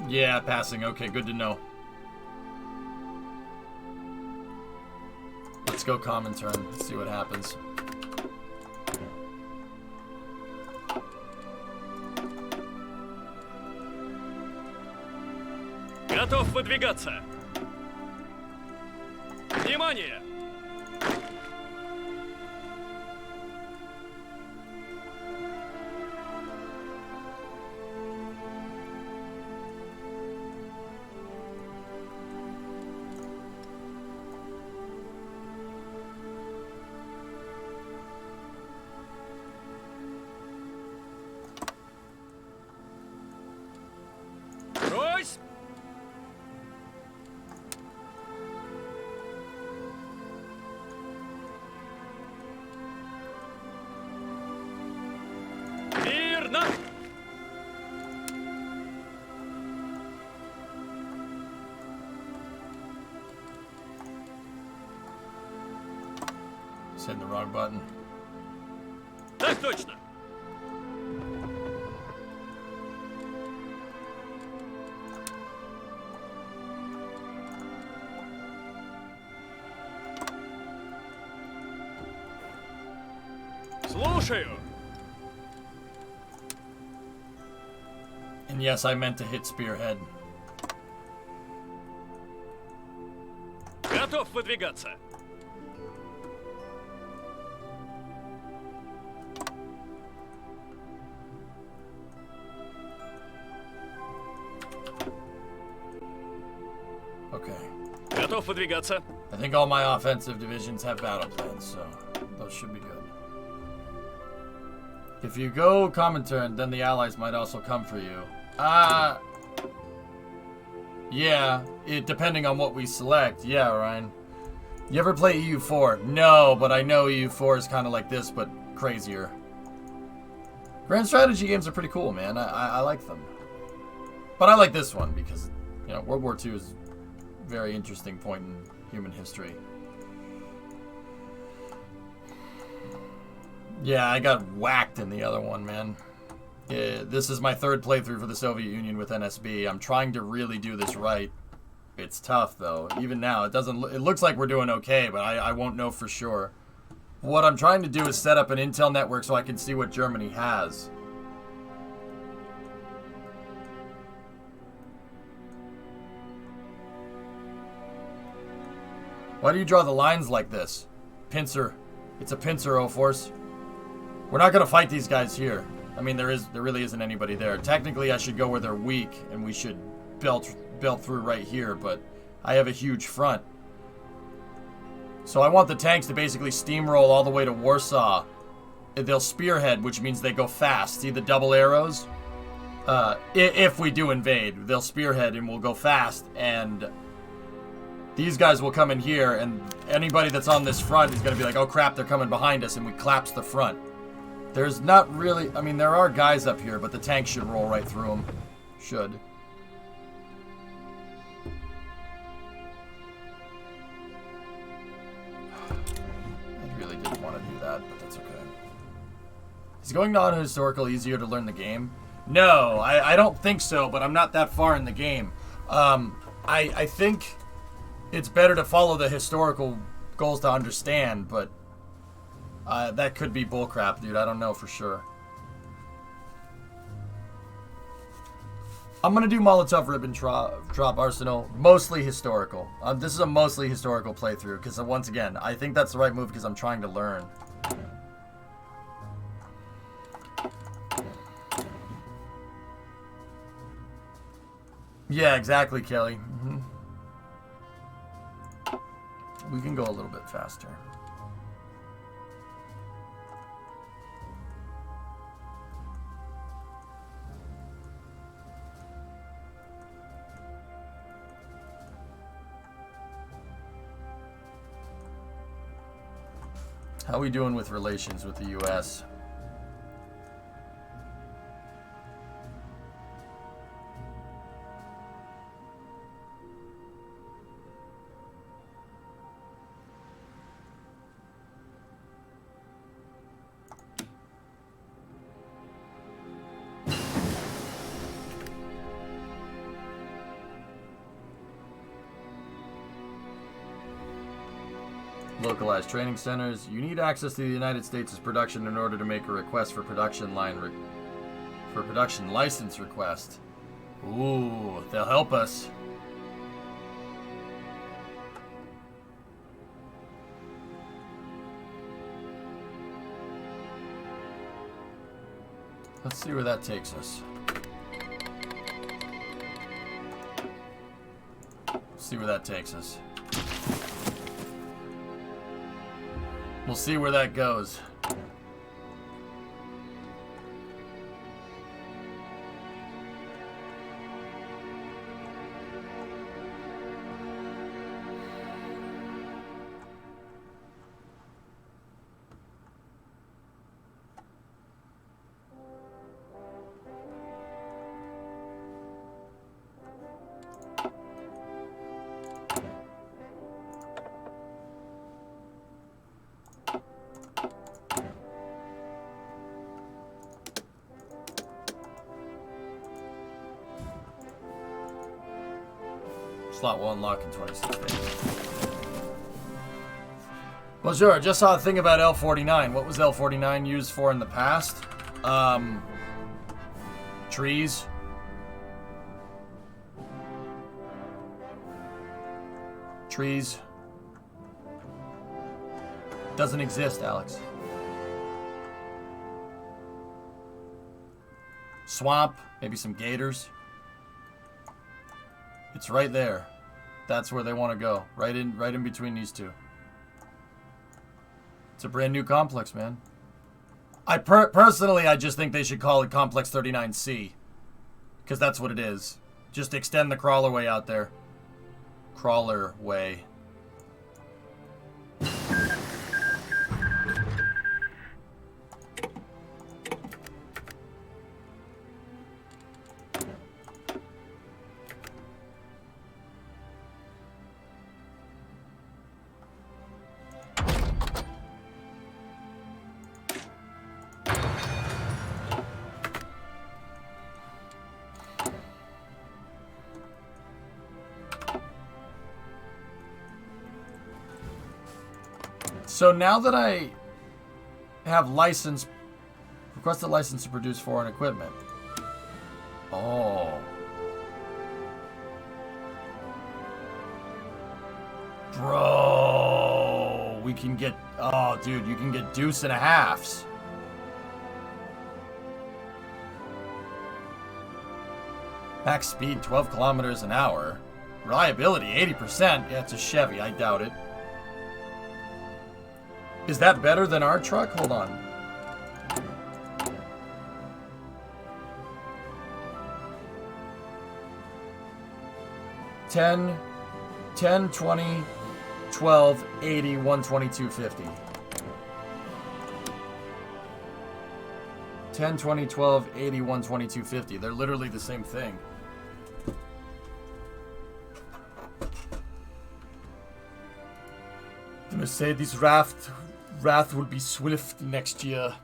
Yeah, passing. Okay, good to know. Let's go common turn. Let's see what happens. Готов выдвигаться. Внимание! Брось! Мирно! Just hitting the wrong button. Так точно! Слушаю! And yes, I meant to hit spearhead. Готов выдвигаться. Okay. Готов выдвигаться. I think all my offensive divisions have battle plans, so those should be good. If you go common turn, then the allies might also come for you. Yeah, depending on what we select. Yeah, Ryan. You ever play EU4? No, but I know EU4 is kind of like this, but crazier. Grand strategy games are pretty cool, man. I like them. But I like this one because, you know, World War II is a very interesting point in human history. Yeah, I got whacked in the other one, man. This is my third playthrough for the Soviet Union with NSB. I'm trying to really do this right. It's tough, though. Even now, it looks like we're doing okay, but I won't know for sure. What I'm trying to do is set up an intel network so I can see what Germany has. Why do you draw the lines like this? Pincer. It's a pincer, O-Force. We're not going to fight these guys here. I mean, there really isn't anybody there. Technically, I should go where they're weak, and we should belt through right here, but I have a huge front. So I want the tanks to basically steamroll all the way to Warsaw. They'll spearhead, which means they go fast. See the double arrows? If we do invade, they'll spearhead and we'll go fast, and these guys will come in here, and anybody that's on this front is going to be like, oh crap, they're coming behind us, and we collapse the front. There's not really... I mean, there are guys up here, but the tanks should roll right through them. Should. I really didn't want to do that, but that's okay. Is going non-historical easier to learn the game? No, I don't think so, but I'm not that far in the game. I think it's better to follow the historical goals to understand, but... that could be bullcrap, dude. I don't know for sure. I'm going to do Molotov Ribbentrop Arsenal. Mostly historical. This is a mostly historical playthrough. Because, once again, I think that's the right move because I'm trying to learn. Yeah, exactly, Kelly. We can go a little bit faster. How are we doing with relations with the U.S.? localized training centers. You need access to the United States' production in order to make a request for production license request. Ooh, they'll help us. Let's see where that takes us. See where that takes us. We'll see where that goes. Slot will unlock in 26 days. Well, sure. Just saw a thing about L49. What was L49 used for in the past? Trees. Trees. Doesn't exist, Alex. Swamp. Maybe some gators. It's right there. That's where they want to go. Right in between these two. It's a brand new complex, man. Personally, I just think they should call it Complex 39C. Because that's what it is. Just extend the crawler way out there. Crawler way. So now that I have requested license to produce foreign equipment. Oh. Bro, we can get, oh dude, you can get deuce and a halves. Max speed 12 kilometers an hour. Reliability 80%. Yeah, it's a Chevy, I doubt it. Is that better than our truck? Hold on. $10, 20, 12, 80, 122, 50. 10, 20, 12, 80, 122, 50. They're literally the same thing. The Mercedes Wrath will be swift next year.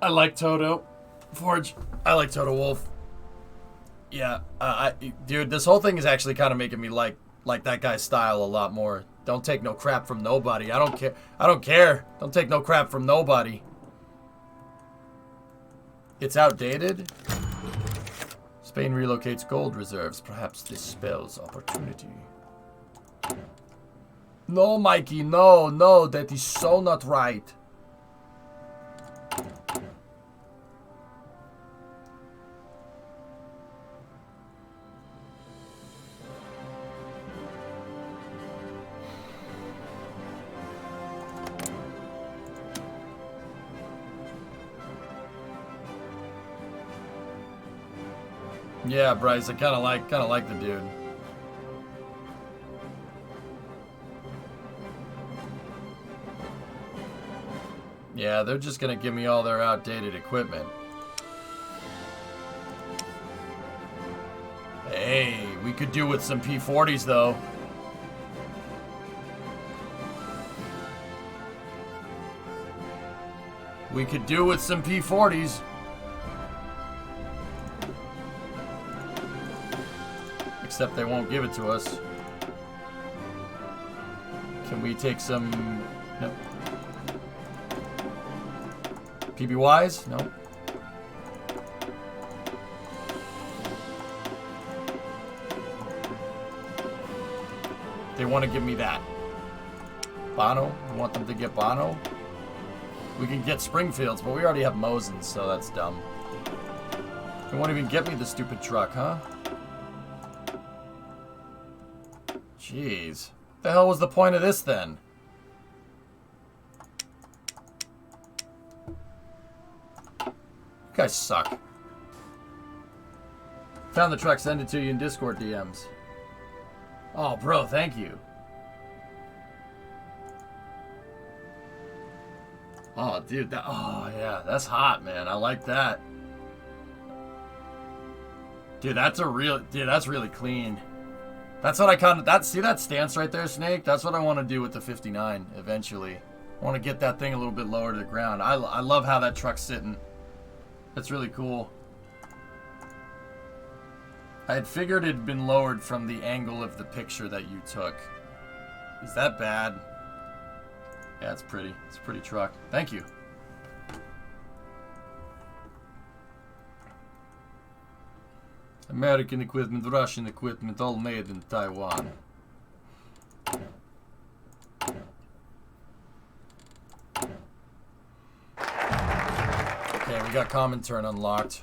I like Toto. Forge. I like Toto Wolf. Yeah, dude, this whole thing is actually kind of making me like that guy's style a lot more. Don't take no crap from nobody. I don't care. I don't care. Don't take no crap from nobody. It's outdated. Spain relocates gold reserves. Perhaps this spells opportunity. No, Mikey, no, that is so not right. Yeah, Bryce, I kind of like the dude. Yeah, they're just gonna give me all their outdated equipment. Hey, we could do with some P40s though. We could do with some P40s. Except they won't give it to us. Can we take some... No. PBYs? No. They want to give me that. Bono? I want them to get Bono? We can get Springfields, but we already have Mosins, so that's dumb. They won't even get me the stupid truck, huh? Jeez. What the hell was the point of this, then? You guys suck. Found the truck, send it to you in Discord DMs. Oh, bro, thank you. Oh, dude, that, oh, yeah, that's hot, man. I like that. Dude, that's really clean. That's what I kind of, see that stance right there, Snake? That's what I want to do with the 59, eventually. I want to get that thing a little bit lower to the ground. I love how that truck's sitting. That's really cool. I had figured it had been lowered from the angle of the picture that you took. Is that bad? Yeah, it's pretty. It's a pretty truck. Thank you. American equipment, Russian equipment, all made in Taiwan. Okay, we got Comintern unlocked.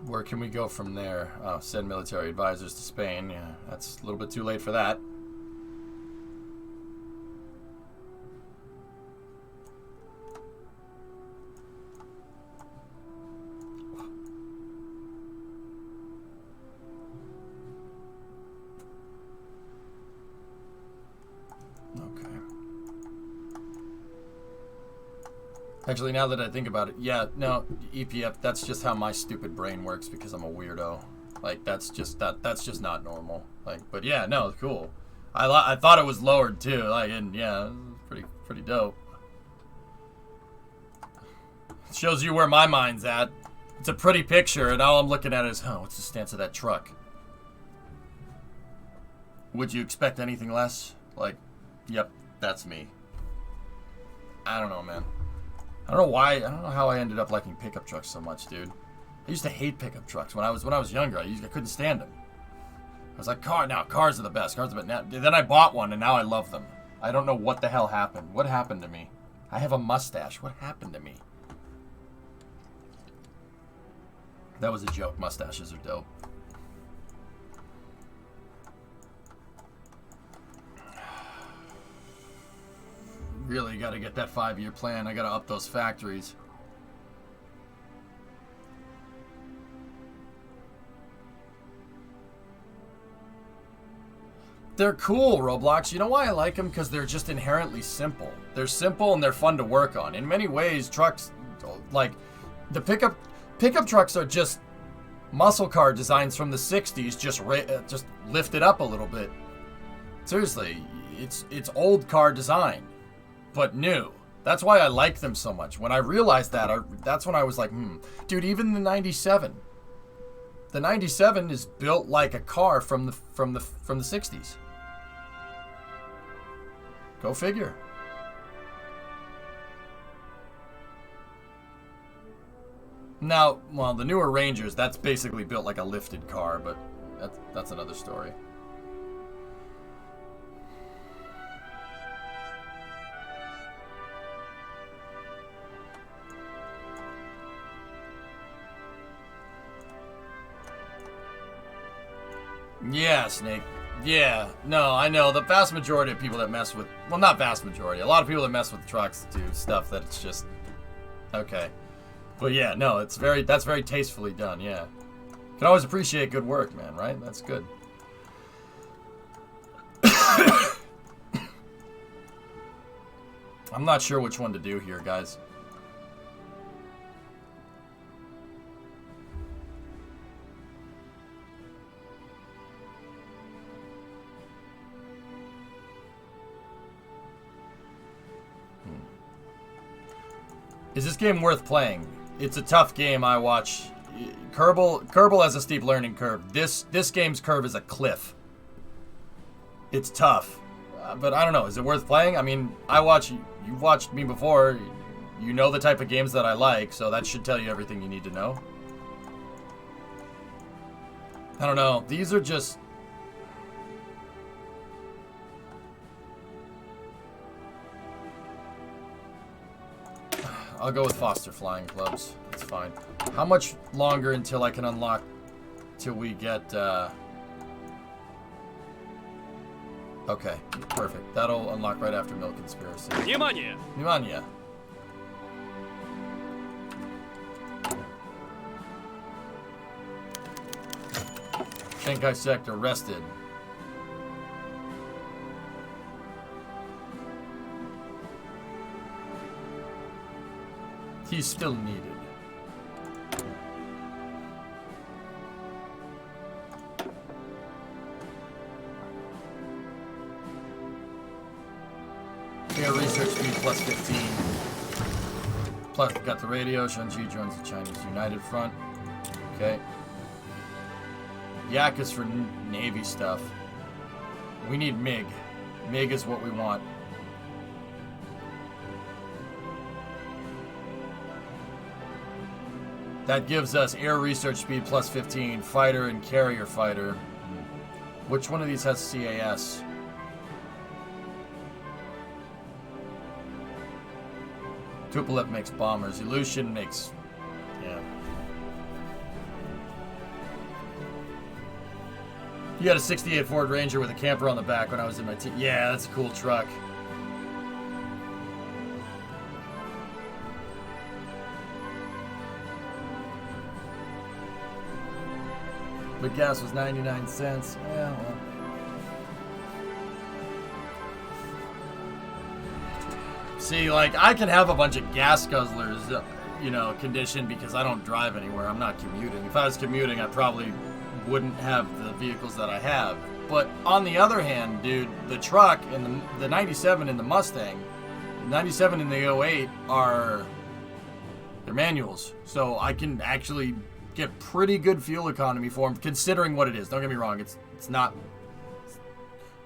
Where can we go from there? Oh, send military advisors to Spain. Yeah, that's a little bit too late for that. Actually, now that I think about it, yeah, no, EPF, that's just how my stupid brain works because I'm a weirdo. Like, that's just not normal. Like, but yeah, no, cool. I thought it was lowered too. Like, and yeah, pretty dope. It shows you where my mind's at. It's a pretty picture, and all I'm looking at is, oh, what's the stance of that truck? Would you expect anything less? Like, yep, that's me. I don't know, man. I don't know why. I don't know how I ended up liking pickup trucks so much, dude. I used to hate pickup trucks when I was younger. I couldn't stand them. I was like, cars are the best. Cars are the best. Then I bought one, and now I love them. I don't know what the hell happened. What happened to me? I have a mustache. What happened to me? That was a joke. Mustaches are dope. Really got to get that 5-year plan. I got to up those factories. They're cool, Roblox. You know why I like them? Because they're just inherently simple. They're simple and they're fun to work on. In many ways, trucks, like the pickup trucks are just muscle car designs from the 60s, just lifted up a little bit. Seriously, it's old car design. But new. That's why I like them so much. When I realized that, that's when I was like, dude, even the 97. The 97 is built like a car from the 60s. Go figure. Now, well, the newer Rangers, that's basically built like a lifted car, but that's another story. Yeah, Snake. Yeah. No, I know. The vast majority of people that mess with... Well, not vast majority. A lot of people that mess with trucks do stuff that it's just... Okay. But yeah, no, that's very tastefully done, yeah. Can always appreciate good work, man, right? That's good. I'm not sure which one to do here, guys. Is this game worth playing? It's a tough game. I watch Kerbal has a steep learning curve. This game's curve is a cliff. It's tough. But I don't know. Is it worth playing? I mean, you've watched me before. You know the type of games that I like, so that should tell you everything you need to know. I don't know. These are just... I'll go with Foster Flying Clubs. That's fine. How much longer until I can unlock... till we get... Okay, perfect. That'll unlock right after Milk Conspiracy. Внимание! Vнимание. Shanghai Sect arrested. He's still needed. Air research speed plus 15. Plus, got the radio. Shunji joins the Chinese United Front. Okay. Yak is for Navy stuff. We need MiG. MiG is what we want. That gives us air research speed plus 15, fighter and carrier fighter. Which one of these has CAS? Tupolev makes bombers. Ilyushin makes... yeah. You had a 68 Ford Ranger with a camper on the back when I was in my team. Yeah, that's a cool truck. But gas was 99 cents. Yeah, well. See, like, I can have a bunch of gas guzzlers, you know, conditioned because I don't drive anywhere. I'm not commuting. If I was commuting, I probably wouldn't have the vehicles that I have. But on the other hand, dude, the truck and the 97 and the Mustang, 97 and the 08 they're manuals. So I can actually get pretty good fuel economy for them, considering what it is. Don't get me wrong. It's not...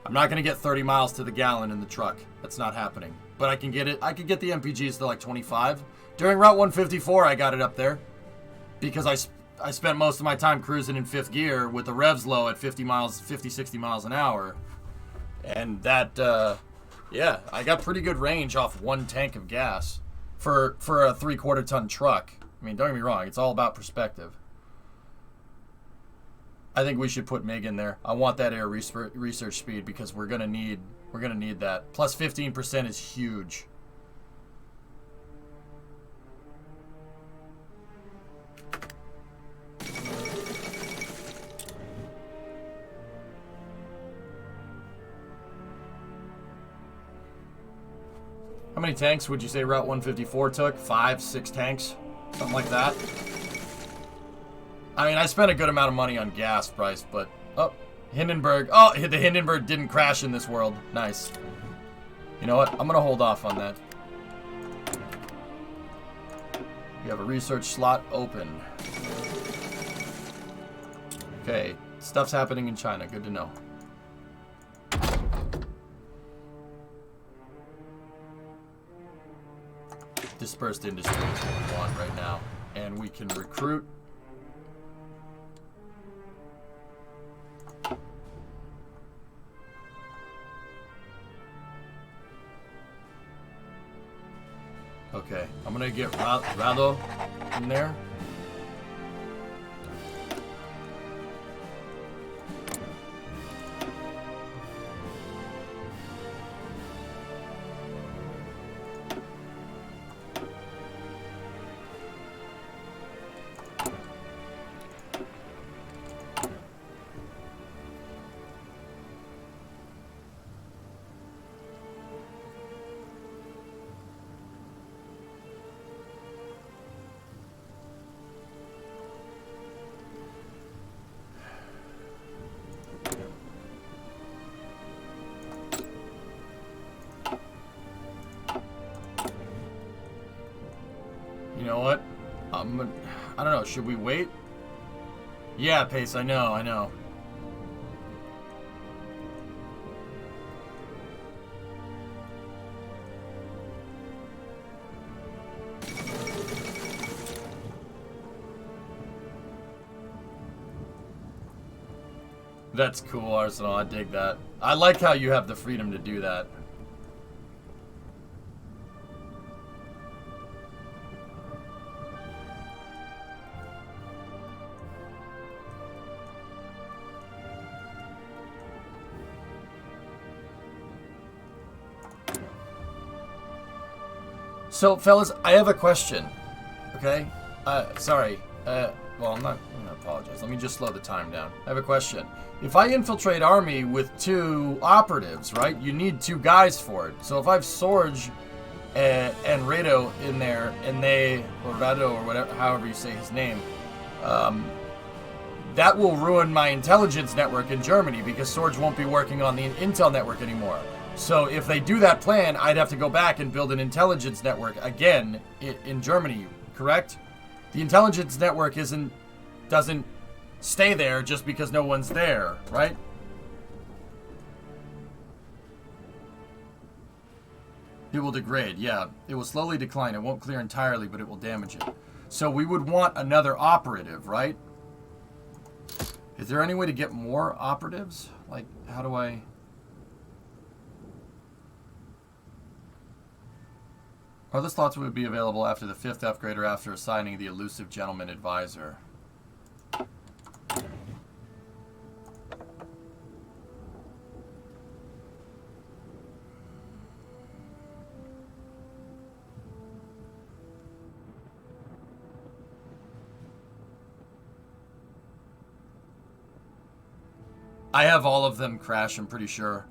I'm not going to get 30 miles to the gallon in the truck. That's not happening. But I can get it. I could get the MPGs to like 25. During Route 154, I got it up there because I spent most of my time cruising in 5th gear with the revs low at 50, 60 miles an hour. And that, yeah, I got pretty good range off one tank of gas for a 3/4 ton truck. I mean, don't get me wrong. It's all about perspective. I think we should put MiG in there. I want that air research speed because we're gonna need that. Plus 15% is huge. How many tanks would you say Route 154 took? 5, 6 tanks? Something like that. I mean, I spent a good amount of money on gas price, but... Oh, Hindenburg. Oh, the Hindenburg didn't crash in this world. Nice. You know what? I'm going to hold off on that. We have a research slot open. Okay. Stuff's happening in China. Good to know. Dispersed industry is what we want right now. And we can recruit. Okay, I'm gonna get Rado in there. You know what? I don't know. Should we wait Yeah, Pace, I know, I know. That's cool, Arsenal. I dig that. I like how you have the freedom to do that. So, fellas, I have a question. Okay? Sorry. Well, I'm not going to apologize. Let me just slow the time down. I have a question. If I infiltrate army with 2 operatives, right? You need 2 guys for it. So if I have Sorge and Rado in there, and they, or Rado, or whatever, however you say his name, that will ruin my intelligence network in Germany because Sorge won't be working on the Intel network anymore. So if they do that plan, I'd have to go back and build an intelligence network again in Germany, correct? The intelligence network doesn't stay there just because no one's there, right? It will degrade, yeah. It will slowly decline. It won't clear entirely, but it will damage it. So we would want another operative, right? Is there any way to get more operatives? Like, how do I... Other slots would be available after the 5th upgrade or after assigning the elusive gentleman advisor. I have all of them crash, I'm pretty sure.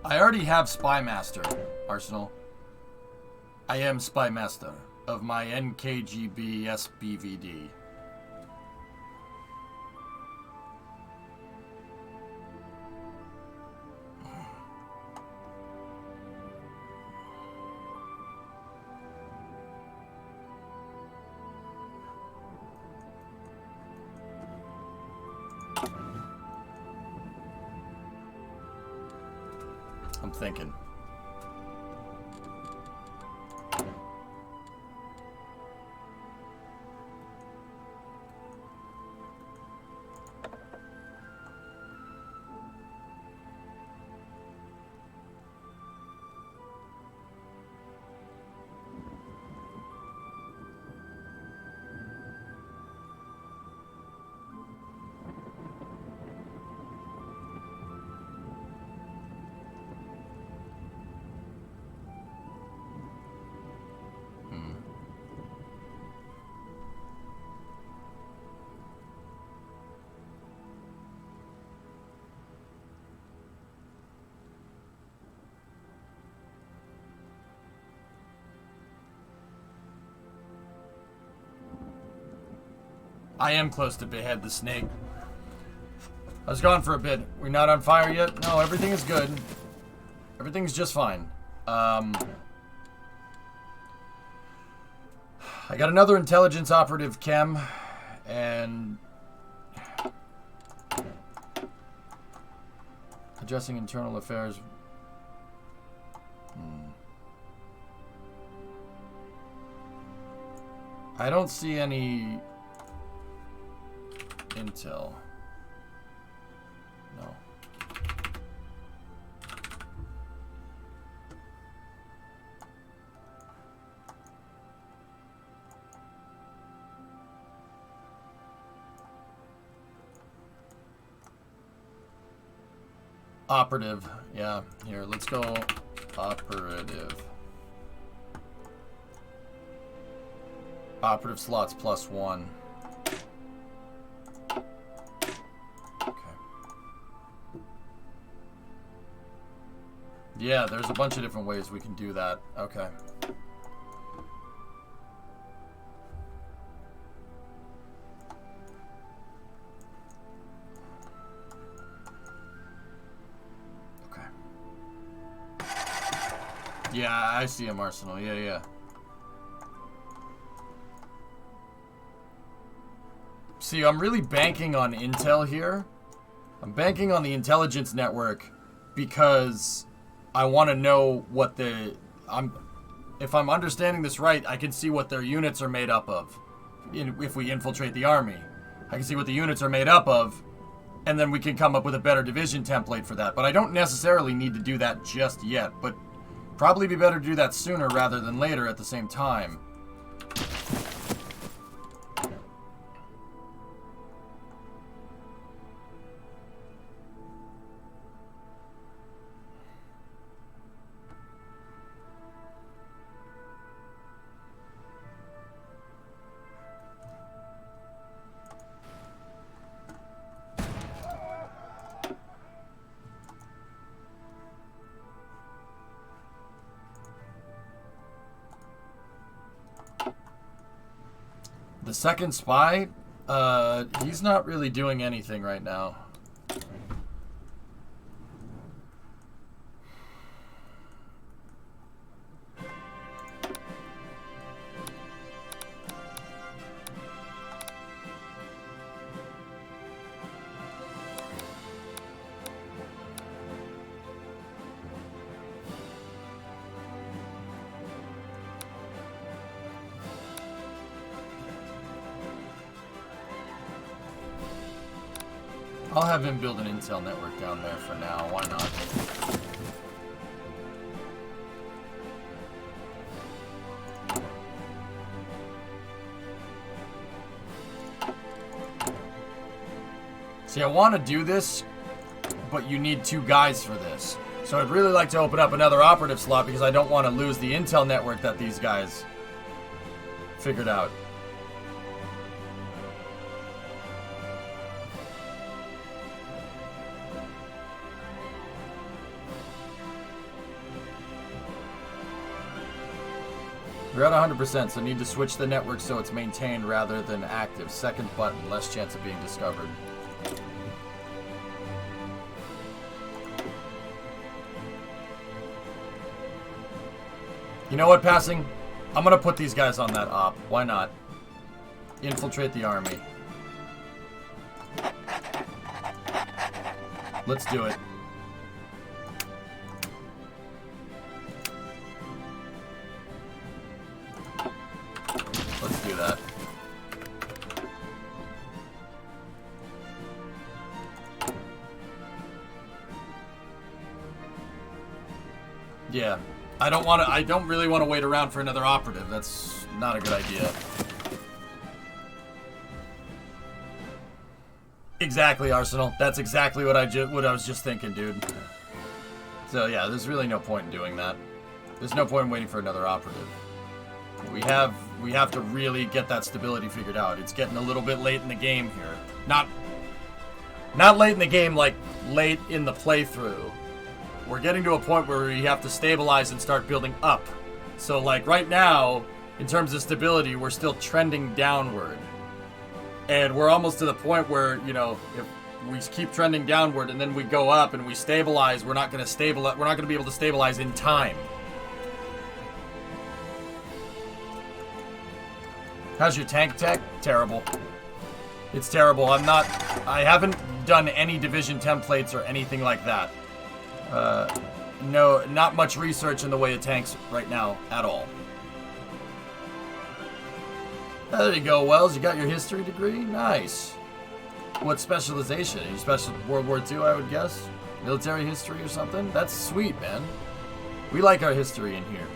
I already have Spy Master, Arsenal. I am Spy Master of my NKGB SBVD. I'm thinking. I am close to behead the snake. I was gone for a bit. We're not on fire yet? No, everything is good. Everything's just fine. I got another intelligence operative chem, and addressing internal affairs. I don't see any intel. No. Operative. Yeah, here, let's go operative. Operative slots +1. Okay. Yeah, there's a bunch of different ways we can do that. Okay. Okay. Yeah, I see him, Arsenal. Yeah, yeah. See, I'm really banking on intel here. I'm banking on the intelligence network because I want to know what if I'm understanding this right, I can see what their units are made up of. If we infiltrate the army, I can see what the units are made up of, and then we can come up with a better division template for that. But I don't necessarily need to do that just yet, but probably be better to do that sooner rather than later at the same time. The second spy, he's not really doing anything right now. I'll have him build an intel network down there for now. Why not? See, I want to do this, but you need 2 guys for this. So I'd really like to open up another operative slot because I don't want to lose the intel network that these guys figured out. We're at 100%, so need to switch the network so it's maintained rather than active. Second button, less chance of being discovered. You know what, Passing? I'm gonna put these guys on that op. Why not? Infiltrate the army. Let's do it. Let's do that. Yeah. I don't really want to wait around for another operative. That's not a good idea. Exactly, Arsenal. That's exactly what I was just thinking, dude. So yeah, there's really no point in doing that. There's no point in waiting for another operative. We have to really get that stability figured out. It's getting a little bit late in the game here. Not late in the game, like late in the playthrough. We're getting to a point where we have to stabilize and start building up. So like right now, in terms of stability, we're still trending downward. And we're almost to the point where, you know, if we keep trending downward and then we go up and we stabilize, we're not going to be able to stabilize in time. How's your tank tech? Terrible. It's terrible. I haven't done any division templates or anything like that. No, not much research in the way of tanks right now at all. There you go, Wells. You got your history degree? Nice. What specialization? Are you special World War II, I would guess? Military history or something? That's sweet, man. We like our history in here.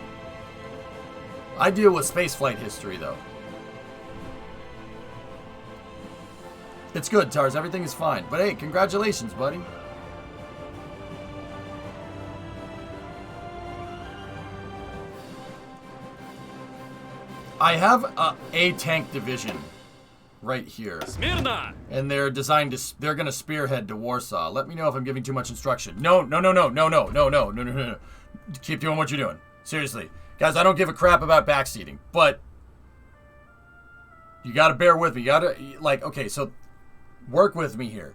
I deal with spaceflight history, though. It's good, Tars. Everything is fine. But hey, congratulations, buddy. I have a tank division right here. Смирно! And they're designed to, they're going to spearhead to Warsaw. Let me know if I'm giving too much instruction. No. Keep doing what you're doing. Seriously. Guys, I don't give a crap about backseating, but you got to bear with me. You got to, like, okay, so work with me here.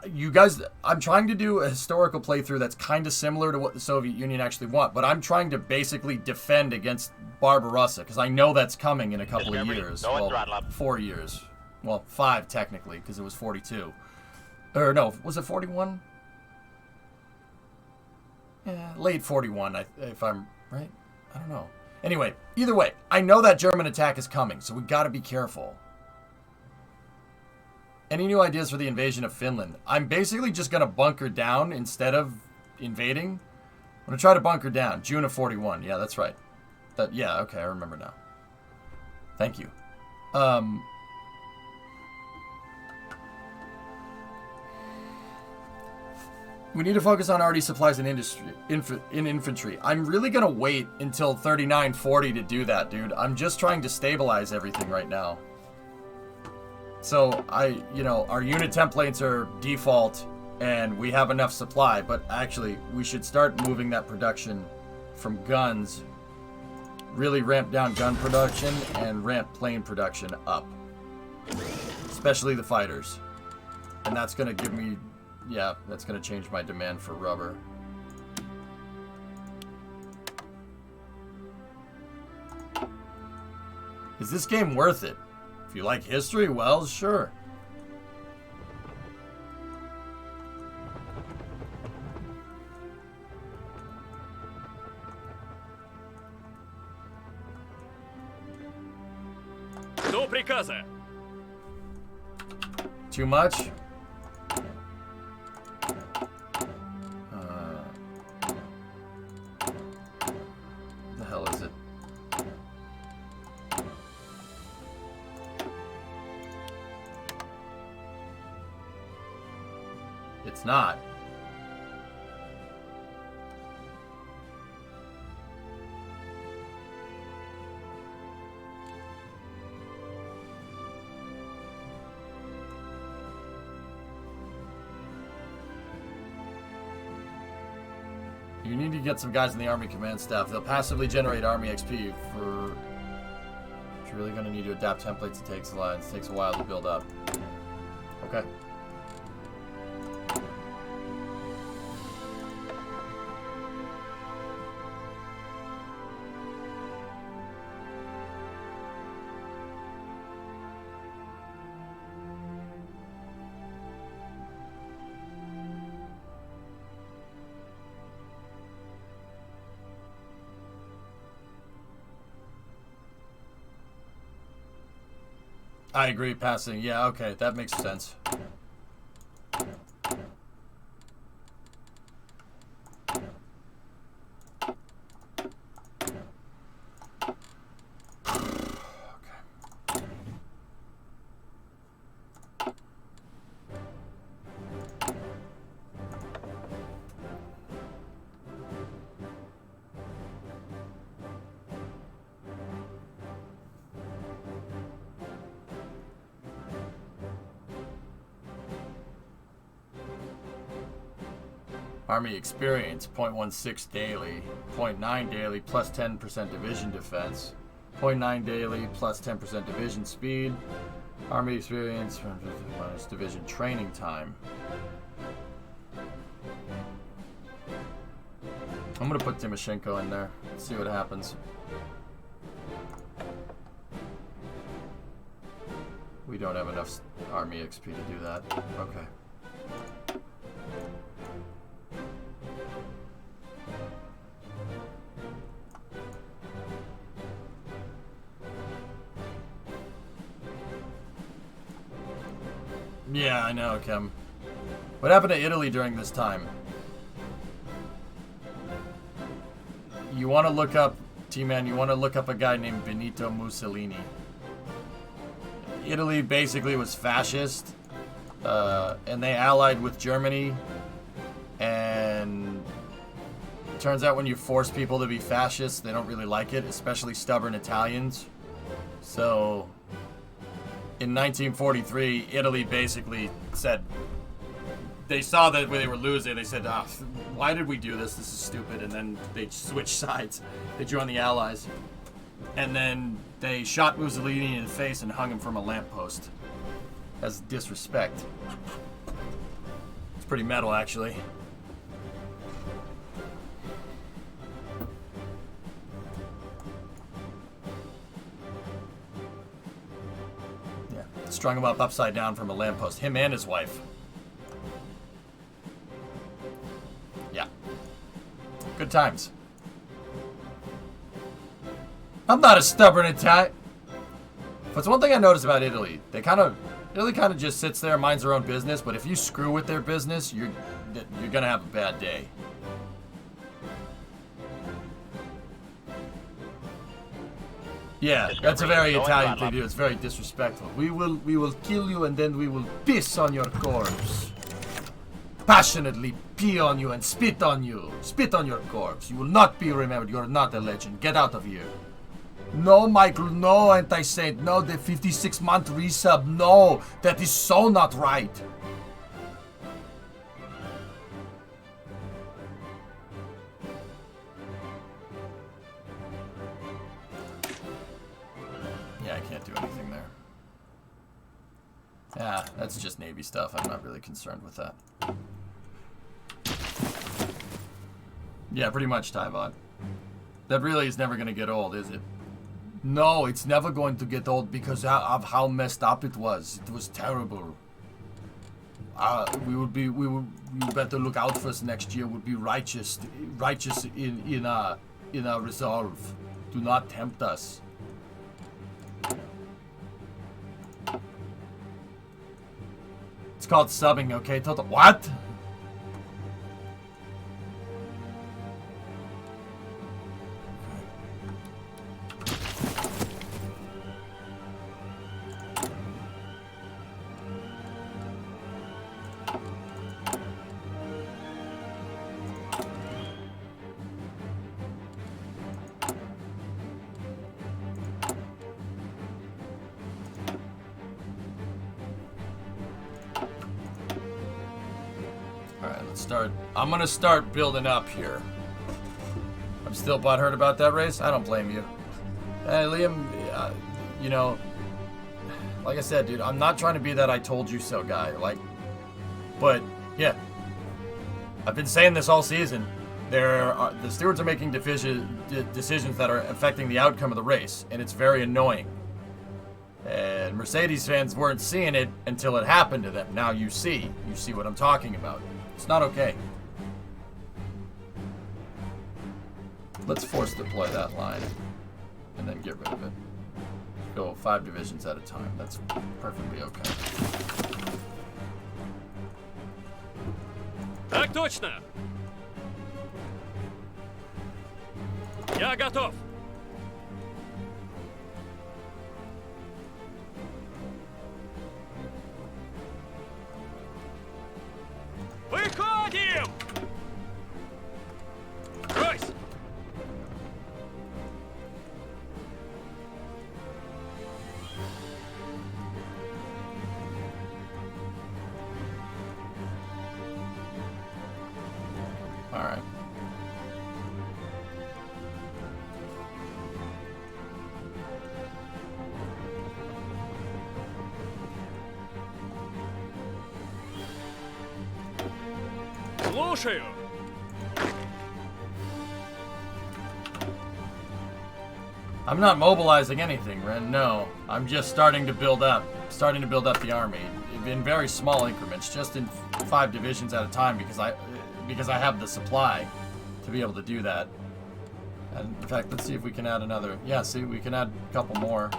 You guys, I'm trying to do a historical playthrough that's kind of similar to what the Soviet Union actually want, but I'm trying to basically defend against Barbarossa, because I know that's coming in a couple of years. Well, 4 years. Well, 5 technically, because it was 42. Or no, was it 41? Yeah, late 41, if I'm right. I don't know. Anyway, either way, I know that German attack is coming, so we got to be careful. Any new ideas for the invasion of Finland? I'm basically just going to bunker down instead of invading. I'm going to try to bunker down. June of 41. Yeah, that's right. Yeah, okay, I remember now. Thank you. We need to focus on arty supplies and infantry. I'm really going to wait until 39-40 to do that, dude. I'm just trying to stabilize everything right now. So, our unit templates are default, and we have enough supply, but actually, we should start moving that production from guns, really ramp down gun production, and ramp plane production up. Especially the fighters. And that's going to give me, yeah, that's going to change my demand for rubber. Is this game worth it? If you like history, well, sure. До приказа. Too much? The hell is it? It's not. You need to get some guys in the Army Command Staff. They'll passively generate Army XP for... You're really going to need to adapt templates. It takes a while to build up. Okay. I agree, passing. Yeah, okay, that makes sense. Army experience, 0.16 daily, 0.9 daily plus 10% division defense, 0.9 daily plus 10% division speed, Army experience minus division training time. I'm gonna put Timoshenko in there, see what happens. We don't have enough Army XP to do that. Okay. Yeah, I know, Kim. What happened to Italy during this time? You want to look up, T-Man, you want to look up a guy named Benito Mussolini. Italy basically was fascist, and they allied with Germany, and it turns out when you force people to be fascists, they don't really like it, especially stubborn Italians. So, in 1943, Italy basically said, they saw that when they were losing, they said, why did we do this? This is stupid. And then they switched sides. They joined the Allies. And then they shot Mussolini in the face and hung him from a lamppost as disrespect. It's pretty metal, actually. Yeah, strung him up upside down from a lamppost. Him and his wife. Yeah. Good times. I'm not a stubborn Italian. But it's one thing I noticed about Italy. Italy kind of just sits there and minds their own business, but if you screw with their business, you're gonna have a bad day. Yeah, that's a very Italian thing to do. It's very disrespectful. We will kill you and then we will piss on your corpse. Passionately pee on you and spit on you. Spit on your corpse. You will not be remembered. You're not a legend. Get out of here. No, Michael, no, anti-saint, no, the 56-month resub, no, that is so not right. Yeah, I can't do anything there. Yeah, that's just Navy stuff. I'm not really concerned with that. Yeah, pretty much, Tyvod. That really is never going to get old, is it? No, it's never going to get old because of how messed up it was. It was terrible. We better look out for us next year. We'll be righteous in our resolve. Do not tempt us. It's called subbing, okay? Total. What? I'm gonna start building up here. I'm still butthurt about that race. I don't blame you. Hey, Liam, you know, like I said, dude, I'm not trying to be that I told you so guy. But yeah, I've been saying this all season. The stewards are making decisions that are affecting the outcome of the race, and it's very annoying. And Mercedes fans weren't seeing it until it happened to them. Now you see what I'm talking about. It's not okay. Let's force deploy that line and then get rid of it. Go 5 divisions at a time. That's perfectly okay. Так точно. Я готов. Выходим! Брось! All right. Слушаю. I'm not mobilizing anything, Ren. No, I'm just starting to build up the army in very small increments, just in 5 divisions at a time, because I have the supply to be able to do that. And in fact, let's see if we can add another. Yeah, see, we can add a couple more.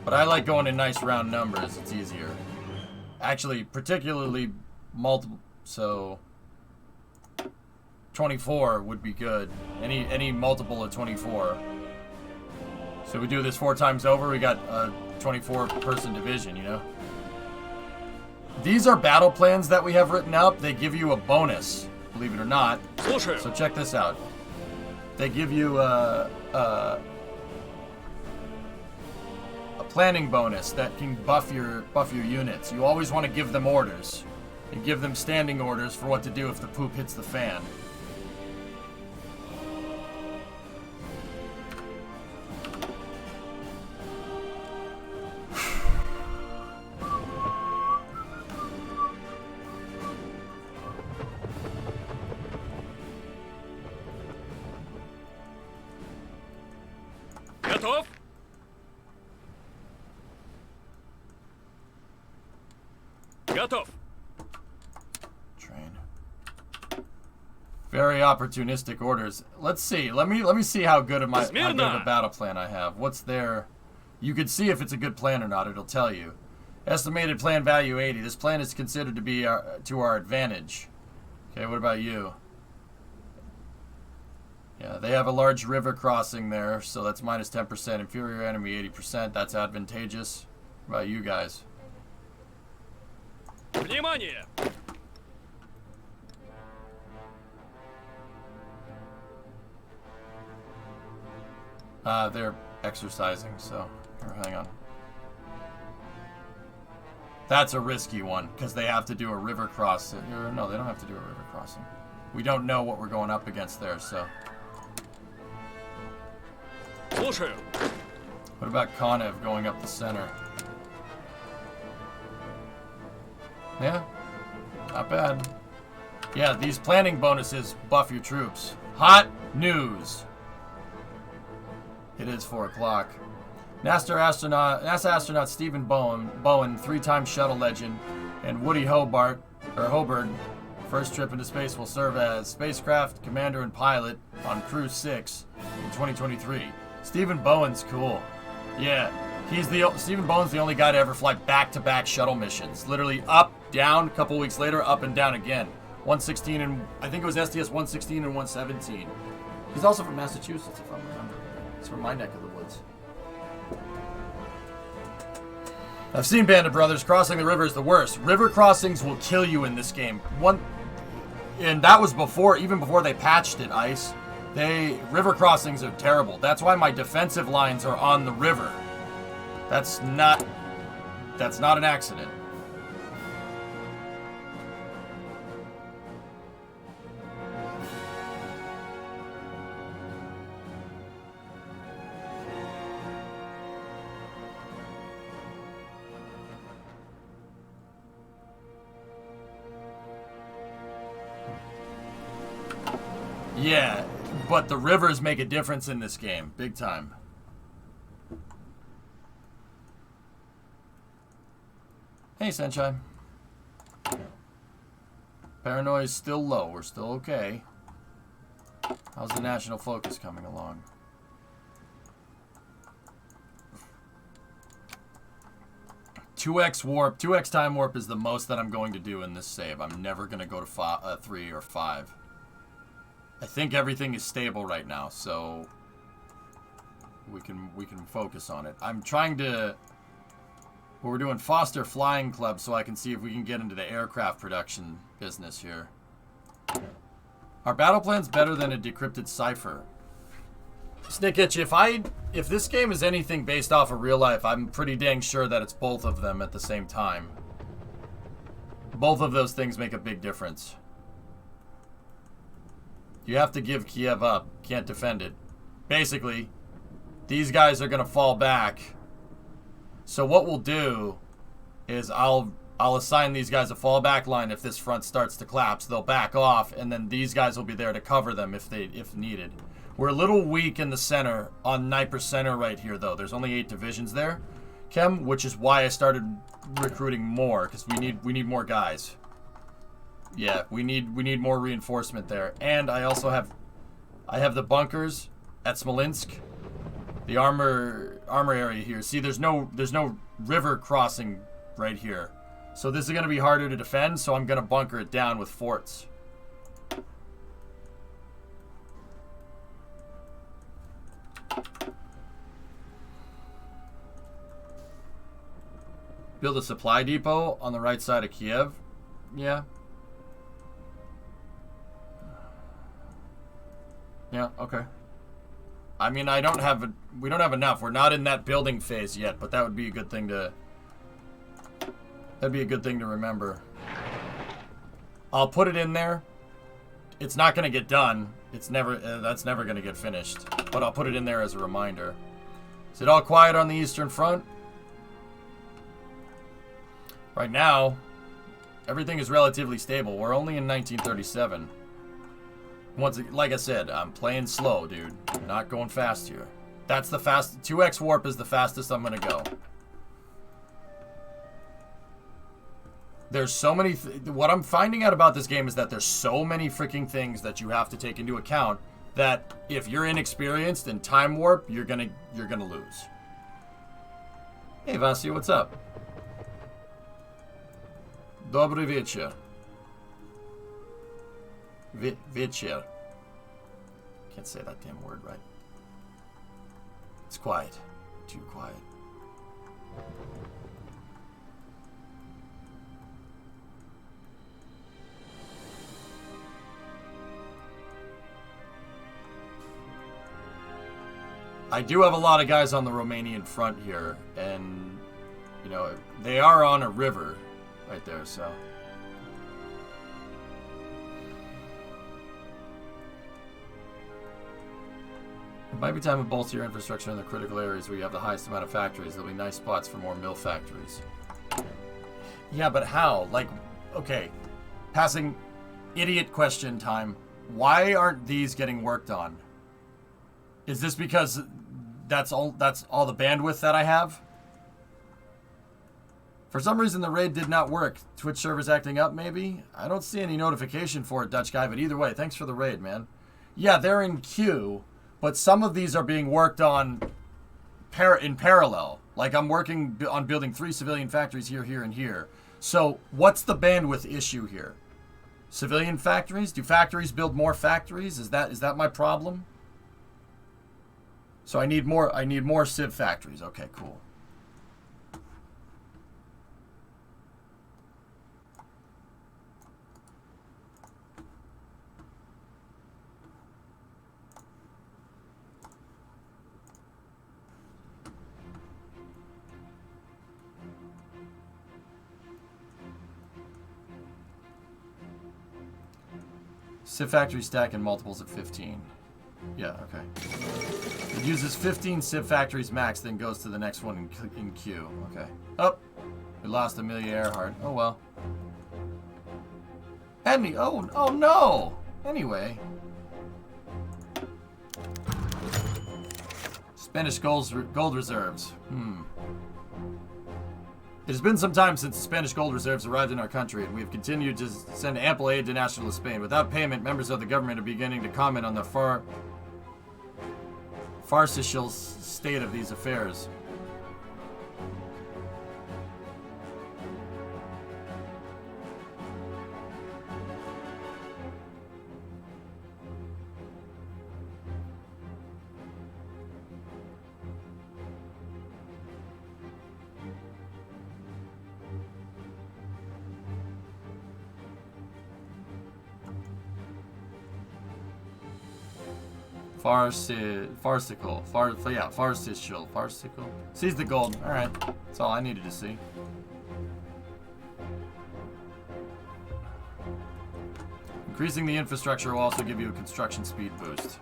But I like going in nice round numbers. It's easier. Actually, particularly multiple. So 24 would be good. Any multiple of 24. So we do this 4 times over, we got a 24-person division, you know? These are battle plans that we have written up. They give you a bonus, believe it or not. So check this out. They give you planning bonus that can buff your units. You always want to give them orders and give them standing orders for what to do if the poop hits the fan. Готов? Готов. Train. Very opportunistic orders. Let's see. Let me see how good of how good of a battle plan I have. What's there? You could see if it's a good plan or not. It'll tell you. Estimated plan value 80. This plan is considered to be to our advantage. Okay, what about you? Yeah, they have a large river crossing there, so that's minus 10%. Inferior enemy 80%. That's advantageous. What about you guys? Внимание! They're exercising, so here, hang on. That's a risky one, because they have to do a river crossing. No, they don't have to do a river crossing. We don't know what we're going up against there, so. Слушаю. What about Konev going up the center? Yeah, not bad. Yeah, these planning bonuses buff your troops. Hot news. It is 4 o'clock. NASA astronaut Stephen Bowen, 3-time shuttle legend, and Woody Hobart, first trip into space, will serve as spacecraft commander and pilot on Crew 6 in 2023. Stephen Bowen's cool. Yeah, Stephen Bowen's the only guy to ever fly back-to-back shuttle missions. Literally up, down, a couple weeks later, up and down again. 116 and I think it was STS 116 and 117. He's also from Massachusetts, if I remember. It's from my neck of the woods. I've seen Band of Brothers. Crossing the river is the worst. River crossings will kill you in this game. And that was even before they patched it, Ice. River crossings are terrible. That's why my defensive lines are on the river. That's not an accident. Yeah, but the rivers make a difference in this game, big time. Hey, Sunshine. Paranoia's still low. We're still okay. How's the national focus coming along? Two X time warp is the most that I'm going to do in this save. I'm never going to go to 3 or 5. I think everything is stable right now, so we can focus on it. I'm trying to. We're doing Foster Flying Club, so I can see if we can get into the aircraft production business here. Our battle plan's better than a decrypted cipher. Snick Itch, if this game is anything based off of real life, I'm pretty dang sure that it's both of them at the same time. Both of those things make a big difference. You have to give Kiev up. Can't defend it. Basically, these guys are going to fall back. So what we'll do is I'll assign these guys a fallback line if this front starts to collapse. They'll back off, and then these guys will be there to cover them if needed. We're a little weak in the center on Sniper Center right here, though. There's only 8 divisions there, Kem, which is why I started recruiting more, because we need more guys. Yeah, we need more reinforcement there. And I also have the bunkers at Smolensk. The armor area here. See, there's no river crossing right here. So this is going to be harder to defend, so I'm going to bunker it down with forts. Build a supply depot on the right side of Kiev. Yeah. Yeah, okay. I mean, we don't have enough. We're not in that building phase yet, but that would be a good thing to... That'd be a good thing to remember. I'll put it in there. It's not going to get done. It's never... that's never going to get finished. But I'll put it in there as a reminder. Is it all quiet on the Eastern Front? Right now, everything is relatively stable. We're only in 1937. Like I said, I'm playing slow, dude. I'm not going fast here. That's the fast... 2x warp is the fastest I'm going to go. There's so many... what I'm finding out about this game is that there's so many freaking things that you have to take into account that if you're inexperienced in time warp, you're gonna lose. Hey, Vasi, what's up? Dobry wieczór. Wieczór. Can't say that damn word right. It's quiet. Too quiet. I do have a lot of guys on the Romanian front here, and, you know, they are on a river right there, so... It might be time to bolster your infrastructure in the critical areas where you have the highest amount of factories. There'll be nice spots for more mill factories. Yeah, but how? Like, okay, passing idiot question time. Why aren't these getting worked on? Is this because that's all the bandwidth that I have? For some reason, the raid did not work. Twitch server's acting up, maybe? I don't see any notification for it, Dutch guy, but either way, thanks for the raid, man. Yeah, they're in queue, but some of these are being worked on in parallel. Like, I'm working on building 3 civilian factories here, here, and here. So, what's the bandwidth issue here? Civilian factories? Do factories build more factories? Is that my problem? So I need more civ factories. Okay, cool. Civ factory stack in multiples of 15. Yeah, okay. It uses 15 civ factories max, then goes to the next one in queue. Okay. Oh, we lost Amelia Earhart. Oh well. Oh no. Anyway. Spanish gold reserves. It has been some time since the Spanish gold reserves arrived in our country, and we have continued to send ample aid to nationalist Spain. Without payment, members of the government are beginning to comment on the farcical state of these affairs. Farcical. Seize the gold. Alright. That's all I needed to see. Increasing the infrastructure will also give you a construction speed boost.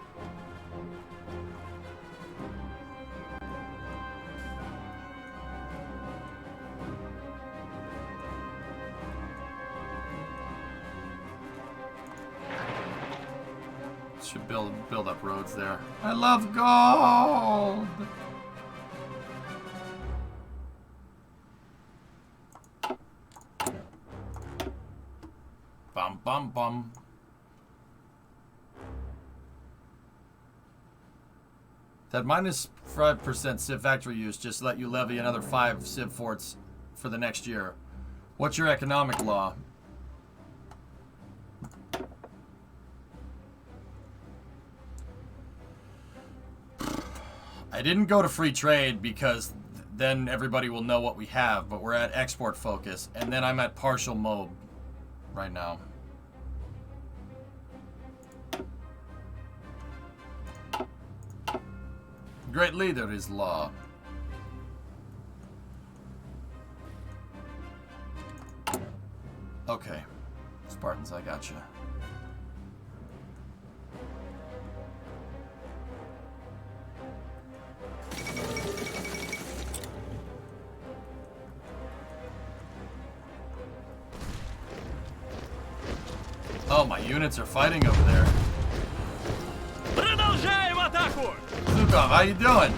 Should build up roads there. I love gold! Bum bum bum. That minus 5% civ factory use just let you levy another 5 civ forts for the next year. What's your economic law? I didn't go to free trade because then everybody will know what we have, but we're at export focus, and then I'm at partial mob right now. Great leader is law. Okay. Spartans, I gotcha. Oh, my units are fighting over there. Продолжаем атаку! Zukov, how you doing?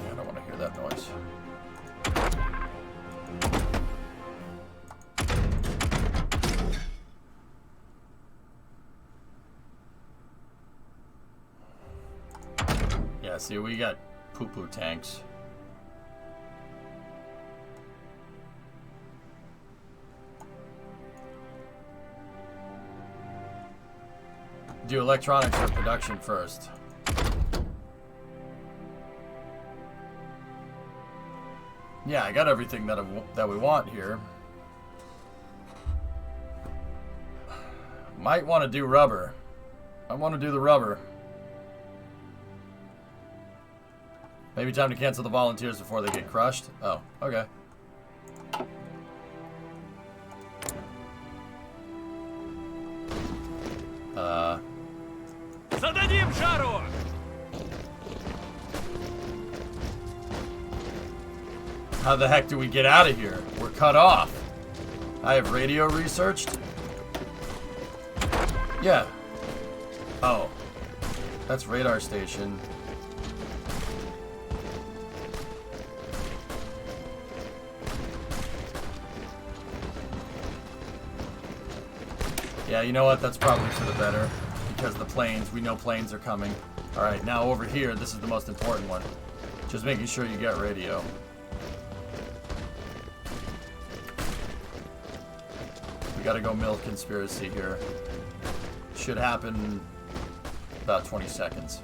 Yeah, I don't want to hear that noise. Yeah, see, we got poo-poo tanks. Do electronics or production first. Yeah, I got everything that we want here. Might want to do rubber. I want to do the rubber. Maybe time to cancel the volunteers before they get crushed? Oh, okay. Зададим жару! How the heck do we get out of here? We're cut off. I have radio researched? Yeah. Oh. That's radar station. Yeah, you know what? That's probably for the better. Because the planes, we know planes are coming. Alright, now over here, this is the most important one. Just making sure you get radio. We gotta go milk conspiracy here. Should happen about 20 seconds.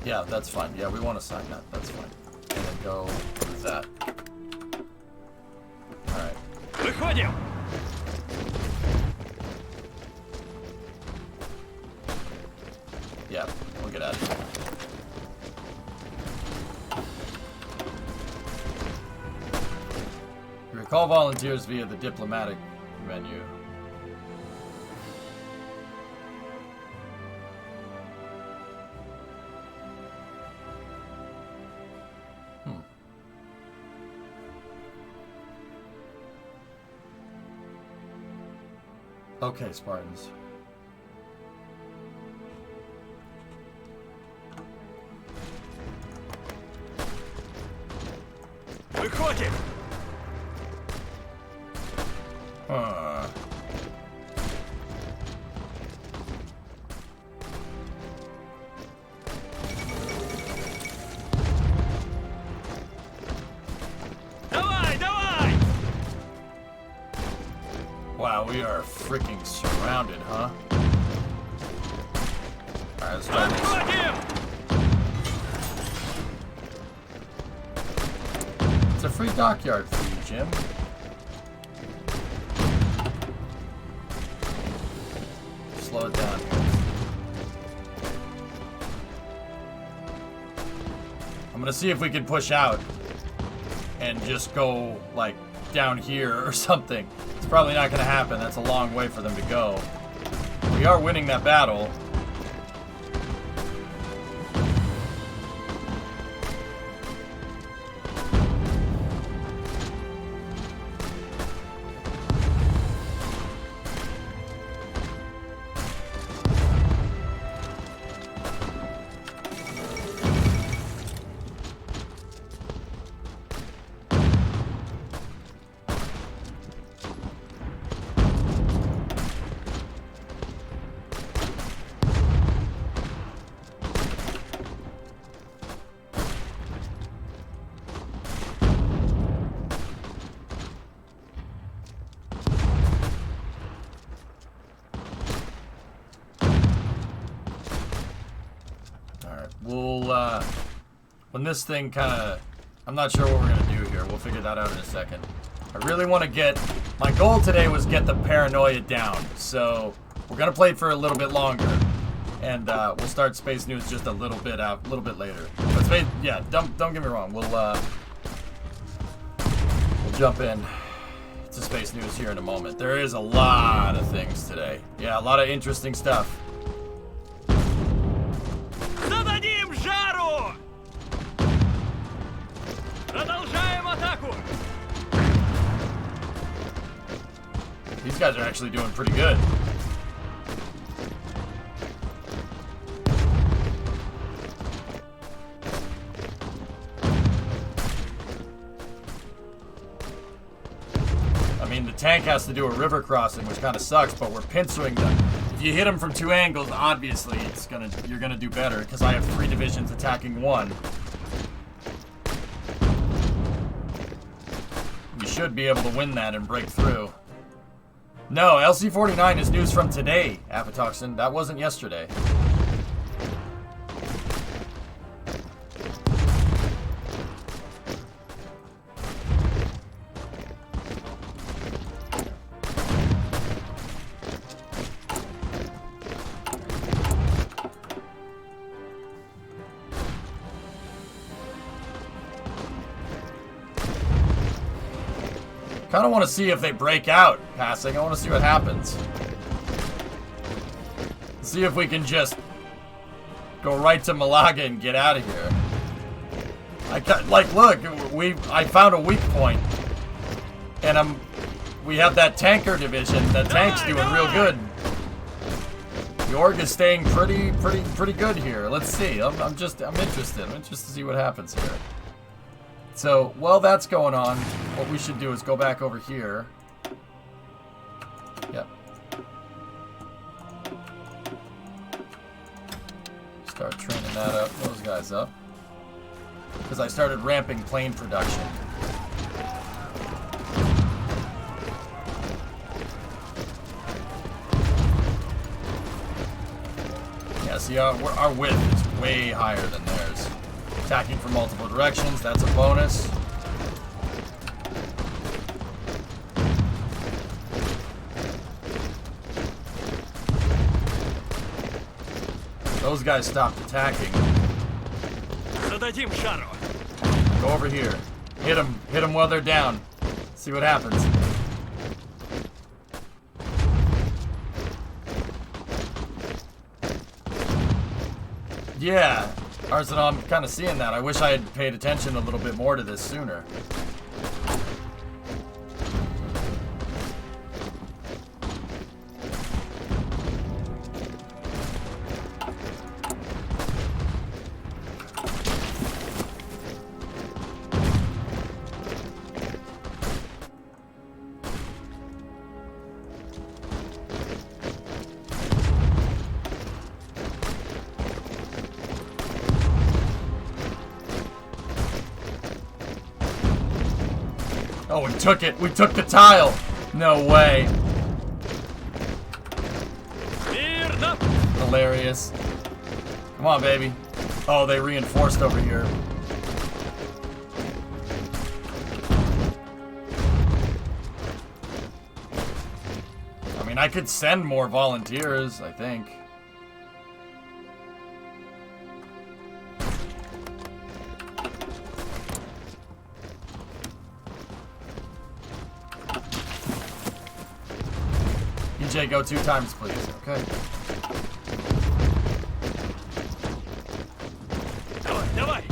Yeah, that's fine. Yeah, we want to sign that. That's fine. And then go with that. Alright. Выходим! Yeah, we'll get out of here. Recall volunteers via the diplomatic menu. Okay, Spartans. Выходим! Давай, давай! Wow, we are freaking surrounded, huh? Alright, let's try this. Отходим! It's a free dockyard for you, Jim. Slow it down. I'm gonna see if we can push out and just go, like, down here or something. It's probably not gonna happen. That's a long way for them to go. We are winning that battle. when this thing kind of, I'm not sure what we're gonna do here. We'll figure that out in a second. I really want to get, my goal today was get the paranoia down. So we're gonna play for a little bit longer, and we'll start Space News just a little bit later. But Space, yeah, don't get me wrong. We'll jump in to Space News here in a moment. There is a lot of things today. Yeah, a lot of interesting stuff. Зададим жару! Продолжаем атаку! These guys are actually doing pretty good. I mean, the tank has to do a river crossing, which kind of sucks, but we're pincering them. If you hit them from 2 angles, obviously you're gonna do better, because I have 3 divisions attacking 1. We should be able to win that and break through. No, LC-49 is news from today, Apatoxin. That wasn't yesterday. Kind of want to see if they break out passing. I want to see what happens. See if we can just go right to Malaga and get out of here. Look, I found a weak point, and we have that tanker division. That tank's doing real good. The org is staying pretty good here. Let's see. I'm interested. I'm interested to see what happens here. So, while that's going on, what we should do is go back over here. Yep. Start training those guys up. Because I started ramping plane production. Yeah, see, our width is way higher than theirs. Attacking from multiple directions, that's a bonus. Those guys stopped attacking. Зададим жару! Go over here. Hit them while they're down. See what happens. Yeah. Arsenal, I'm kind of seeing that. I wish I had paid attention a little bit more to this sooner. Oh, we took it. We took the tile. No way. Hilarious. Come on, baby. Oh, they reinforced over here. I mean, I could send more volunteers, I think. EJ, go 2 times, please. Okay. Давай, давай!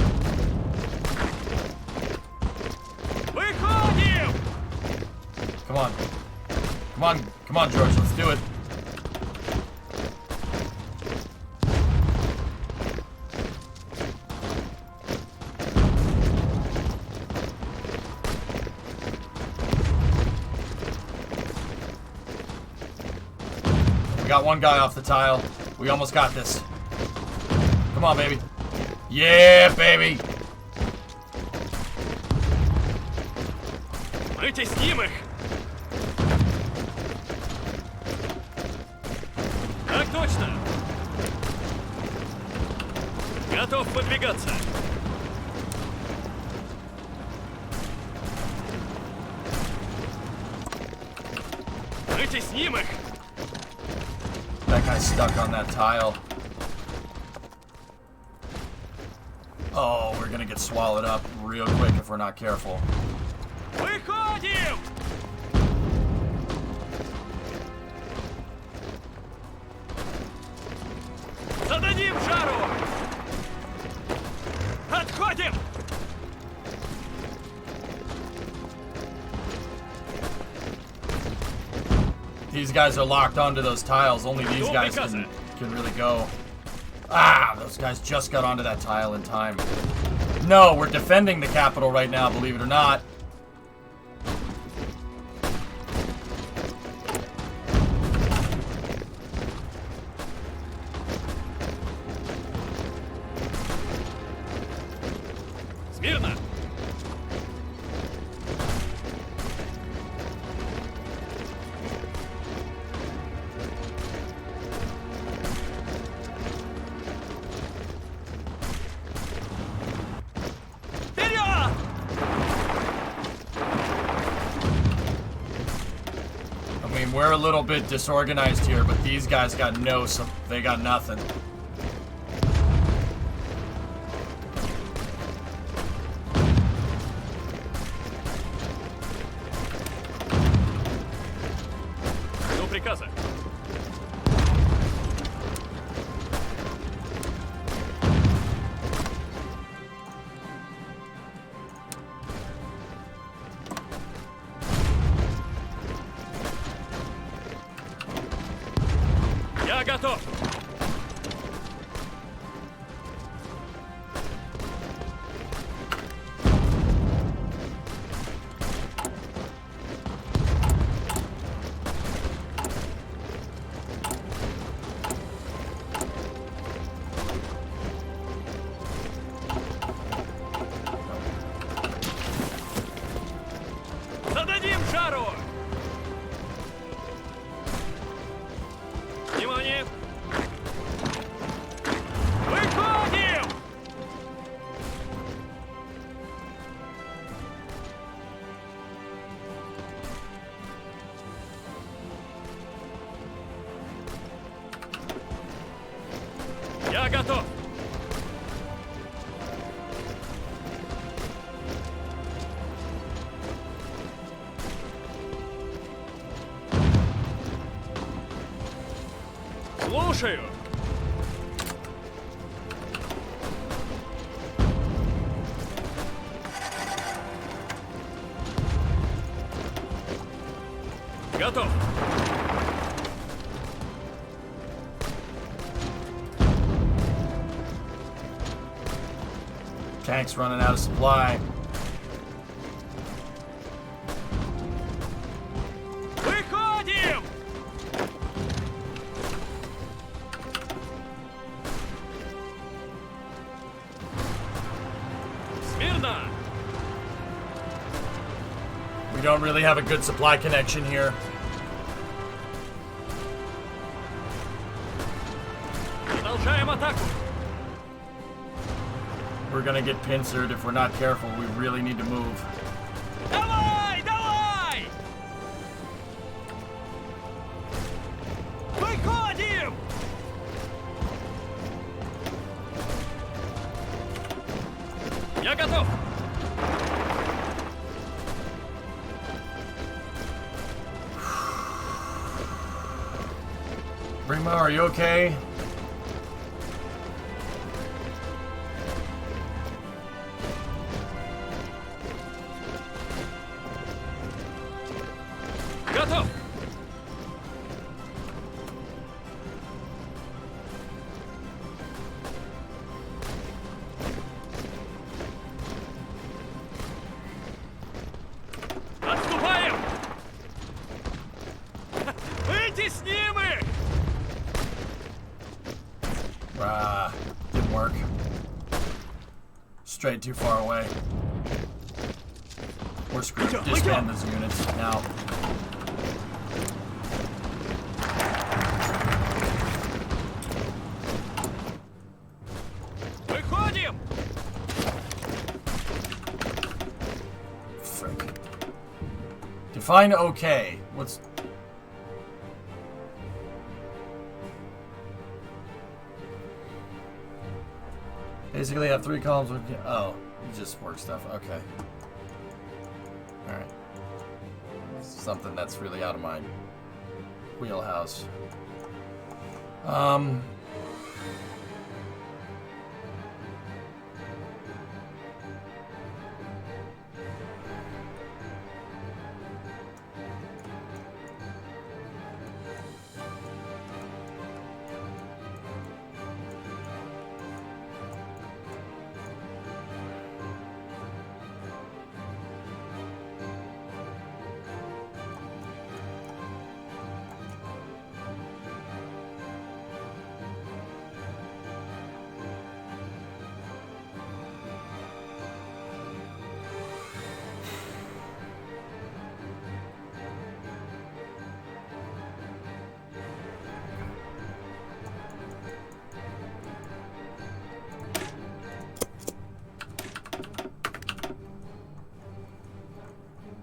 Выходим! Come on. Come on. Come on, George. Let's do it. Got one guy off the tile. We almost got this. Come on, baby. Yeah, baby. Вытесним их! Так точно! Готов подвигаться. Вытесним их. That guy's stuck on that tile. Oh, we're gonna get swallowed up real quick if we're not careful. Выходим! Зададим жару! Отходим! These guys are locked onto those tiles. Only these guys can really go. Ah, those guys just got onto that tile in time. No, we're defending the capital right now, believe it or not. Смирно! Вперед! I mean, we're a little bit disorganized here, but these guys got they got nothing. До приказа. Я готов. Зададим жару! Внимание! Выходим! Я готов! Слушаю! Готов! Tank's running out of supply. Выходим! Смирно! We don't really have a good supply connection here. Продолжаем атаку! We're gonna get pincered if we're not careful. We really need to move. Давай! Давай! Выходим! Я готов! Primo, are you okay? Готов! Отступаем! Вытесним их! Didn't work. Strayed too far away. We're screwed. Disband those units now. Выходим! Define okay. What's... Basically have 3 columns with... Oh, just work stuff. Okay. Alright. Something that's really out of my wheelhouse.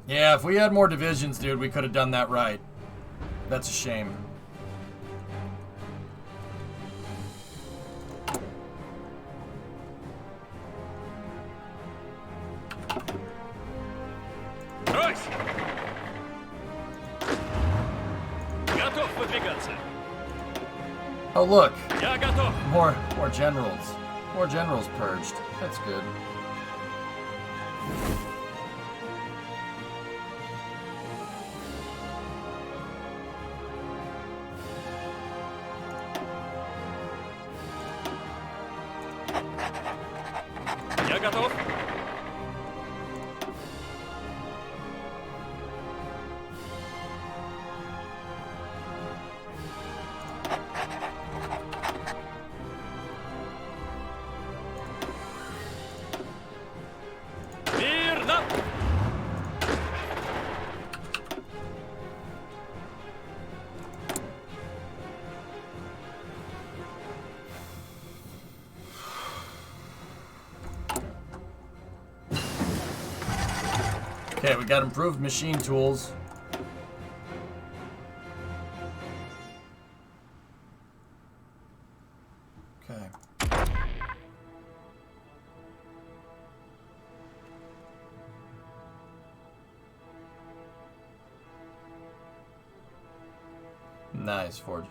Yeah, if we had more divisions, dude, we could have done that right. That's a shame. Брось! Готов выдвигаться. Oh, look. Я готов. More generals. More generals purged. That's good. Я готов. Мирно. Okay, we got improved machine tools. Okay. Nice, Forge.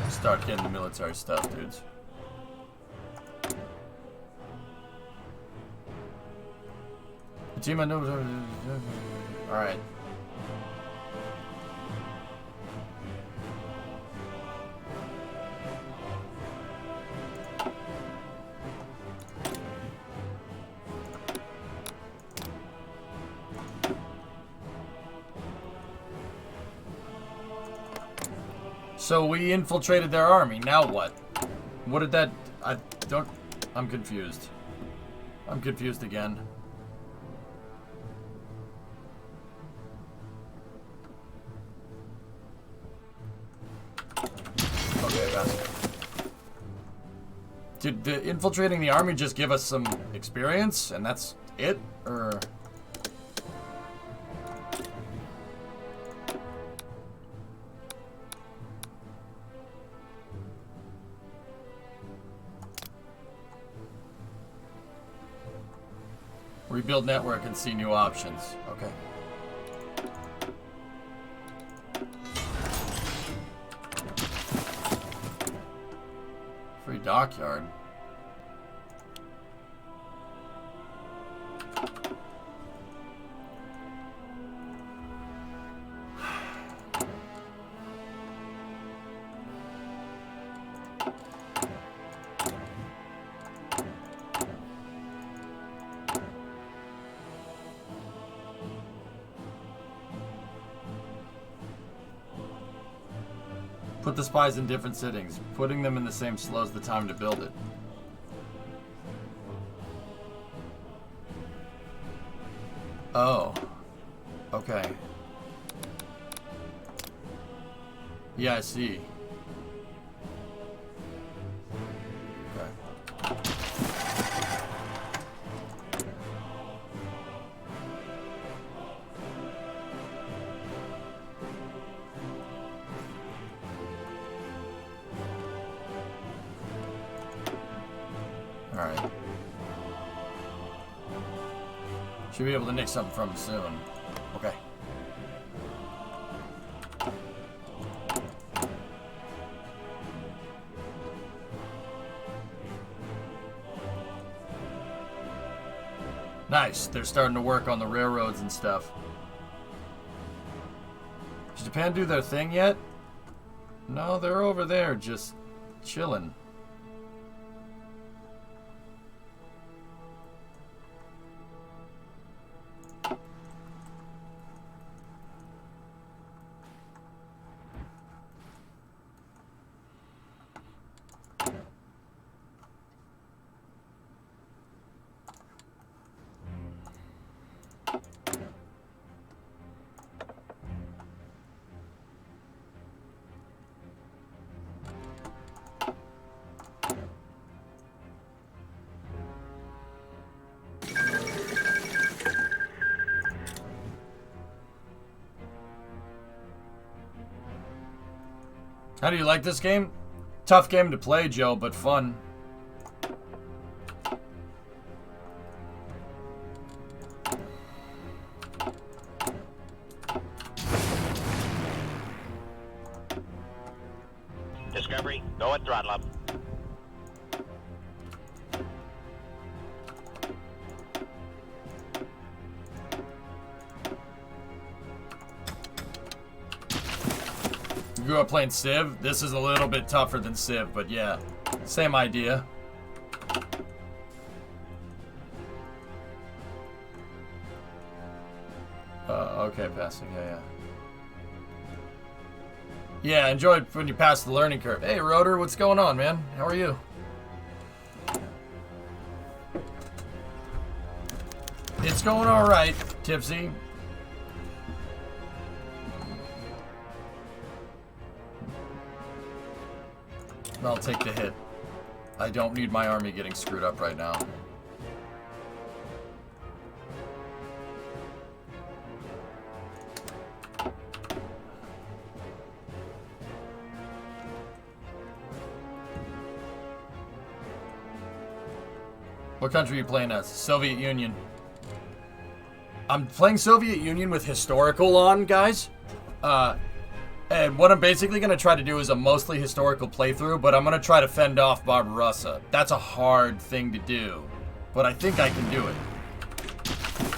Start getting the military stuff, dudes. The team I know. All right. So we infiltrated their army. Now what? What did that... I'm confused. I'm confused again. Okay, that's... Did the infiltrating the army just give us some experience and that's it? Or... Rebuild network and see new options. Okay. Free dockyard. Put the spies in different settings. Putting them in the same slows the time to build it. Oh. Okay. Yeah, I see. Okay. Alright. Should be able to nick something from him soon. Okay. Nice. They're starting to work on the railroads and stuff. Does Japan do their thing yet? No, they're over there just chilling. How do you like this game? Tough game to play, Joe, but fun. Discovery, go at throttle up. You grew up playing Civ? This is a little bit tougher than Civ, but yeah, same idea. Okay, passing, yeah. Yeah, enjoyed when you passed the learning curve. Hey, Rotor, what's going on, man? How are you? It's going all right, Tipsy. I'll take the hit. I don't need my army getting screwed up right now. What country are you playing as? Soviet Union. I'm playing Soviet Union with historical on, guys. And what I'm basically going to try to do is a mostly historical playthrough, but I'm going to try to fend off Barbarossa. That's a hard thing to do, but I think I can do it.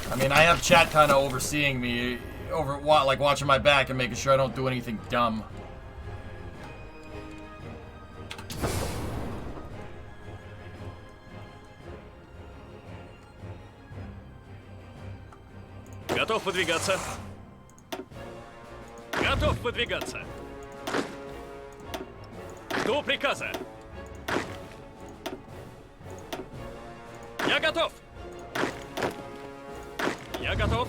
I mean, I have chat kind of overseeing me, like watching my back and making sure I don't do anything dumb. Готов выдвигаться. Готов выдвигаться. Жду приказа. Я готов. Я готов.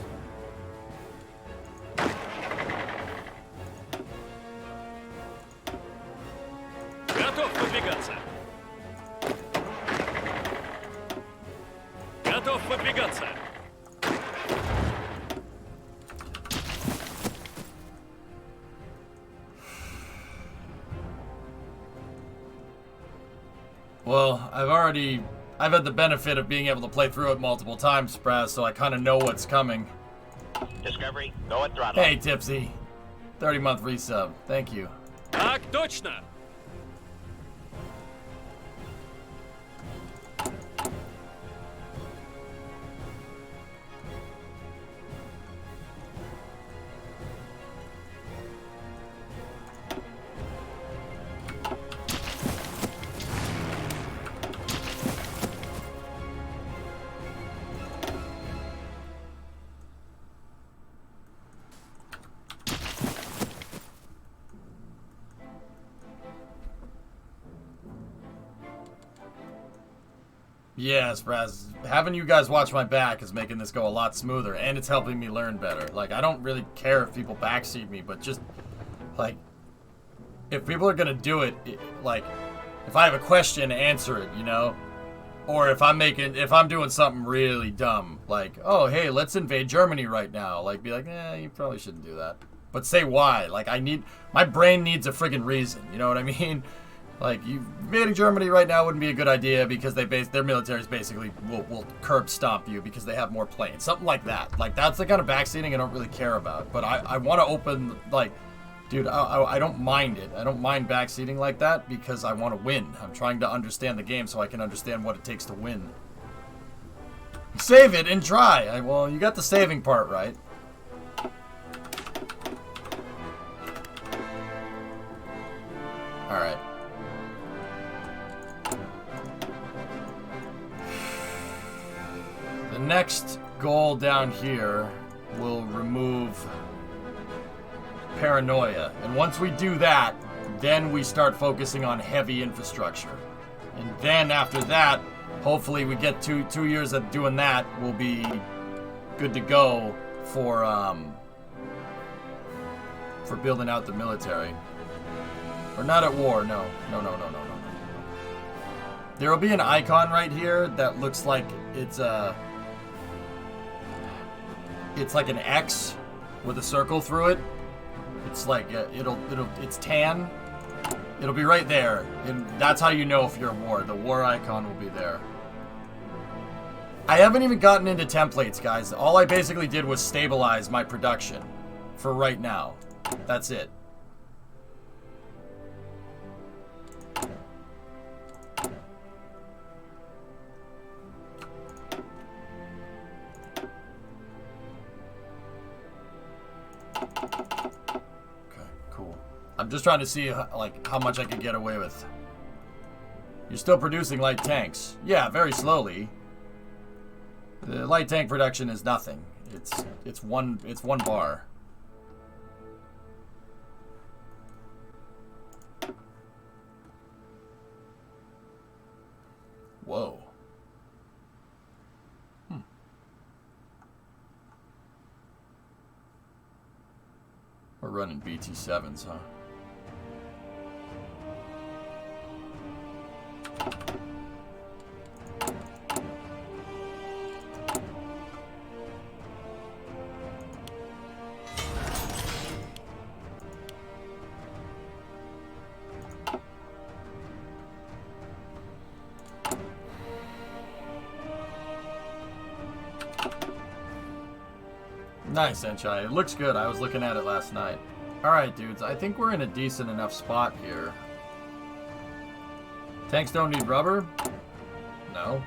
Готов выдвигаться. Готов выдвигаться. Well, I've had the benefit of being able to play through it multiple times, Spraz, so I kind of know what's coming. Discovery, go at throttle. Hey, Tipsy. 30-month resub. Thank you. Так точно. Yes, Braz. Having you guys watch my back is making this go a lot smoother, and it's helping me learn better. Like, I don't really care if people backseat me, but just, like, if people are gonna do it, like, if I have a question, answer it, you know? Or if I'm doing something really dumb, like, oh, hey, let's invade Germany right now. Like, be like, you probably shouldn't do that. But say why. Like, my brain needs a friggin' reason, you know what I mean? Like, invading Germany right now wouldn't be a good idea because their militaries basically will curb stomp you because they have more planes. Something like that. Like, that's the kind of backseating I don't really care about. But I want to open, like, dude, I don't mind it. I don't mind backseating like that because I want to win. I'm trying to understand the game so I can understand what it takes to win. Save it and try. Well, you got the saving part right. All right. The next goal down here will remove paranoia. And once we do that, then we start focusing on heavy infrastructure. And then after that, hopefully we get two years of doing that, we'll be good to go for building out the military. We're not at war, no. No. There will be an icon right here that looks like it's like an X with a circle through it. It's like it's tan. It'll be right there, and that's how you know if you're at war. The war icon will be there. I haven't even gotten into templates, guys. All I basically did was stabilize my production for right now. That's it. I'm just trying to see like how much I can get away with. You're still producing light tanks. Yeah, very slowly. The light tank production is nothing. It's one bar. Whoa. We're running BT7s, huh? Nice, Enchai. It looks good. I was looking at it last night. Alright, dudes. I think we're in a decent enough spot here. Tanks don't need rubber? No.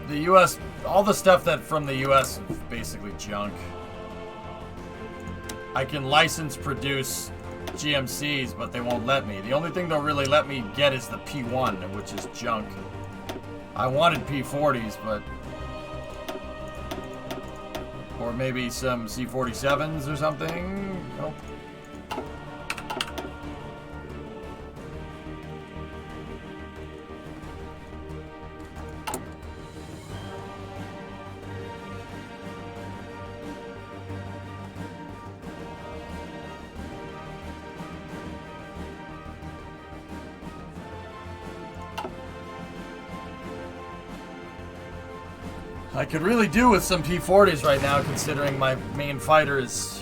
The US, all the stuff that from the US is basically junk. I can license produce GMCs, but they won't let me. The only thing they'll really let me get is the P1, which is junk. I wanted P40s, but... Or maybe some C47s or something? Nope. I could really do with some P40s right now, considering my main fighter is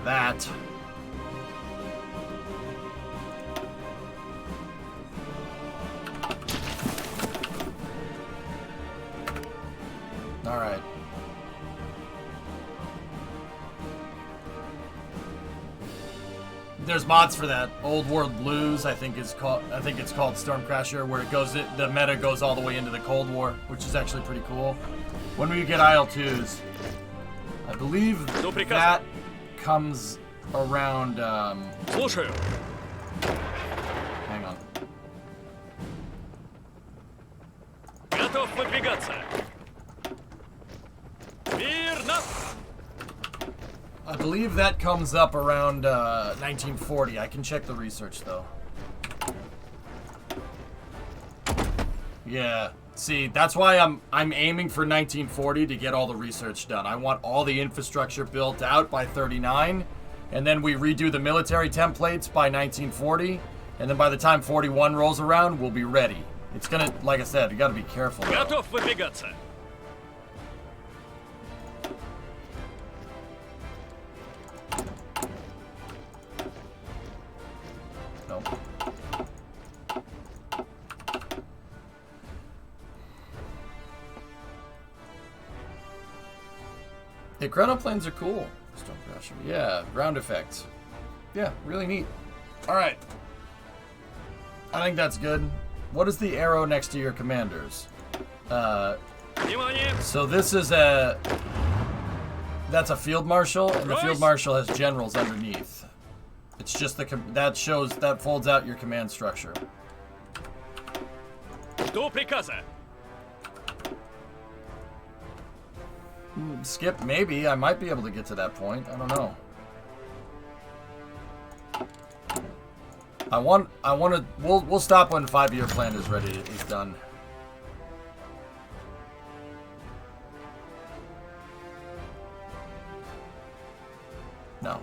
that. All right. There's mods for that. Old World Blues, I think it's called Stormcrasher, where the meta goes all the way into the Cold War, which is actually pretty cool. When we get IL-2s, I believe that comes around. Слушаю. Hang on. Готов выдвигаться. Trudno. I believe that comes up around 1940. I can check the research though. Yeah. See, that's why I'm aiming for 1940 to get all the research done. I want all the infrastructure built out by 39, and then we redo the military templates by 1940, and then by the time 41 rolls around, we'll be ready. It's gonna, like I said, you gotta be careful though. Готов выдвигаться. No. The chronoplanes are cool. Storm Crusher. Yeah, ground effects. Yeah, really neat. Alright. I think that's good. What is the arrow next to your commanders? Внимание. So this is a... That's a field marshal, and the field marshal has generals underneath. It's just the... That folds out your command structure. До приказа. Skip, maybe. I might be able to get to that point. I don't know. I want to... We'll stop when 5-year plan is ready. Is done. No.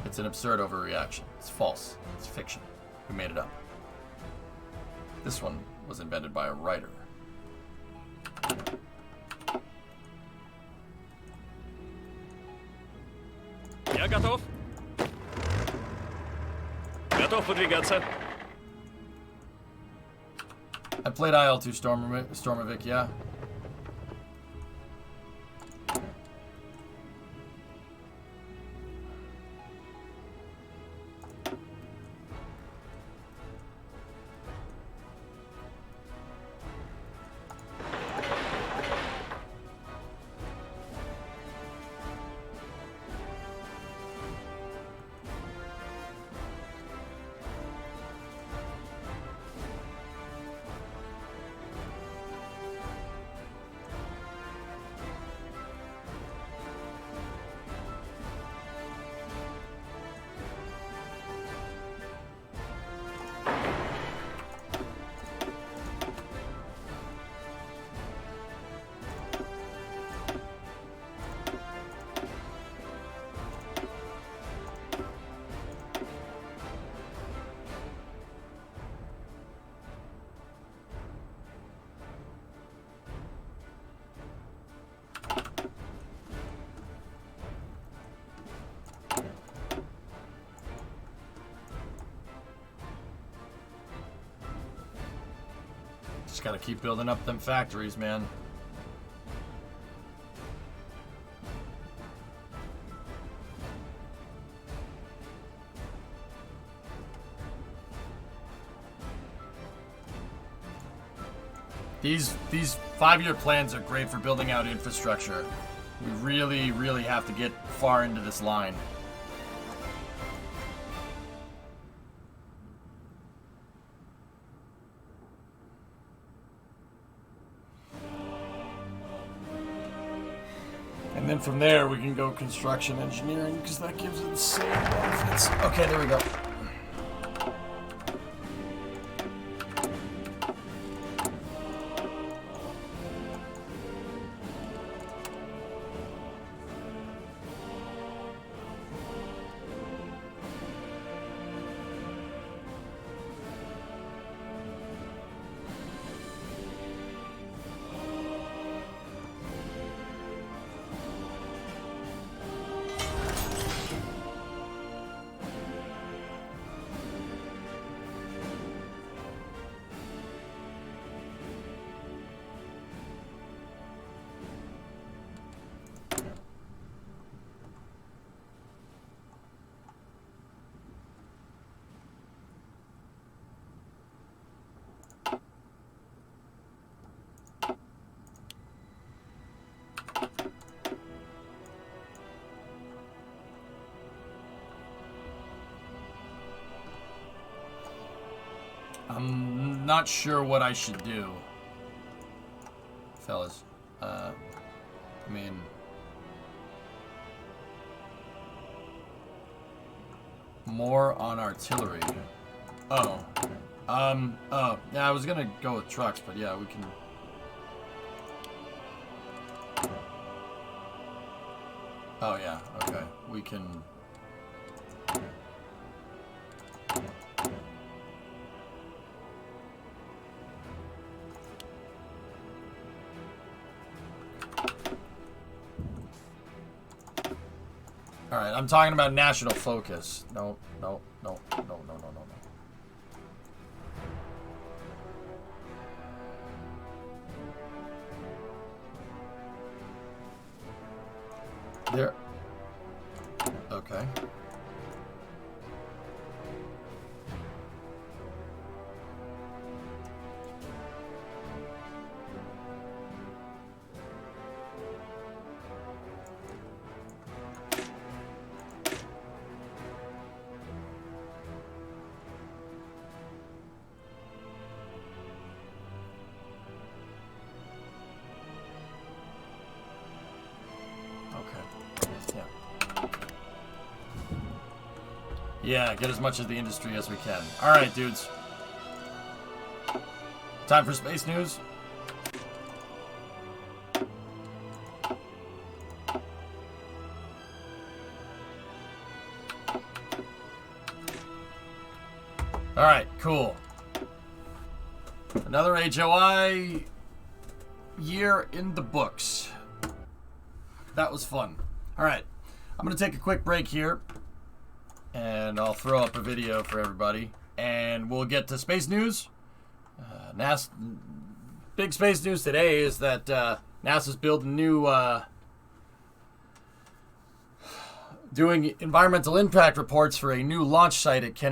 It's an absurd overreaction. It's false. It's fiction. We made it up. This one was invented by a writer. Я готов. Готов выдвигаться. I played IL-2 Stormovic, yeah. Just gotta keep building up them factories, man. These 5-year plans are great for building out infrastructure. We really, really have to get far into this line. And then from there, we can go construction engineering, because that gives it insane benefits. Okay, there we go. I'm not sure what I should do, fellas. I mean, More on artillery. Oh. Yeah, I was gonna go with trucks, but yeah, we can... Oh, yeah, okay. We can... Alright, I'm talking about national focus. No. There. Okay. Yeah, get as much of the industry as we can. Alright, dudes. Time for space news. Alright, cool. Another HOI year in the books. That was fun. Alright, I'm going to take a quick break here. And I'll throw up a video for everybody. And we'll get to space news. NASA, big space news today is that NASA's building new... doing environmental impact reports for a new launch site at Kennedy.